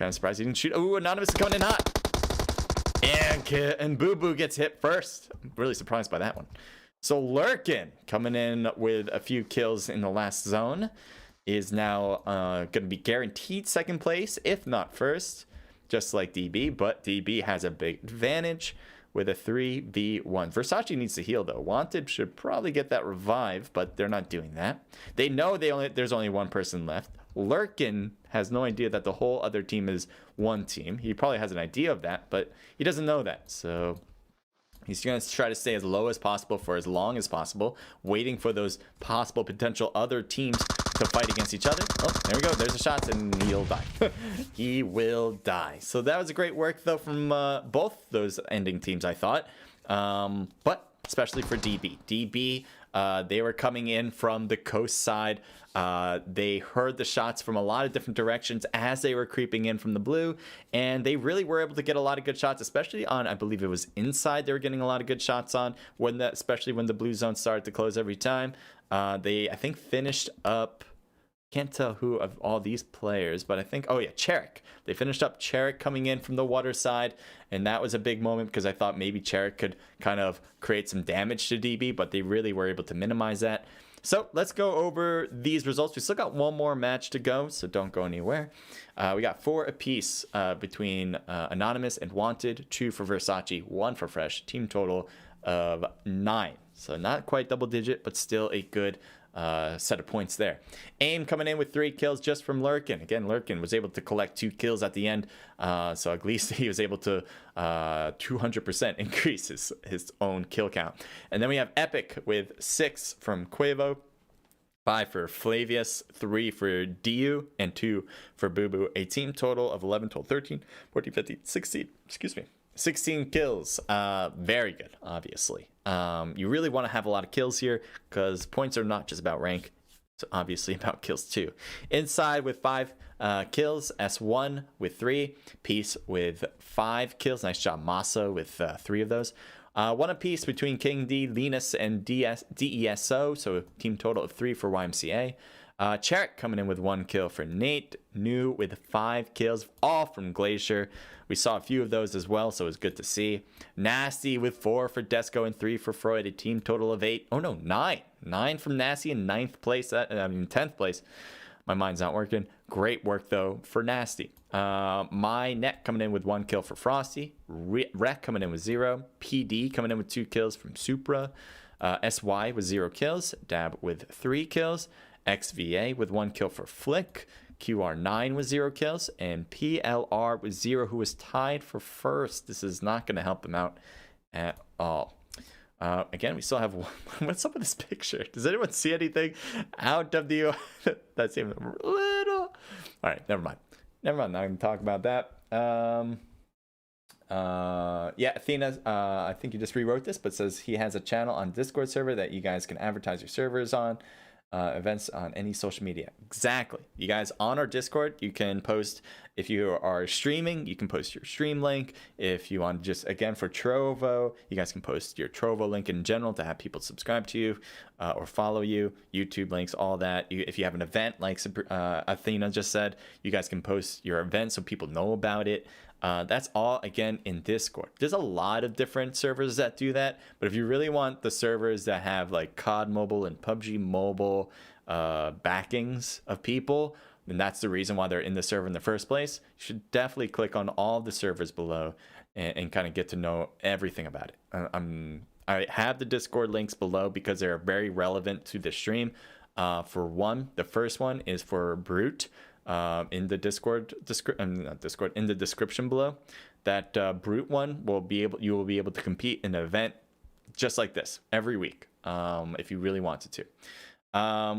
of surprised he didn't shoot. Ooh, Anonymous is coming in hot. And Boo Boo gets hit first. I'm really surprised by that one. So Lurkin coming in with a few kills in the last zone is now going to be guaranteed second place, if not first, just like DB. But DB has a big advantage with a 3v1. Versace needs to heal, though. Wanted should probably get that revive, but they're not doing that. They know there's only one person left. Lurkin has no idea that the whole other team is one team. He probably has an idea of that, but he doesn't know that. So he's going to try to stay as low as possible for as long as possible, waiting for those possible potential other teams to fight against each other. Oh, there we go. There's the shots, and he'll die. He will die. So that was a great work, though, from both those ending teams, I thought. But especially for DB. DB, they were coming in from the coast side. They heard the shots from a lot of different directions as they were creeping in from the blue, and they really were able to get a lot of good shots, especially on, I believe it was inside they were getting a lot of good shots on, especially when the blue zone started to close every time. They, I think, finished up, can't tell who of all these players, but I think, oh yeah, Cherik. They finished up Cherik coming in from the water side, and that was a big moment because I thought maybe Cherik could kind of create some damage to DB, but they really were able to minimize that. So let's go over these results. We still got one more match to go, so don't go anywhere. We got 4 apiece between Anonymous and Wanted, 2 for Versace, 1 for Fresh. Team total of 9. So not quite double digit, but still a good set of points there. Aim coming in with 3 kills just from Lurkin. Again, Lurkin was able to collect 2 kills at the end, so at least he was able to 200% increase his own kill count. And then we have Epic with 6 from Quavo, 5 for Flavius, 3 for Diu, and 2 for Boo Boo. A team total of 11, 12, 13, 14, 15, 16, 16 kills. Very good, obviously. You really want to have a lot of kills here because points are not just about rank. It's obviously about kills too. Inside with 5 kills. S1 with 3. Peace with 5 kills. Nice job, Masa, with 3 of those. 1 apiece between King D, Linus, and DESO. So a team total of 3 for YMCA. Cherik coming in with 1 kill for Nate. New with 5 kills, all from Glacier. We saw a few of those as well, so it was good to see. Nasty with 4 for Desco and 3 for Freud. A team total of 8. Oh no, 9. 9 from Nasty in 9th place. 10th place. My mind's not working. Great work, though, for Nasty. My Net coming in with 1 kill for Frosty. Rec coming in with 0. PD coming in with 2 kills from Supra. SY with 0 kills. Dab with 3 kills. XVA with 1 kill for Flick, QR9 with 0 kills, and PLR with 0, who was tied for first. This is not going to help him out at all. Again, we still have one. What's up with this picture? Does anyone see anything out of the that seems a little. All right, never mind. Not gonna talk about that. Yeah, Athena, I think you just rewrote this, but says he has a channel on Discord server that you guys can advertise your servers on. Events on any social media. Exactly. You guys on our Discord, you can post, if you are streaming, you can post your stream link. If you want, just again for Trovo, you guys can post your Trovo link in general to have people subscribe to you or follow you. YouTube links, all that. If you have an event like Athena just said, you guys can post your event so people know about it. That's all, again, in Discord. There's a lot of different servers that do that, but if you really want the servers that have like COD Mobile and PUBG Mobile backings of people, then that's the reason why they're in the server in the first place. You should definitely click on all the servers below and kind of get to know everything about it. I have the Discord links below because they're very relevant to the stream. For one, the first one is for Brute. In the in the description below, that Brute one you will be able to compete in an event just like this every week, if you really wanted to.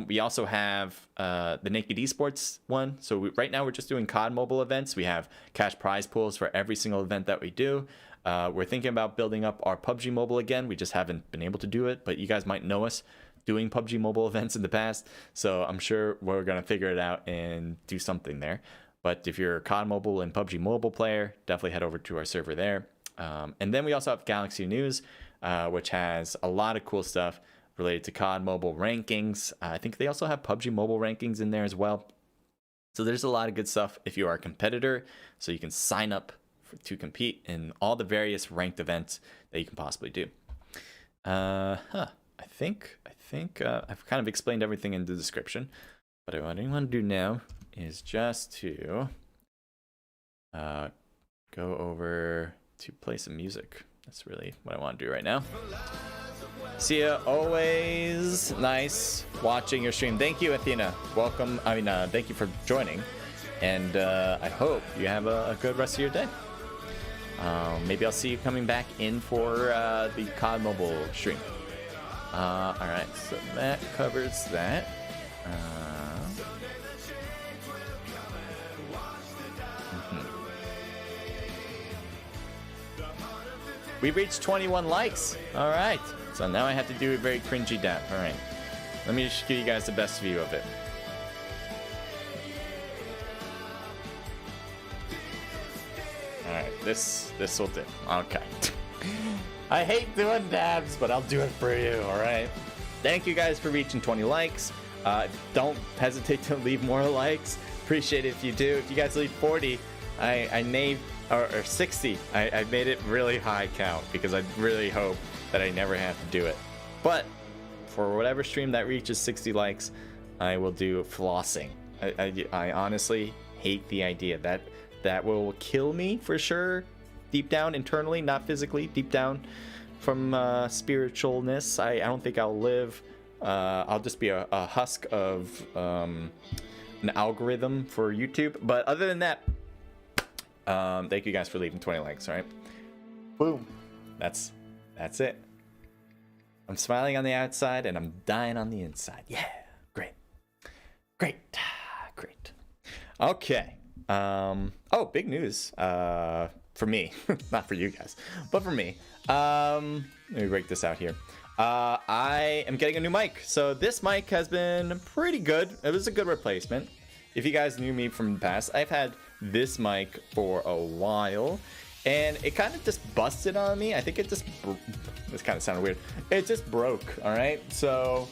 We also have the Naked Esports one. So right now we're just doing COD Mobile events. We have cash prize pools for every single event that we do. We're thinking about building up our PUBG Mobile again. We just haven't been able to do it, but you guys might know us doing PUBG Mobile events in the past, so I'm sure we're gonna figure it out and do something there. But if you're a COD Mobile and PUBG Mobile player, definitely head over to our server there. And then we also have Galaxy News, which has a lot of cool stuff related to COD Mobile rankings. I think they also have PUBG Mobile rankings in there as well. So there's a lot of good stuff if you are a competitor, so you can sign up to compete in all the various ranked events that you can possibly do. I think I've kind of explained everything in the description, but what I want to do now is just to go over to play some music. That's really what I want to do right now. See ya. Always nice watching your stream. Thank you, Athena. Welcome. Thank you for joining, and I hope you have a good rest of your day. Maybe I'll see you coming back in for the COD Mobile stream. All right, so that covers that. We reached 21 likes. All right, so now I have to do a very cringy dab. All right, let me just give you guys the best view of it. All right, this will do. Okay. I hate doing dabs, but I'll do it for you, all right? Thank you guys for reaching 20 likes. Don't hesitate to leave more likes. Appreciate it if you do. If you guys leave 40, I made, or 60, I made it really high count because I really hope that I never have to do it. But for whatever stream that reaches 60 likes, I will do flossing. I honestly hate the idea that will kill me for sure. Deep down, internally, not physically, deep down from spiritualness. I don't think I'll live. I'll just be a husk of an algorithm for YouTube. But other than that, thank you guys for leaving 20 likes, all right? Boom. That's it. I'm smiling on the outside and I'm dying on the inside. Yeah, great. Okay. Oh, big news. For me, not for you guys, but for me. Let me break this out here. I am getting a new mic. So this mic has been pretty good. It was a good replacement. If you guys knew me from the past, I've had this mic for a while, and it kind of just busted on me. I think it just, this kind of sounded weird. It just broke, all right? So,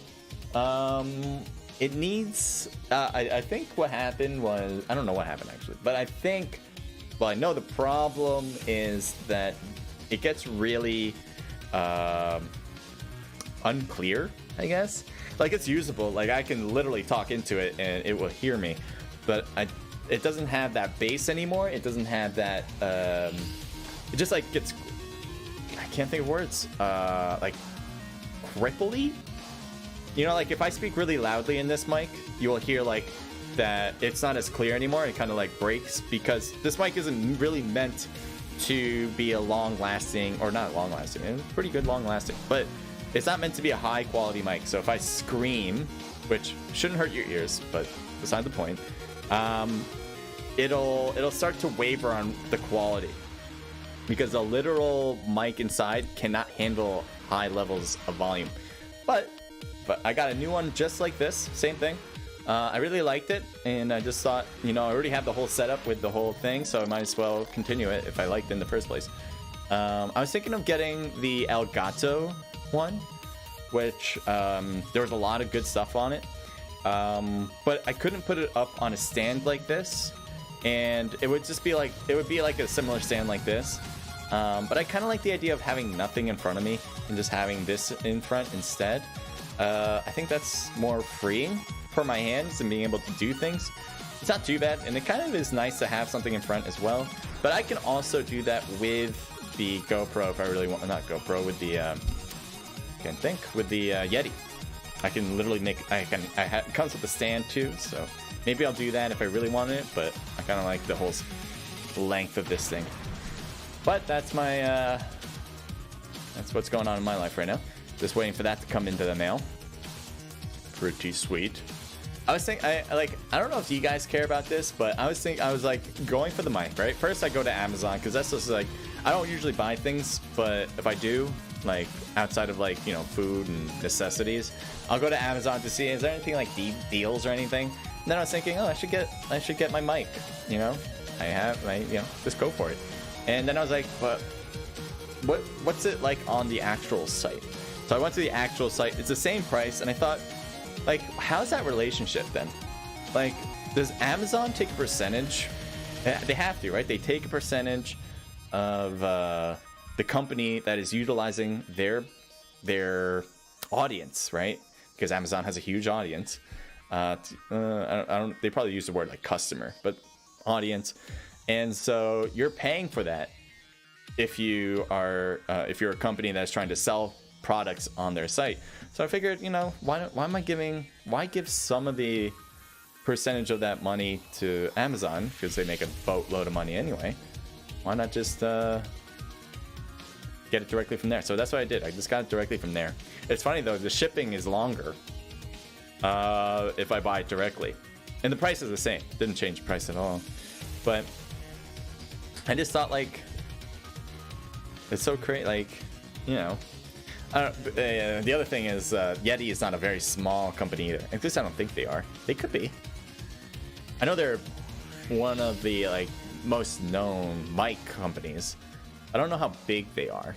it needs, I think what happened was, I don't know what happened actually, but I think, well, I know the problem is that it gets really unclear, I guess. Like, it's usable. Like, I can literally talk into it and it will hear me. But it doesn't have that bass anymore. It doesn't have that, it just, like, gets, I can't think of words. Like, cripply? you know, like if I speak really loudly in this mic, you will hear like that it's not as clear anymore. It kind of like breaks because this mic isn't really meant to be a long-lasting, or not long-lasting, it's pretty good long-lasting, but it's not meant to be a high-quality mic. So if I scream, which shouldn't hurt your ears, but beside the point, it'll start to waver on the quality because the literal mic inside cannot handle high levels of volume. But I got a new one just like this, same thing. I really liked it, and I just thought, you know, I already have the whole setup with the whole thing, so I might as well continue it if I liked it in the first place. I was thinking of getting the Elgato one, which there was a lot of good stuff on it, but I couldn't put it up on a stand like this, and it would just be like, it would be like a similar stand like this, but I kind of like the idea of having nothing in front of me and just having this in front instead. I think that's more freeing for my hands and being able to do things. It's not too bad, and it kind of is nice to have something in front as well, but I can also do that with the GoPro if I really want. Not GoPro, with the can't think, with the Yeti. I can literally make, it comes with a stand too, so maybe I'll do that if I really want it, but I kind of like the whole length of this thing. But that's my that's what's going on in my life right now. Just waiting for that to come into the mail. Pretty sweet. I was thinking, I don't know if you guys care about this, but I was like going for the mic, right? First I go to Amazon, because that's just like, I don't usually buy things, but if I do, like outside of like, you know, food and necessities, I'll go to Amazon to see, is there anything like deals or anything? And then I was thinking, oh, I should get my mic, you know? I have, you know, just go for it. And then I was like, but what's it like on the actual site? So I went to the actual site. It's the same price, and I thought, like, how's that relationship then? Like, does Amazon take a percentage? They have to, right? They take a percentage of the company that is utilizing their audience, right? Because Amazon has a huge audience. I don't. They probably use the word like customer, but audience. And so you're paying for that if you are if you're a company that's trying to sell products on their site. So I figured, you know, why give some of the percentage of that money to Amazon, because they make a boatload of money anyway. Why not just get it directly from there? So that's what I did. I just got it directly from there. It's funny though, the shipping is longer if I buy it directly, and the price is the same. Didn't change the price at all. But I just thought, like, it's so crazy, like, you know. The other thing is, Yeti is not a very small company either. At least I don't think they are. They could be. I know they're one of the like most known mic companies. I don't know how big they are.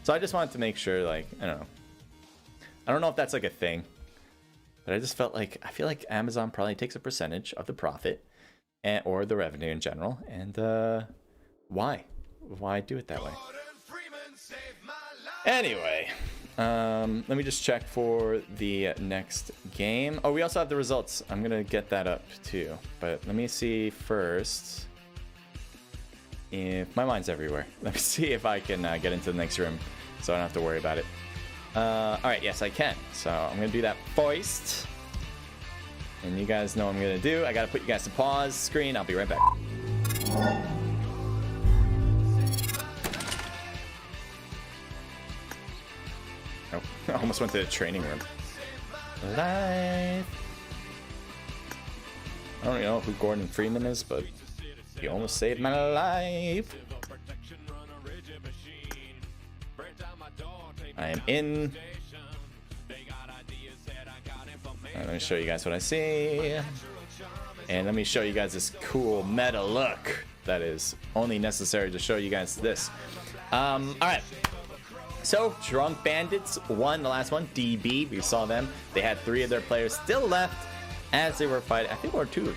So I just wanted to make sure, like, I don't know. I don't know if that's like a thing, but I just felt like, I feel like Amazon probably takes a percentage of the profit or the revenue in general. And why do it that way? Anyway, let me just check for the next game. Oh, we also have the results. I'm gonna get that up too, but let me see first if my mind's everywhere. Let me see if I can get into the next room so I don't have to worry about it. All right, yes, I can. So I'm gonna do that first, and you guys know what I'm gonna do. I gotta put you guys to pause screen. I'll be right back. I almost went to the training room. Live. I don't know who Gordon Freeman is, but he almost saved my life. I am in. Let me show you guys what I see. And let me show you guys this cool meta look that is only necessary to show you guys this. All right. So, Drunk Bandits won the last one. DB, we saw them. They had 3 of their players still left as they were fighting. I think there were 2.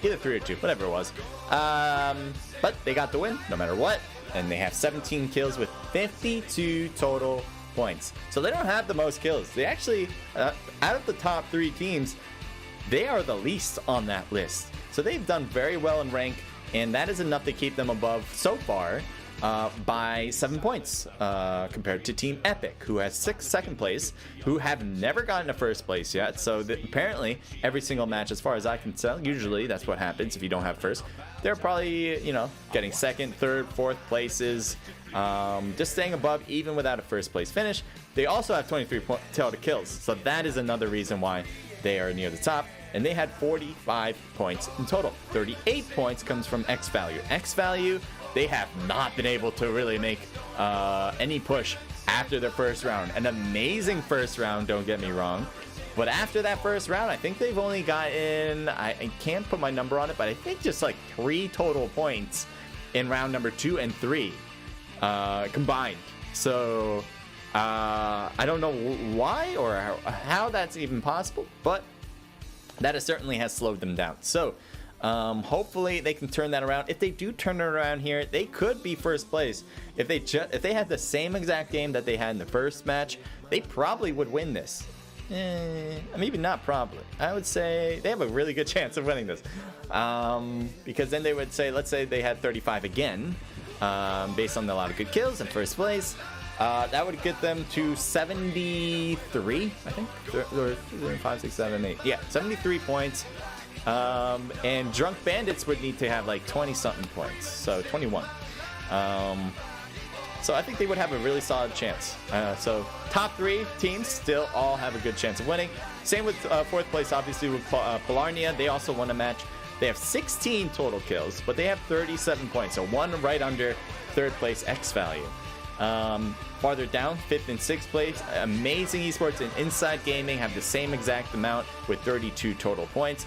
Either 3 or 2, whatever it was. But they got the win, no matter what. And they have 17 kills with 52 total points. So they don't have the most kills. They actually, out of the top 3 teams, they are the least on that list. So they've done very well in rank, and that is enough to keep them above, so far, by 7 points compared to Team Epic, who has second place, who have never gotten to first place yet. So apparently every single match, as far as I can tell, usually that's what happens if you don't have first. They're probably, you know, getting second, third, fourth places, just staying above even without a first place finish. They also have 23 total kills, so that is another reason why they are near the top. And they had 45 points in total. 38 points comes from X Value. X Value, they have not been able to really make any push after their first round. An amazing first round, don't get me wrong. But after that first round, I think they've only gotten, I can't put my number on it, but I think just like 3 total points in round number 2 and 3 combined. So I don't know why or how that's even possible, but that certainly has slowed them down. So hopefully they can turn that around. If they do turn it around here, they could be first place. If they had the same exact game that they had in the first match, they probably would win this. Maybe not probably. I would say they have a really good chance of winning this. Because then they would say, let's say they had 35 again, based on a lot of good kills in first place. That would get them to 73, I think. 5, 6, 7, 8. Yeah, 73 points. And Drunk Bandits would need to have like 20-something points, so 21. So I think they would have a really solid chance. So top 3 teams still all have a good chance of winning. Same with 4th place, obviously, with Polarnia. They also won a match. They have 16 total kills, but they have 37 points, so one right under 3rd place X Value. Farther down, 5th and 6th place, Amazing Esports and Inside Gaming have the same exact amount with 32 total points.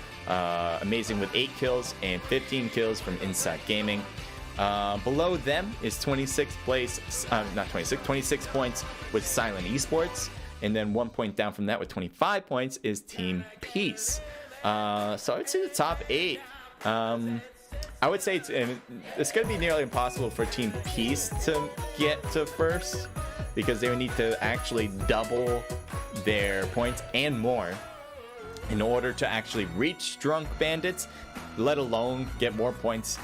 Amazing with 8 kills and 15 kills from Inside Gaming. Below them is 26th place, 26 points with Silent Esports. And then 1 point down from that with 25 points is Team Peace. So I would say the top 8. I would say it's going to be nearly impossible for Team Peace to get to first, because they would need to actually double their points and more in order to actually reach Drunk Bandits, let alone get more points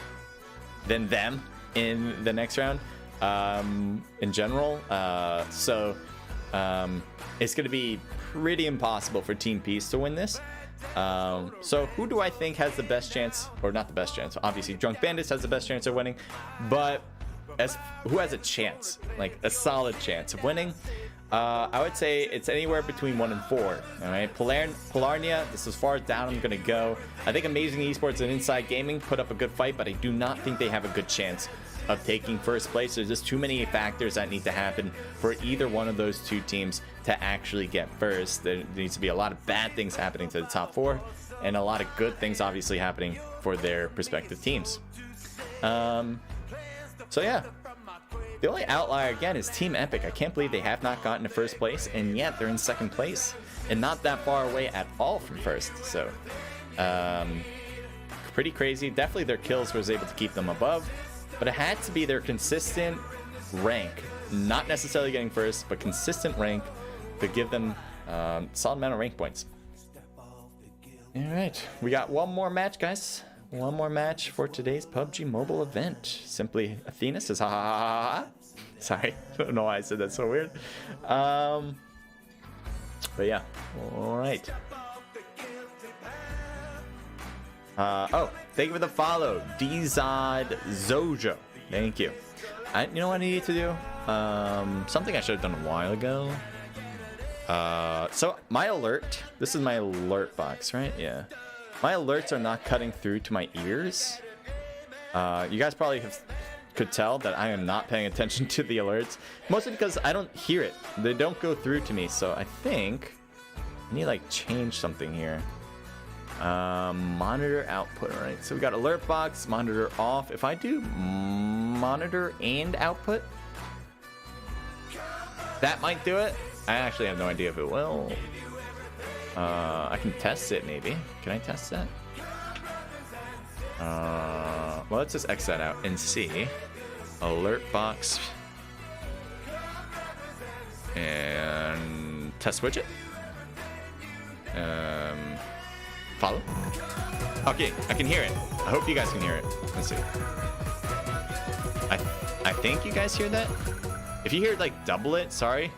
than them in the next round in general. So it's going to be pretty impossible for Team Peace to win this. So who do I think has the best chance, or not the best chance? Obviously, Drunk Bandits has the best chance of winning, but who has a chance, like a solid chance of winning? I would say it's anywhere between 1 and 4. All right, Polarnia, this is as far down I'm gonna go. I think Amazing Esports and Inside Gaming put up a good fight, but I do not think they have a good chance of taking first place. There's just too many factors that need to happen for either one of those two teams to actually get first. There needs to be a lot of bad things happening to the top 4, and a lot of good things obviously happening for their respective teams. So yeah, the only outlier again is Team Epic. I can't believe they have not gotten to first place, and yet they're in 2nd place and not that far away at all from first. So pretty crazy. Definitely their kills was able to keep them above, but it had to be their consistent rank, not necessarily getting first, but consistent rank to give them solid amount of rank points. All right, we got one more match, guys. One more match for today's PUBG Mobile event. Simply Athena says ha ha ha ha ha. Sorry, I don't know why I said that so weird. But yeah, all right. Oh, thank you for the follow, Dzod Zojo. Thank you. You know what I need to do? Something I should have done a while ago. So my alert. This is my alert box, right? Yeah. My alerts are not cutting through to my ears. You guys probably could tell that I am not paying attention to the alerts, mostly because I don't hear it. They don't go through to me. So I think I need to like change something here. Monitor output. All right, so we got alert box, monitor off. If I do monitor and output, that might do it. I actually have no idea if it will. I can test it maybe. Can I test that? Well, let's just X that out and see. Alert box and test widget. Follow. Okay, I can hear it. I hope you guys can hear it. Let's see. I think you guys hear that. If you hear like double it, sorry.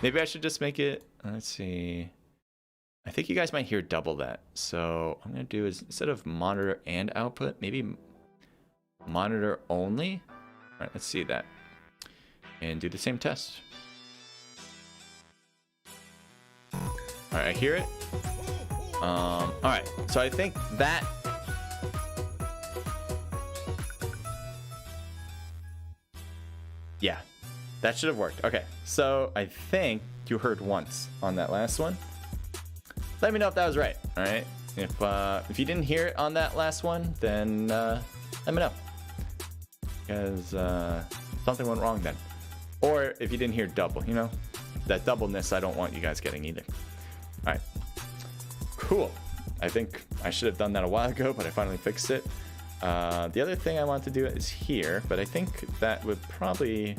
Maybe I should just make it, let's see. I think you guys might hear double that. So what I'm gonna do is instead of monitor and output, maybe monitor only. All right, let's see that. And do the same test. All right, I hear it. All right, so I think that. Yeah, that should have worked. Okay, so I think you heard once on that last one. Let me know if that was right. All right, if you didn't hear it on that last one, then let me know, because something went wrong then. Or if you didn't hear double, you know, that doubleness I don't want you guys getting either. All right, cool. I think I should have done that a while ago, but I finally fixed it. The other thing I want to do is here, but I think that would probably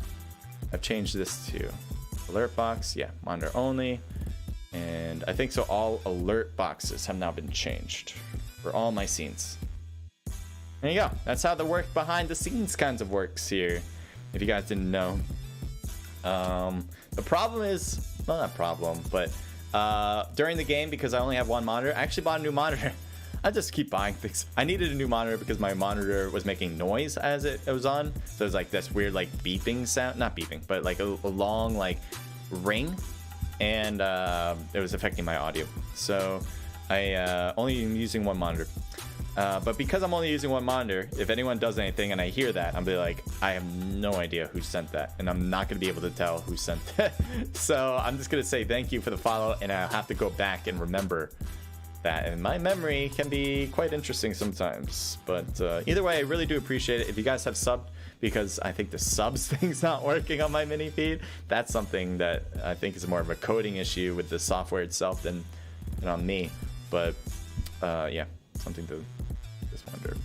have changed this to alert box. Yeah, monitor only. And I think so all alert boxes have now been changed for all my scenes. There you go. That's how the work behind the scenes kinds of works here, if you guys didn't know. The problem is, well, not problem, but during the game, because I only have one monitor, I actually bought a new monitor. I just keep buying things. I needed a new monitor because my monitor was making noise as it was on. So it was like this weird like beeping sound, not beeping, but like a long like ring. And it was affecting my audio. So I only am using one monitor. But because I'm only using one monitor, if anyone does anything and I hear that, I'm be like, I have no idea who sent that. And I'm not going to be able to tell who sent that. So I'm just going to say thank you for the follow. And I'll have to go back and remember that. And my memory can be quite interesting sometimes. But either way, I really do appreciate it. If you guys have subbed, because I think the subs thing's not working on my mini feed, that's something that I think is more of a coding issue with the software itself than on me. But yeah, something to just wonder.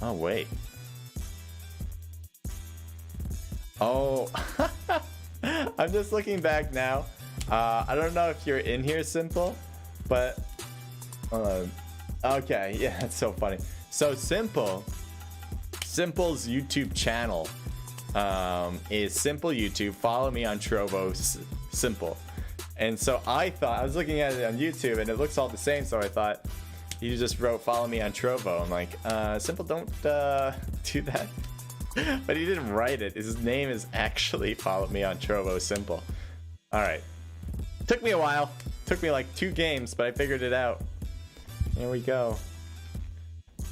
Oh, wait. Oh, I'm just looking back now. I don't know if you're in here, Simple, but okay, yeah, that's so funny. So Simple's YouTube channel is Simple YouTube. Follow me on Trovo Simple. And so I thought, I was looking at it on YouTube and it looks all the same, so I thought you just wrote follow me on Trovo. I'm like, Simple, don't do that. But he didn't write it. His name is actually follow me on Trovo Simple. All right. Took me a while. Took me like 2 games, but I figured it out. Here we go.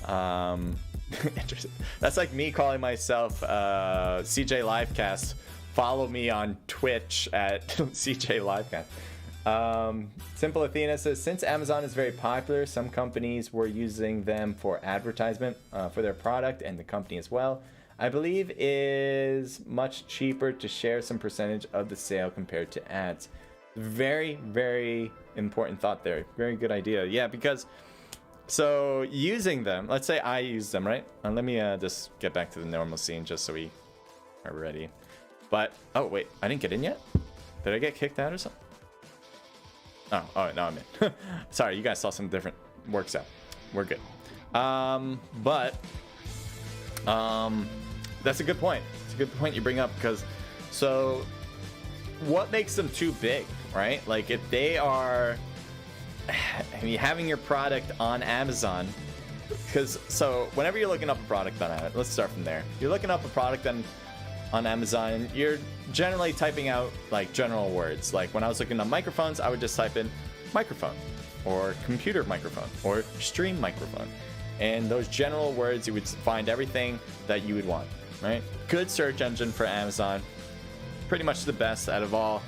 Interesting. That's like me calling myself CJ Livecast. Follow me on Twitch at CJ Livecast. Simple Athena says, since Amazon is very popular, some companies were using them for advertisement for their product and the company as well. I believe it is much cheaper to share some percentage of the sale compared to ads. Very, very important thought there. Very good idea. Yeah, because so using them, let's say I use them, right? And let me just get back to the normal scene just so we are ready. But, oh, wait, I didn't get in yet? Did I get kicked out or something? Oh, no, I'm in. Sorry, you guys saw some different works out. We're good. That's a good point. It's a good point you bring up, because so what makes them too big, right? Like if they are, I mean, having your product on Amazon, because so whenever you're looking up a product on Amazon, let's start from there. You're looking up a product on Amazon, you're generally typing out like general words. Like when I was looking up microphones, I would just type in microphone or computer microphone or stream microphone. And those general words, you would find everything that you would want, right? Good search engine for Amazon. Pretty much the best out of all.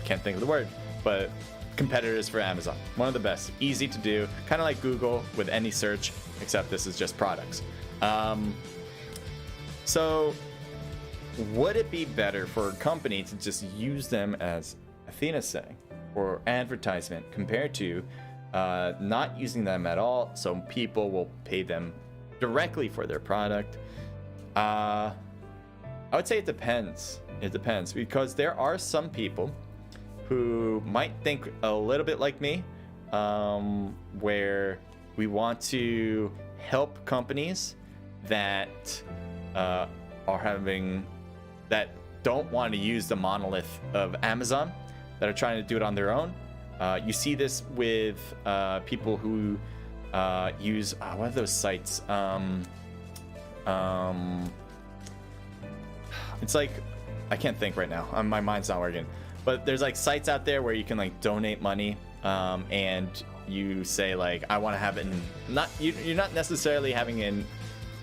Can't think of the word, but competitors for Amazon. One of the best. Easy to do. Kind of like Google with any search, except this is just products. So would it be better for a company to just use them as Athena's saying, or advertisement, compared to not using them at all, so people will pay them directly for their product? I would say it depends. It depends, because there are some people who might think a little bit like me, where we want to help companies that that don't want to use the monolith of Amazon, that are trying to do it on their own. You see this with people who use what are those sites? It's like, I can't think right now. My mind's not working. But there's like sites out there where you can like donate money, and you say like, I want to have it in, you're not necessarily having in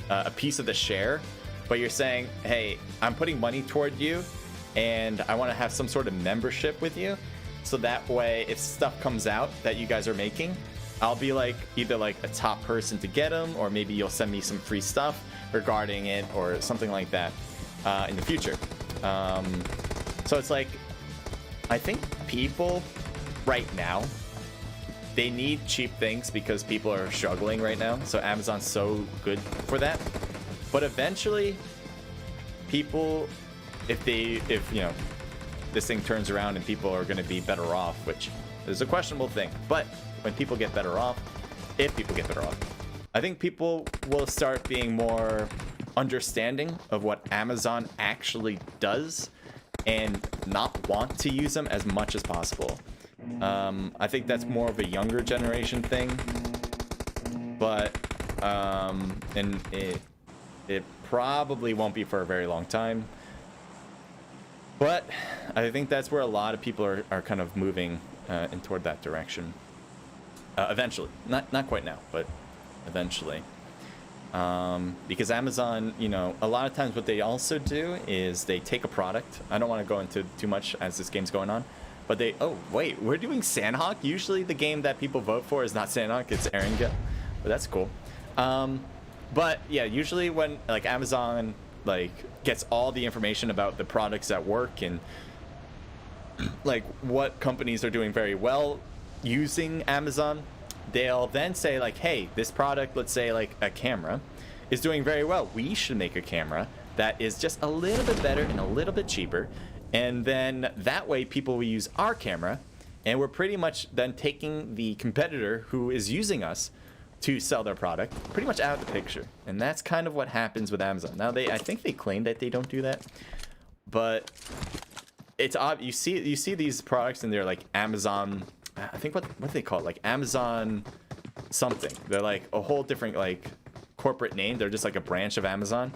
a piece of the share, but you're saying, hey, I'm putting money toward you, and I want to have some sort of membership with you, so that way if stuff comes out that you guys are making, I'll be like either like a top person to get them, or maybe you'll send me some free stuff regarding it or something like that in the future. So it's like, I think people right now, they need cheap things because people are struggling right now. So Amazon's so good for that. But eventually, people, if you know, this thing turns around and people are going to be better off, which is a questionable thing. But when people get better off, if people get better off, I think people will start being more understanding of what Amazon actually does and not want to use them as much as possible. I think that's more of a younger generation thing, but and it probably won't be for a very long time. But I think that's where a lot of people are kind of moving in toward that direction. Eventually, not quite now, but eventually. Because Amazon, you know, a lot of times what they also do is they take a product. I don't want to go into too much as this game's going on, but they, oh wait, we're doing Sanhok. Usually the game that people vote for is not Sanhok, it's Eranga, but that's cool. But yeah, usually when like Amazon like gets all the information about the products that work and like what companies are doing very well using Amazon, they'll then say like, hey, this product, let's say like a camera, is doing very well. We should make a camera that is just a little bit better and a little bit cheaper. And then that way people will use our camera, and we're pretty much then taking the competitor who is using us to sell their product pretty much out of the picture. And that's kind of what happens with Amazon. Now I think they claim that they don't do that, but it's odd. You see these products and they're like Amazon, I think what do they call it? Like Amazon something. They're like a whole different like corporate name. They're just like a branch of Amazon.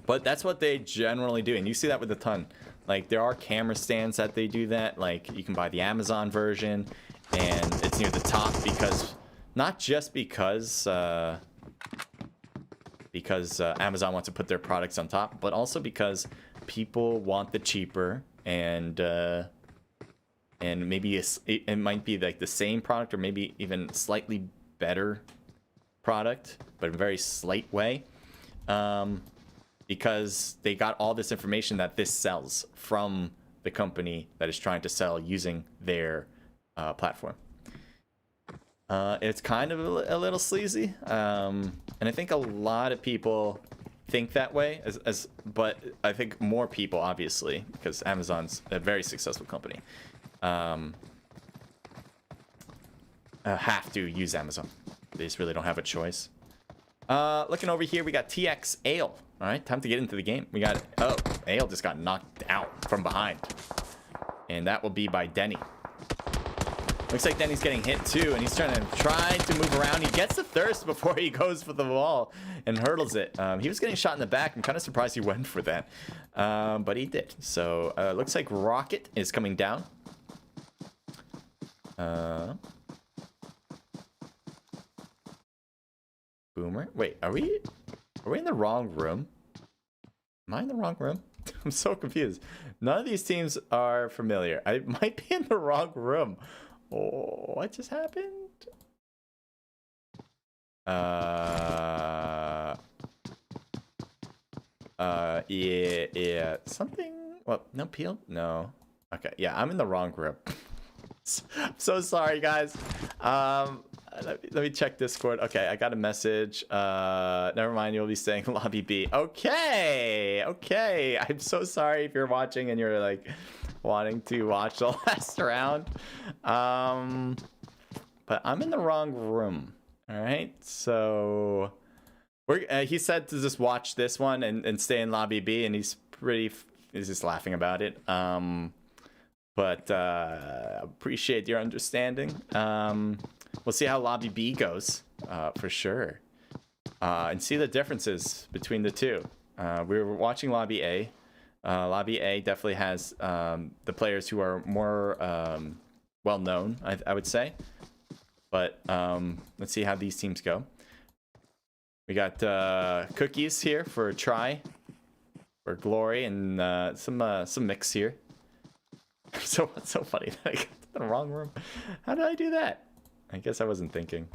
But that's what they generally do. And you see that with a ton. Like there are camera stands that they do that. Like you can buy the Amazon version and it's near the top, because not just because Amazon wants to put their products on top, but also because people want the cheaper and maybe it might be like the same product or maybe even slightly better product, but in a very slight way, because they got all this information that this sells from the company that is trying to sell using their platform. It's kind of a little sleazy, and I think a lot of people think that way, but I think more people, obviously, because Amazon's a very successful company, have to use Amazon. They just really don't have a choice. Looking over here, we got TX Ale. All right, time to get into the game. We got, oh, Ale just got knocked out from behind, and that will be by Denny. Looks like Denny's getting hit too, and he's trying to move around. He gets the thirst before he goes for the wall and hurdles it. He was getting shot in the back. I'm kind of surprised he went for that, but he did. So looks like Rocket is coming down. Boomer. Wait, are we in the wrong room? Am I in the wrong room? I'm so confused. None of these teams are familiar. I might be in the wrong room. Oh, what just happened? Yeah. Something. Well, no peel? No. Okay, yeah, I'm in the wrong room. I'm so sorry, guys. Let me check Discord. Okay, I got a message. Never mind, you'll be staying lobby B. Okay. I'm so sorry if you're watching and you're like, wanting to watch the last round. But I'm in the wrong room. All right, so he said to just watch this one and stay in lobby B, and he's just laughing about it. But appreciate your understanding. We'll see how lobby B goes for sure, and see the differences between the two. We were watching lobby A. Lobby A definitely has the players who are more well known, I would say. But let's see how these teams go. We got Cookies here for a try, for Glory, and some mix here. So it's so funny that I got to the wrong room. How did I do that? I guess I wasn't thinking.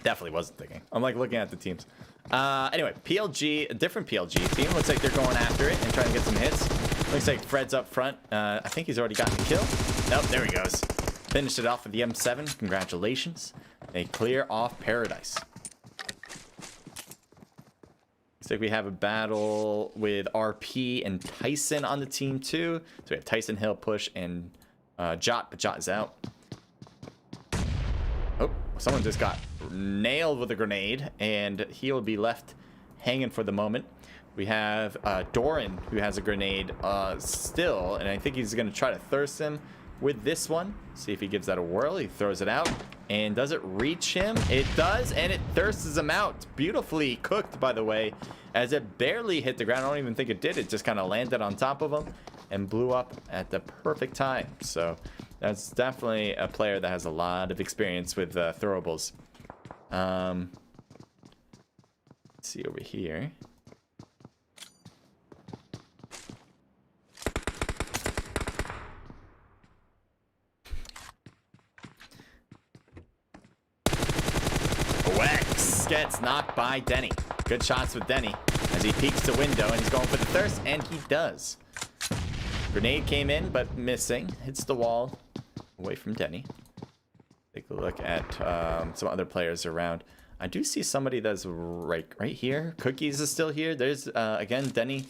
Definitely wasn't thinking. I'm like looking at the teams. Anyway, PLG, a different PLG team. Looks like they're going after it and trying to get some hits. Looks like Fred's up front. I think he's already gotten a kill. Nope, there he goes. Finished it off with the M7. Congratulations. They clear off Paradise. Looks like we have a battle with RP and Tyson on the team too. So we have Tyson, Hill, Push, and Jot, but Jot is out. Oh, someone just got nailed with a grenade, and he will be left hanging for the moment. We have Doran, who has a grenade still, and I think he's going to try to thirst him with this one. See if he gives that a whirl. He throws it out, and does it reach him? It does, and it thirsts him out. Beautifully cooked, by the way, as it barely hit the ground. I don't even think it did. It just kind of landed on top of him and blew up at the perfect time. So that's definitely a player that has a lot of experience with throwables. Let's see over here. Wex gets knocked by Denny. Good shots with Denny as he peeks the window, and he's going for the thirst, and he does. Grenade came in, but missing. Hits the wall away from Denny. Take a look at some other players around. I do see somebody that's right here. Cookies is still here. There's, again, Denny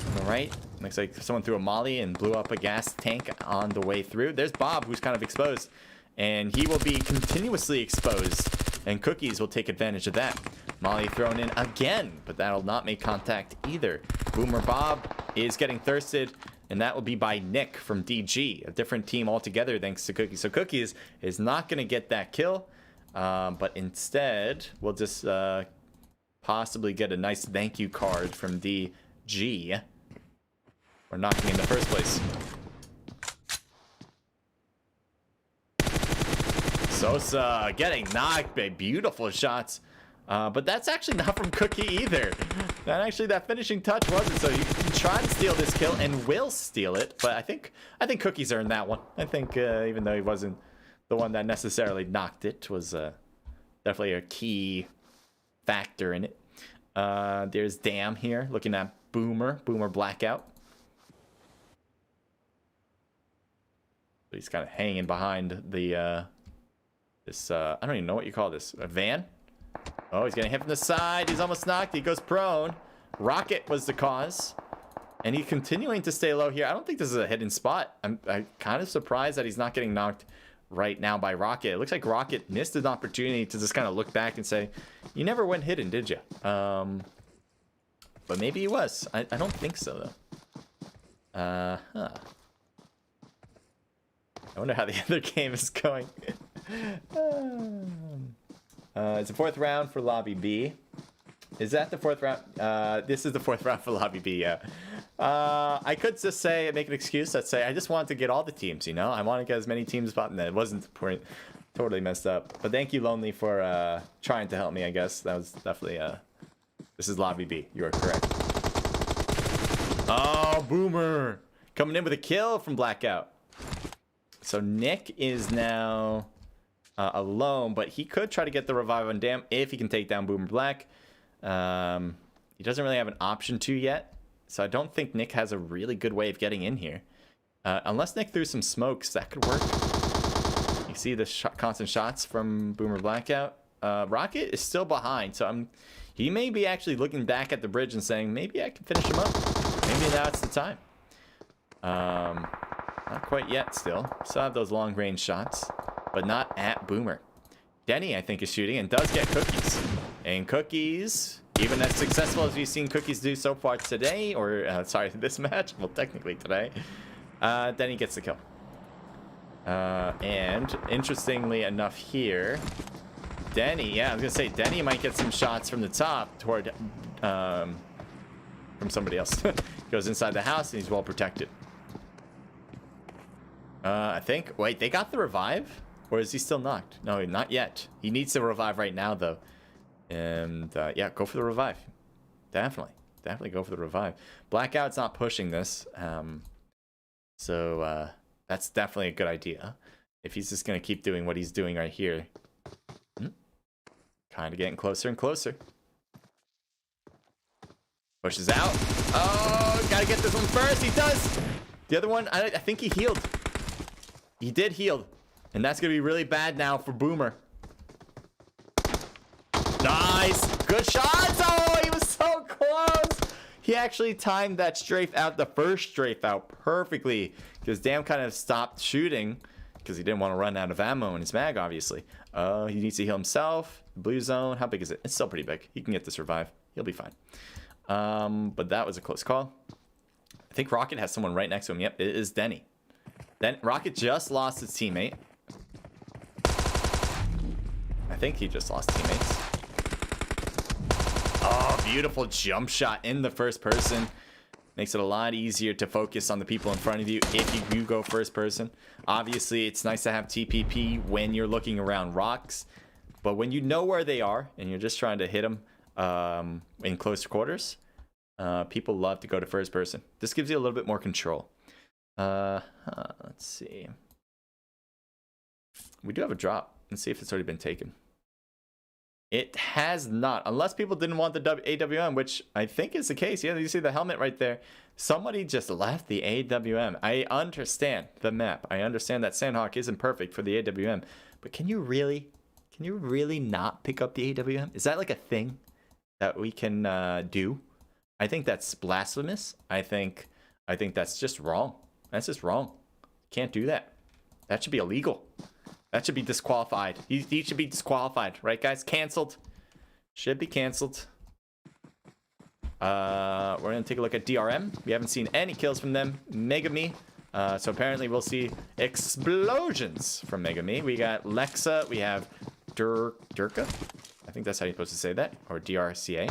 on the right. Looks like someone threw a molly and blew up a gas tank on the way through. There's Bob, who's kind of exposed, and he will be continuously exposed, and Cookies will take advantage of that. Molly thrown in again, but that'll not make contact either. Boomer Bob is getting thirsted, and that will be by Nick from DG, a different team altogether thanks to Cookies. So Cookies is not going to get that kill, but instead we'll just possibly get a nice thank you card from DG for knocking in the first place. Sosa getting knocked by beautiful shots. But that's actually not from Cookie either. That finishing touch wasn't. So you can try to steal this kill and will steal it. But I think Cookies earned that one. I think even though he wasn't the one that necessarily knocked it, was definitely a key factor in it. There's Dam here looking at Boomer Blackout. He's kind of hanging behind the this I don't even know what you call this, a van. Oh, he's getting hit from the side. He's almost knocked. He goes prone. Rocket was the cause. And he's continuing to stay low here. I don't think this is a hidden spot. I'm kind of surprised that he's not getting knocked right now by Rocket. It looks like Rocket missed an opportunity to just kind of look back and say, you never went hidden, did you? But maybe he was. I don't think so, though. I wonder how the other game is going. It's the fourth round for Lobby B. Is that the fourth round? This is the fourth round for Lobby B, yeah. I could just say, make an excuse. Let's say I just wanted to get all the teams, you know? I want to get as many teams as possible. It wasn't the point. Totally messed up. But thank you, Lonely, for trying to help me, I guess. That was definitely... This is Lobby B. You are correct. Oh, Boomer! Coming in with a kill from Blackout. So Nick is now... alone, but he could try to get the revive on Dam if he can take down Boomer Black. He doesn't really have an option to yet, so I don't think Nick has a really good way of getting in here. Unless Nick threw some smokes, that could work. You see the constant shots from Boomer Blackout. Rocket is still behind, so he may be actually looking back at the bridge and saying, maybe I can finish him up. Maybe that's the time. Not quite yet still. Still have those long range shots, but not at Boomer. Denny, I think, is shooting and does get cookies. And cookies, even as successful as we've seen cookies do so far today, or sorry, this match, well, technically today, Denny gets the kill. And interestingly enough here, Denny, yeah, I was gonna say Denny might get some shots from the top toward from somebody else. Goes inside the house and he's well protected. I think, wait, they got the revive? Or is he still knocked? No, not yet. He needs to revive right now, though. And, yeah, go for the revive. Definitely. Definitely go for the revive. Blackout's not pushing this. So, that's definitely a good idea. If he's just going to keep doing what he's doing right here. Kind of getting closer and closer. Pushes out. Oh, gotta get this one first. He does. The other one, I think he healed. He did heal. And that's going to be really bad now for Boomer. Nice. Good shots. Oh, he was so close. He actually timed that strafe out, the first strafe out, perfectly. Because Damn kind of stopped shooting. Because he didn't want to run out of ammo in his mag, obviously. He needs to heal himself. Blue zone. How big is it? It's still pretty big. He can get this revive. He'll be fine. But that was a close call. I think Rocket has someone right next to him. Yep, it is Denny. Then Rocket just lost his teammate. I think he just lost teammates. Oh, beautiful jump shot in the first person. Makes it a lot easier to focus on the people in front of you if you do go first person. Obviously, it's nice to have TPP when you're looking around rocks. But when you know where they are and you're just trying to hit them in close quarters, people love to go to first person. This gives you a little bit more control. Let's see. We do have a drop. Let's see if it's already been taken. It has not, unless people didn't want the AWM, which I think is the case. Yeah, you see the helmet right there. Somebody just left the AWM. I understand the map. I understand that Sanhok isn't perfect for the AWM, but can you really not pick up the AWM? Is that like a thing that we can do? I think that's blasphemous. I think that's just wrong. That's just wrong. Can't do that. That should be illegal. That should be disqualified. He should be disqualified, right, guys? Canceled. Should be canceled. We're gonna take a look at DRM. We haven't seen any kills from them. Megami. So apparently we'll see explosions from Megami. We got Lexa. We have Durka. I think that's how you're supposed to say that, or DRCA.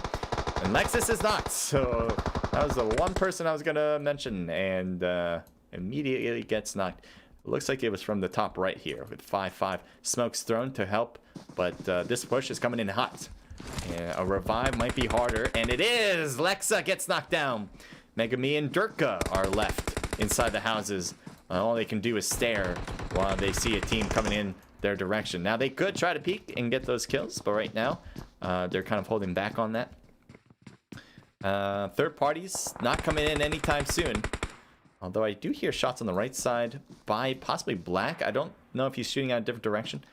And Lexus is not. So that was the one person I was gonna mention, and immediately gets knocked. Looks like it was from the top right here with 5-5. Smokes thrown to help, but this push is coming in hot. A revive might be harder, and it is! Lexa gets knocked down. Megami and Durka are left inside the houses. All they can do is stare while they see a team coming in their direction. Now, they could try to peek and get those kills, but right now, they're kind of holding back on that. Third parties not coming in anytime soon. Although I do hear shots on the right side by possibly Black. I don't know if he's shooting out a different direction.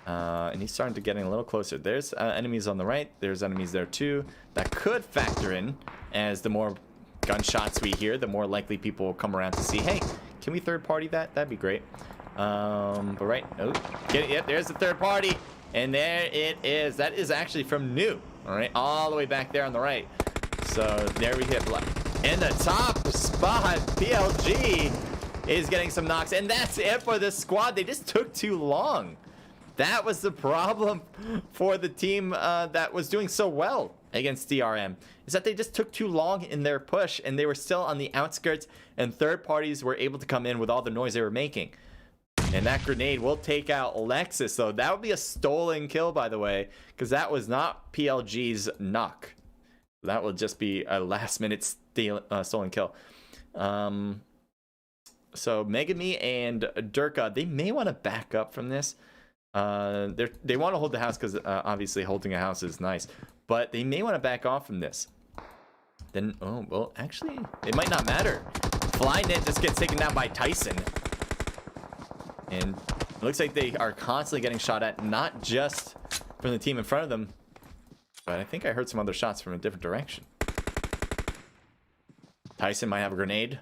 And he's starting to getting a little closer. There's enemies on the right. There's enemies there too. That could factor in, as the more gunshots we hear, the more likely people will come around to see, hey, can we third party that? That'd be great. But right, oh, get it, yep, there's the third party. And there it is. That is actually from New. All right, all the way back there on the right. So there we hit Black. In the top spot, PLG is getting some knocks, and that's it for this squad. They just took too long. That was the problem for the team that was doing so well against DRM, is that they just took too long in their push, and they were still on the outskirts, and third parties were able to come in with all the noise they were making. And that grenade will take out Alexis, so that would be a stolen kill, by the way, because that was not PLG's knock. That will just be a last-minute stolen kill. So Megami and Durka, they may want to back up from this. They want to hold the house because obviously holding a house is nice, but they may want to back off from this. Then, oh well, actually, it might not matter. Flynet just gets taken down by Tyson, and it looks like they are constantly getting shot at, not just from the team in front of them. But I think I heard some other shots from a different direction. Tyson might have a grenade.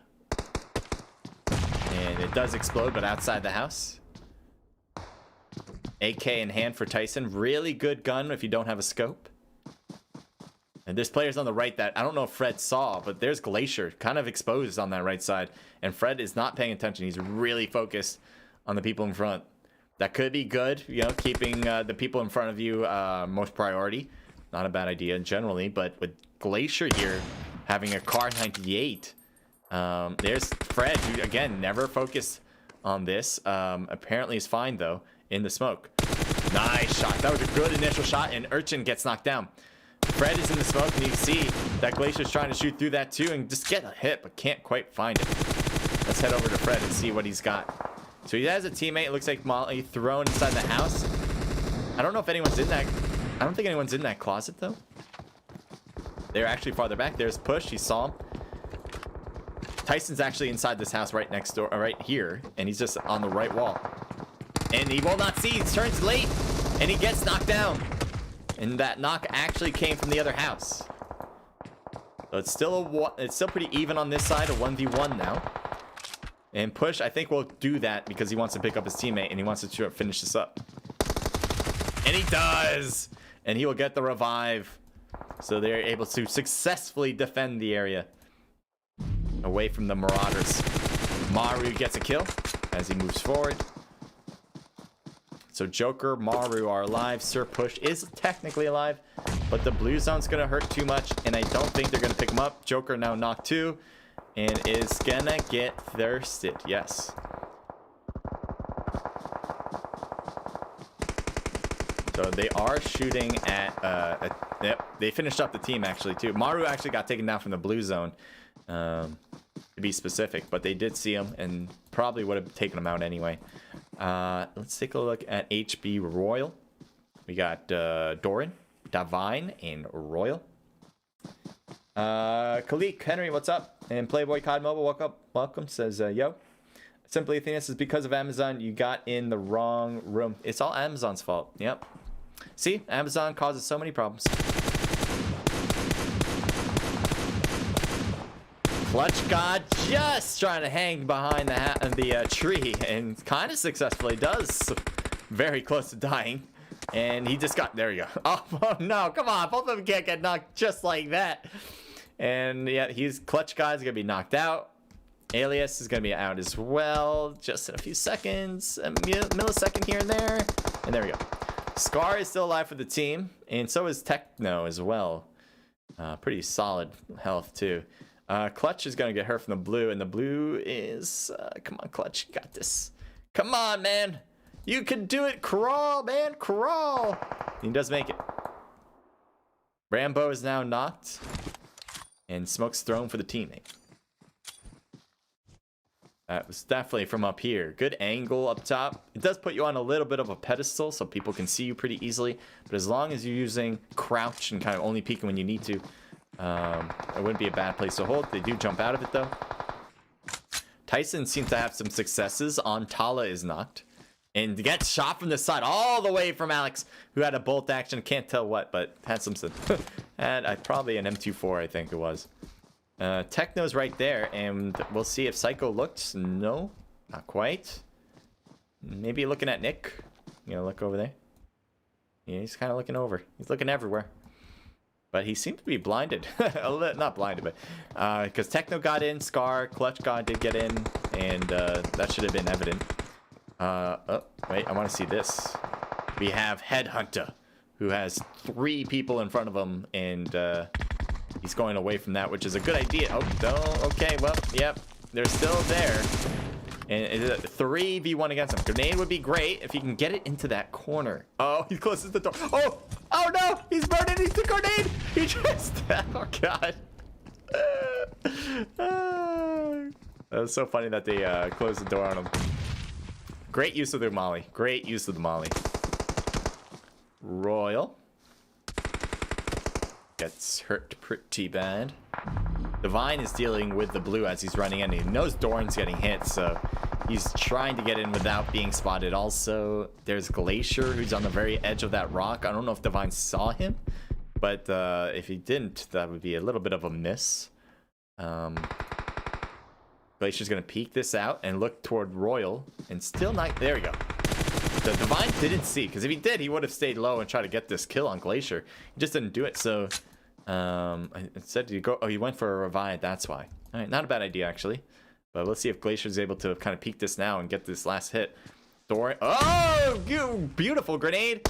It does explode, but outside the house. AK in hand for Tyson. Really good gun if you don't have a scope. And there's players on the right that I don't know if Fred saw, but there's Glacier kind of exposed on that right side. And Fred is not paying attention. He's really focused on the people in front. That could be good, you know, keeping the people in front of you most priority. Not a bad idea generally, but with Glacier here having a Car 98, there's Fred, who again never focused on this. Apparently is fine though in the smoke. Nice shot. That was a good initial shot, and Urchin gets knocked down. Fred is in the smoke, and you see that Glacier's trying to shoot through that too and just get a hit, but can't quite find it. Let's head over to Fred and see what he's got. So he has a teammate. It looks like Molly thrown inside the house. I don't know if anyone's in that. I don't think anyone's in that closet though. They're actually farther back. There's Push. He saw him. Tyson's actually inside this house right next door, right here, and he's just on the right wall. And he will not see. He turns late, and he gets knocked down. And that knock actually came from the other house. So it's still pretty even on this side, a 1v1 now. And Push, I think, will do that because he wants to pick up his teammate and he wants to finish this up. And he does! And he will get the revive. So they're able to successfully defend the area away from the Marauders. Maru gets a kill as he moves forward. So Joker, Maru are alive. Sir Push is technically alive, but the blue zone's gonna hurt too much, and I don't think they're gonna pick him up. Joker now knocked 2 and is gonna get thirsted. Yes. So they are shooting at yep, they finished up the team actually too. Maru actually got taken down from the blue zone, to be specific, but they did see him and probably would have taken him out anyway. Let's take a look at HB Royal. We got Doran, Divine, and Royal. Khalik, Henry, what's up? And Playboy COD Mobile, welcome, says, yo. Simply Athena says, because of Amazon, you got in the wrong room. It's all Amazon's fault. Yep. See, Amazon causes so many problems. Clutch God just trying to hang behind the tree, and kind of successfully does. Very close to dying. And he just got, there you go. Oh no, come on, both of them can't get knocked just like that. And yeah, Clutch God's gonna be knocked out. Alias is gonna be out as well, just in a few seconds, a millisecond here and there. And there we go. Scar is still alive for the team, and so is Techno as well. Pretty solid health too. Clutch is gonna get hurt from the blue, and the blue is come on, Clutch, you got this. Come on, man, you can do it. Crawl, man, crawl. He does make it. Rambo is now knocked, and smoke's thrown for the teammate. That was definitely from up here. Good angle up top. It does put you on a little bit of a pedestal so people can see you pretty easily, but as long as you're using crouch and kind of only peeking when you need to, it wouldn't be a bad place to hold. They do jump out of it though. Tyson seems to have some successes. On Tala is knocked and gets shot from the side all the way from Alex, who had a bolt action. Can't tell what, but had some and probably an M24, I think it was. Techno's right there, and we'll see if Psycho looked. No, not quite. Maybe looking at Nick. You know, look over there. Yeah, he's kind of looking over. He's looking everywhere. But he seemed to be blinded. Not blinded, but because Techno got in, Scar, Clutch God did get in, and that should have been evident. Oh, wait, I want to see this. We have Headhunter, who has 3 people in front of him, and he's going away from that, which is a good idea. Oh, no. Okay, well, yep. They're still there. And it's a 3v1 against him. Grenade would be great if you can get it into that corner. Oh, he closes the door. Oh! Oh, no! He's burning! He's the grenade! He just... Oh, God. That was so funny that they closed the door on him. Great use of the molly. Great use of the molly. Royal gets hurt pretty bad. Divine is dealing with the blue as he's running in. He knows Doran's getting hit, so he's trying to get in without being spotted. Also, there's Glacier, who's on the very edge of that rock. I don't know if Divine saw him, but if he didn't, that would be a little bit of a miss. Glacier's gonna peek this out and look toward Royal, and still not. There we go. The Divine didn't see, because if he did, he would have stayed low and tried to get this kill on Glacier. He just didn't do it. So instead, you go. Oh, he went for a revive. That's why. All right, not a bad idea actually. But let's see if Glacier's able to kind of peek this now and get this last hit. Thor. Oh, beautiful grenade.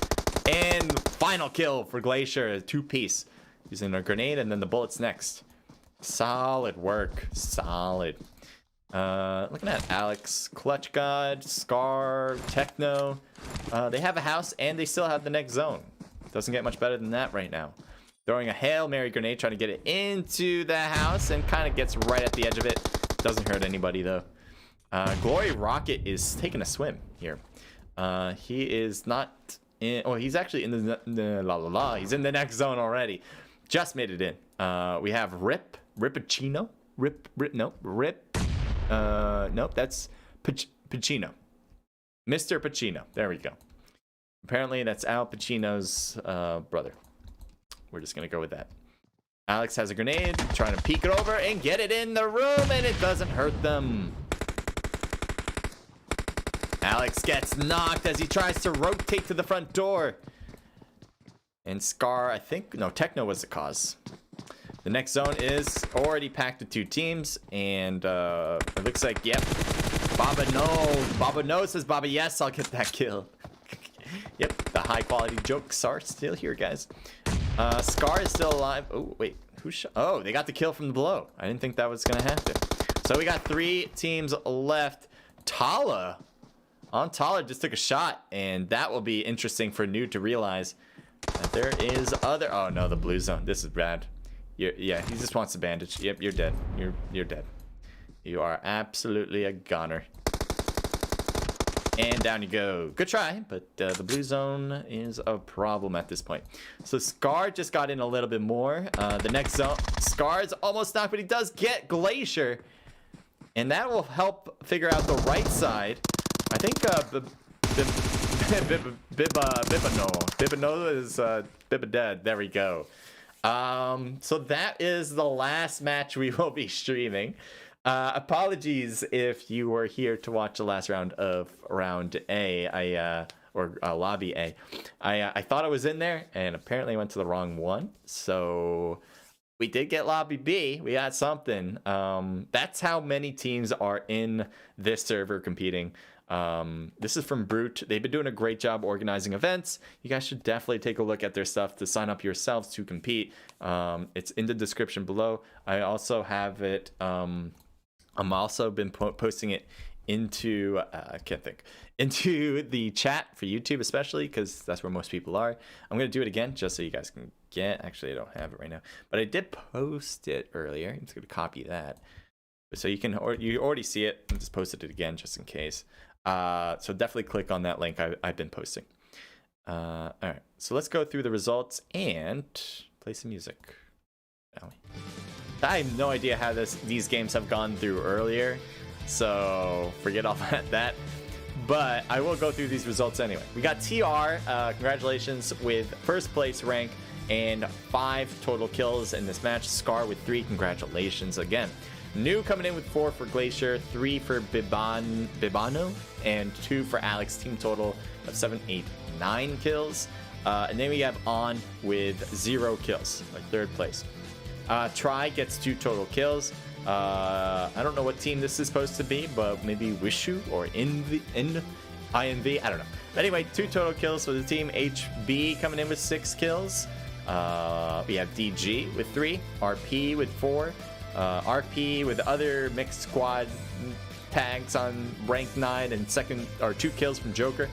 And final kill for Glacier. 2-piece. Using a grenade and then the bullets next. Solid work. Solid. Looking at Alex, Clutch God, Scar, Techno. They have a house and they still have the next zone. Doesn't get much better than that right now. Throwing a Hail Mary grenade, trying to get it into the house and kind of gets right at the edge of it. Doesn't hurt anybody though. Glory Rocket is taking a swim here. He is not in. Oh, he's actually in the he's in the next zone already. Just made it in. We have Ripachino. Nope, that's Pacino. Mr. Pacino. There we go. Apparently that's Al Pacino's brother. We're just gonna go with that. Alex has a grenade, trying to peek it over and get it in the room, and it doesn't hurt them. Alex gets knocked as he tries to rotate to the front door. And Scar, I think, no, Techno was the cause. The next zone is already packed with 2 teams, and it looks like, yep, Baba no. Baba no says Baba yes, I'll get that kill. Yep, the high quality jokes are still here, guys. Scar is still alive. Oh, wait, who shot? Oh, they got the kill from the blow. I didn't think that was gonna happen. So we got 3 teams left. Tala just took a shot, and that will be interesting for Nude to realize that there is other. Oh no, the blue zone. This is bad. Yeah, he just wants the bandage. Yep, you're dead. You're dead. You are absolutely a goner. And down you go. Good try, but the blue zone is a problem at this point. So Scar just got in a little bit more. The next zone, Scar's almost knocked, but he does get Glacier. And that will help figure out the right side. I think Bibano is Bibaded. There we go. So that is the last match we will be streaming. Apologies if you were here to watch the last round of round A, or lobby A. I thought I was in there, and apparently I went to the wrong one. So we did get lobby B. We got something. That's how many teams are in this server competing. This is from Brute. They've been doing a great job organizing events. You guys should definitely take a look at their stuff to sign up yourselves to compete. It's in the description below. I also have it. I'm also been posting it into into the chat for YouTube, especially because that's where most people are. I'm gonna do it again just so you guys can get. Actually, I don't have it right now, but I did post it earlier. I'm just gonna copy that so you can. Or you already see it. I just posted it again just in case. So definitely click on that link I've been posting. All right, so let's go through the results and play some music. I have no idea how these games have gone through earlier, so forget all that. But I will go through these results anyway. We got TR, congratulations with first place rank and 5 total kills in this match. Scar with 3, congratulations again. New coming in with 4 for Glacier, 3 for Bibano, and 2 for Alex. Team total of 7, 8, 9 kills. And then we have On with 0 kills, like 3rd place. Try gets 2 total kills. I don't know what team this is supposed to be, but maybe Wishu or INV. I don't know. But anyway, 2 total kills for the team. HB coming in with 6 kills. We have DG with 3, RP with 4, RP with other mixed squad tags on rank 9 and 2 kills from Joker.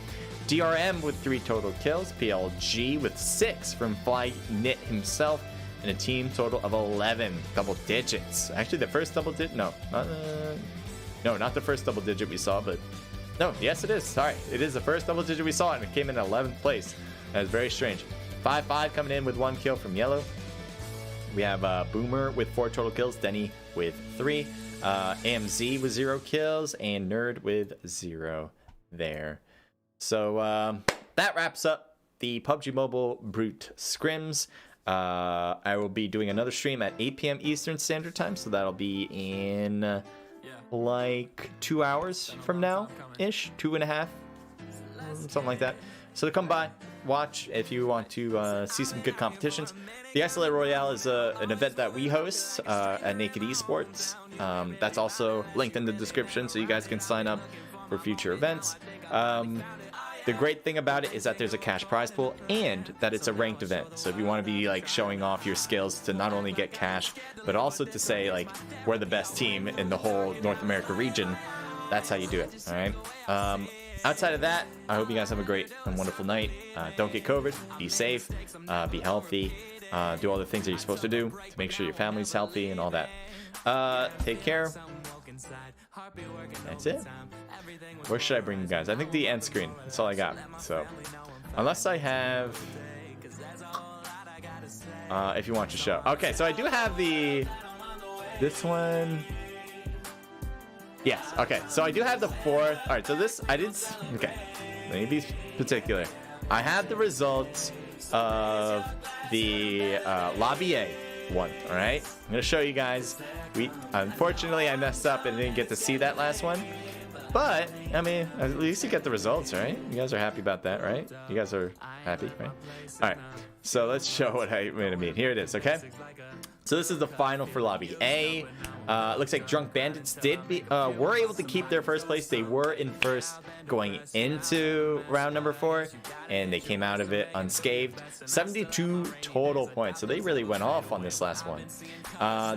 DRM with 3 total kills. PLG with 6 from Fly Knit himself. And a team total of 11 double digits. Actually, the first double digit, no, not the first double digit we saw, but no, yes, it is. Sorry, it is the first double digit we saw, and it came in 11th place. That is very strange. 5-5 coming in with 1 kill from Yellow. We have Boomer with 4 total kills, Denny with 3, AMZ with 0 kills, and Nerd with 0 there. So that wraps up the PUBG Mobile Brute Scrims. I will be doing another stream at 8 p.m. Eastern Standard Time, so that'll be in like 2 hours from now ish, 2.5, something like that. So come by, watch if you want to see some good competitions. The Isolate Royale is an event that we host at Naked Esports. That's also linked in the description, so you guys can sign up for future events. The great thing about it is that there's a cash prize pool and that it's a ranked event. So if you want to be like showing off your skills to not only get cash, but also to say like we're the best team in the whole North America region, that's how you do it. All right. Outside of that, I hope you guys have a great and wonderful night. Don't get COVID. Be safe. Be healthy. Do all the things that you're supposed to do to make sure your family's healthy and all that. Take care. That's it. Where should I bring you guys? I think the end screen. That's all I got. So, unless I have... if you want to show. Okay, so I do have this one. Yes, okay. So I do have the 4th. All right, so this, I did... Okay, let me be particular. I have the results of the Lobby A one, all right? I'm going to show you guys. Unfortunately, I messed up and didn't get to see that last one. But, I mean, at least you get the results, right? You guys are happy about that, right? You guys are happy, right? All right, so let's show what I mean. Here it is, okay? So this is the final for Lobby A. Looks like Drunk Bandits were able to keep their first place. They were in first going into round number 4, and they came out of it unscathed. 72 total points, so they really went off on this last one.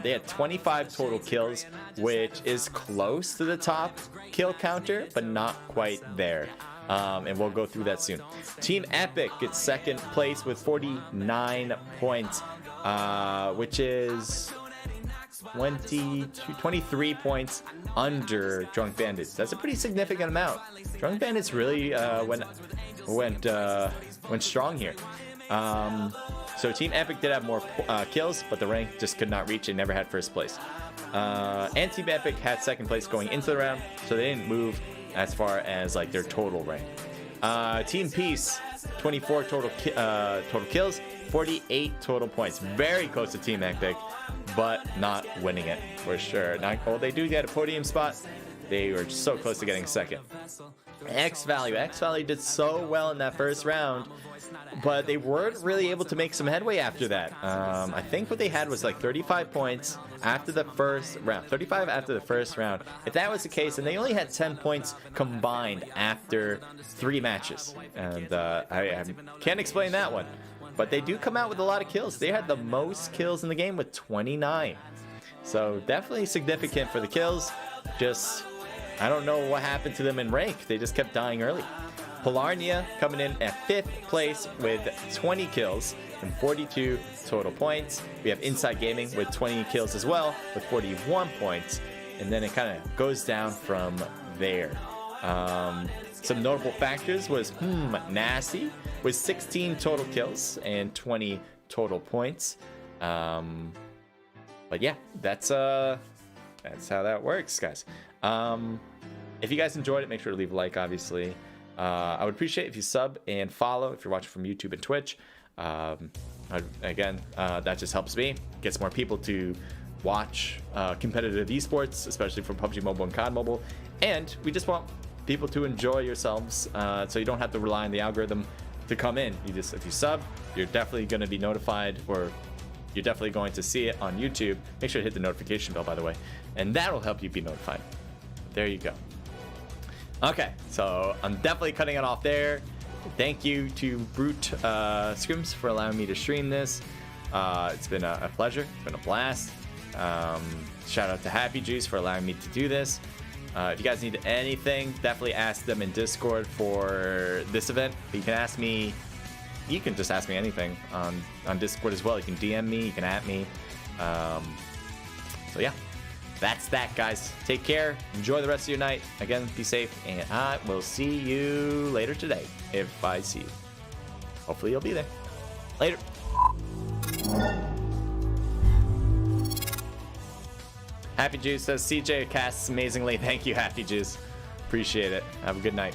They had 25 total kills, which is close to the top kill counter, but not quite there. And we'll go through that soon. Team Epic gets second place with 49 points, which is 23 points under Drunk Bandits. That's a pretty significant amount. Drunk Bandits really went strong here. So Team Epic did have more kills, but the rank just could not reach. They never had first place. And Team Epic had second place going into the round, so they didn't move as far as like their total rank. Team Peace, 24 total kills, 48 total points. Very close to Team Epic, but not winning it for sure. Well, they do get a podium spot. They were so close to getting second. X-Value did so well in that first round, but they weren't really able to make some headway after that. I think what they had was like 35 points after the first round. 35 after the first round. If that was the case, then they only had 10 points combined after 3 matches. And I can't explain that one. But they do come out with a lot of kills. They had the most kills in the game with 29. So definitely significant for the kills. Just, I don't know what happened to them in rank. They just kept dying early. Polarnia coming in at 5th place with 20 kills and 42 total points. We have Inside Gaming with 20 kills as well with 41 points. And then it kind of goes down from there. Some notable factors was Nasty with 16 total kills and 20 total points. But yeah, that's how that works, guys. If you guys enjoyed it, make sure to leave a like, obviously. I would appreciate if you sub and follow if you're watching from YouTube and Twitch. Again, that just helps me, gets more people to watch competitive esports, especially from PUBG Mobile and COD Mobile. And we just want people to enjoy yourselves, so you don't have to rely on the algorithm to come in. If you sub, you're definitely going to be notified, or you're definitely going to see it on YouTube. Make sure to hit the notification bell, by the way, and that'll help you be notified. There you go. Okay, so I'm definitely cutting it off there. Thank you to Brute Scrims for allowing me to stream this. It's been a pleasure. It's been a blast. Shout out to Happy Juice for allowing me to do this. If you guys need anything, definitely ask them in Discord for this event. You can ask me. You can just ask me anything on Discord as well. You can DM me. You can @ me. So yeah, that's that, guys. Take care. Enjoy the rest of your night. Again, be safe, and I will see you later today if I see you. Hopefully you'll be there. Later. Happy Juice says CJ casts amazingly. Thank you, Happy Juice. Appreciate it. Have a good night.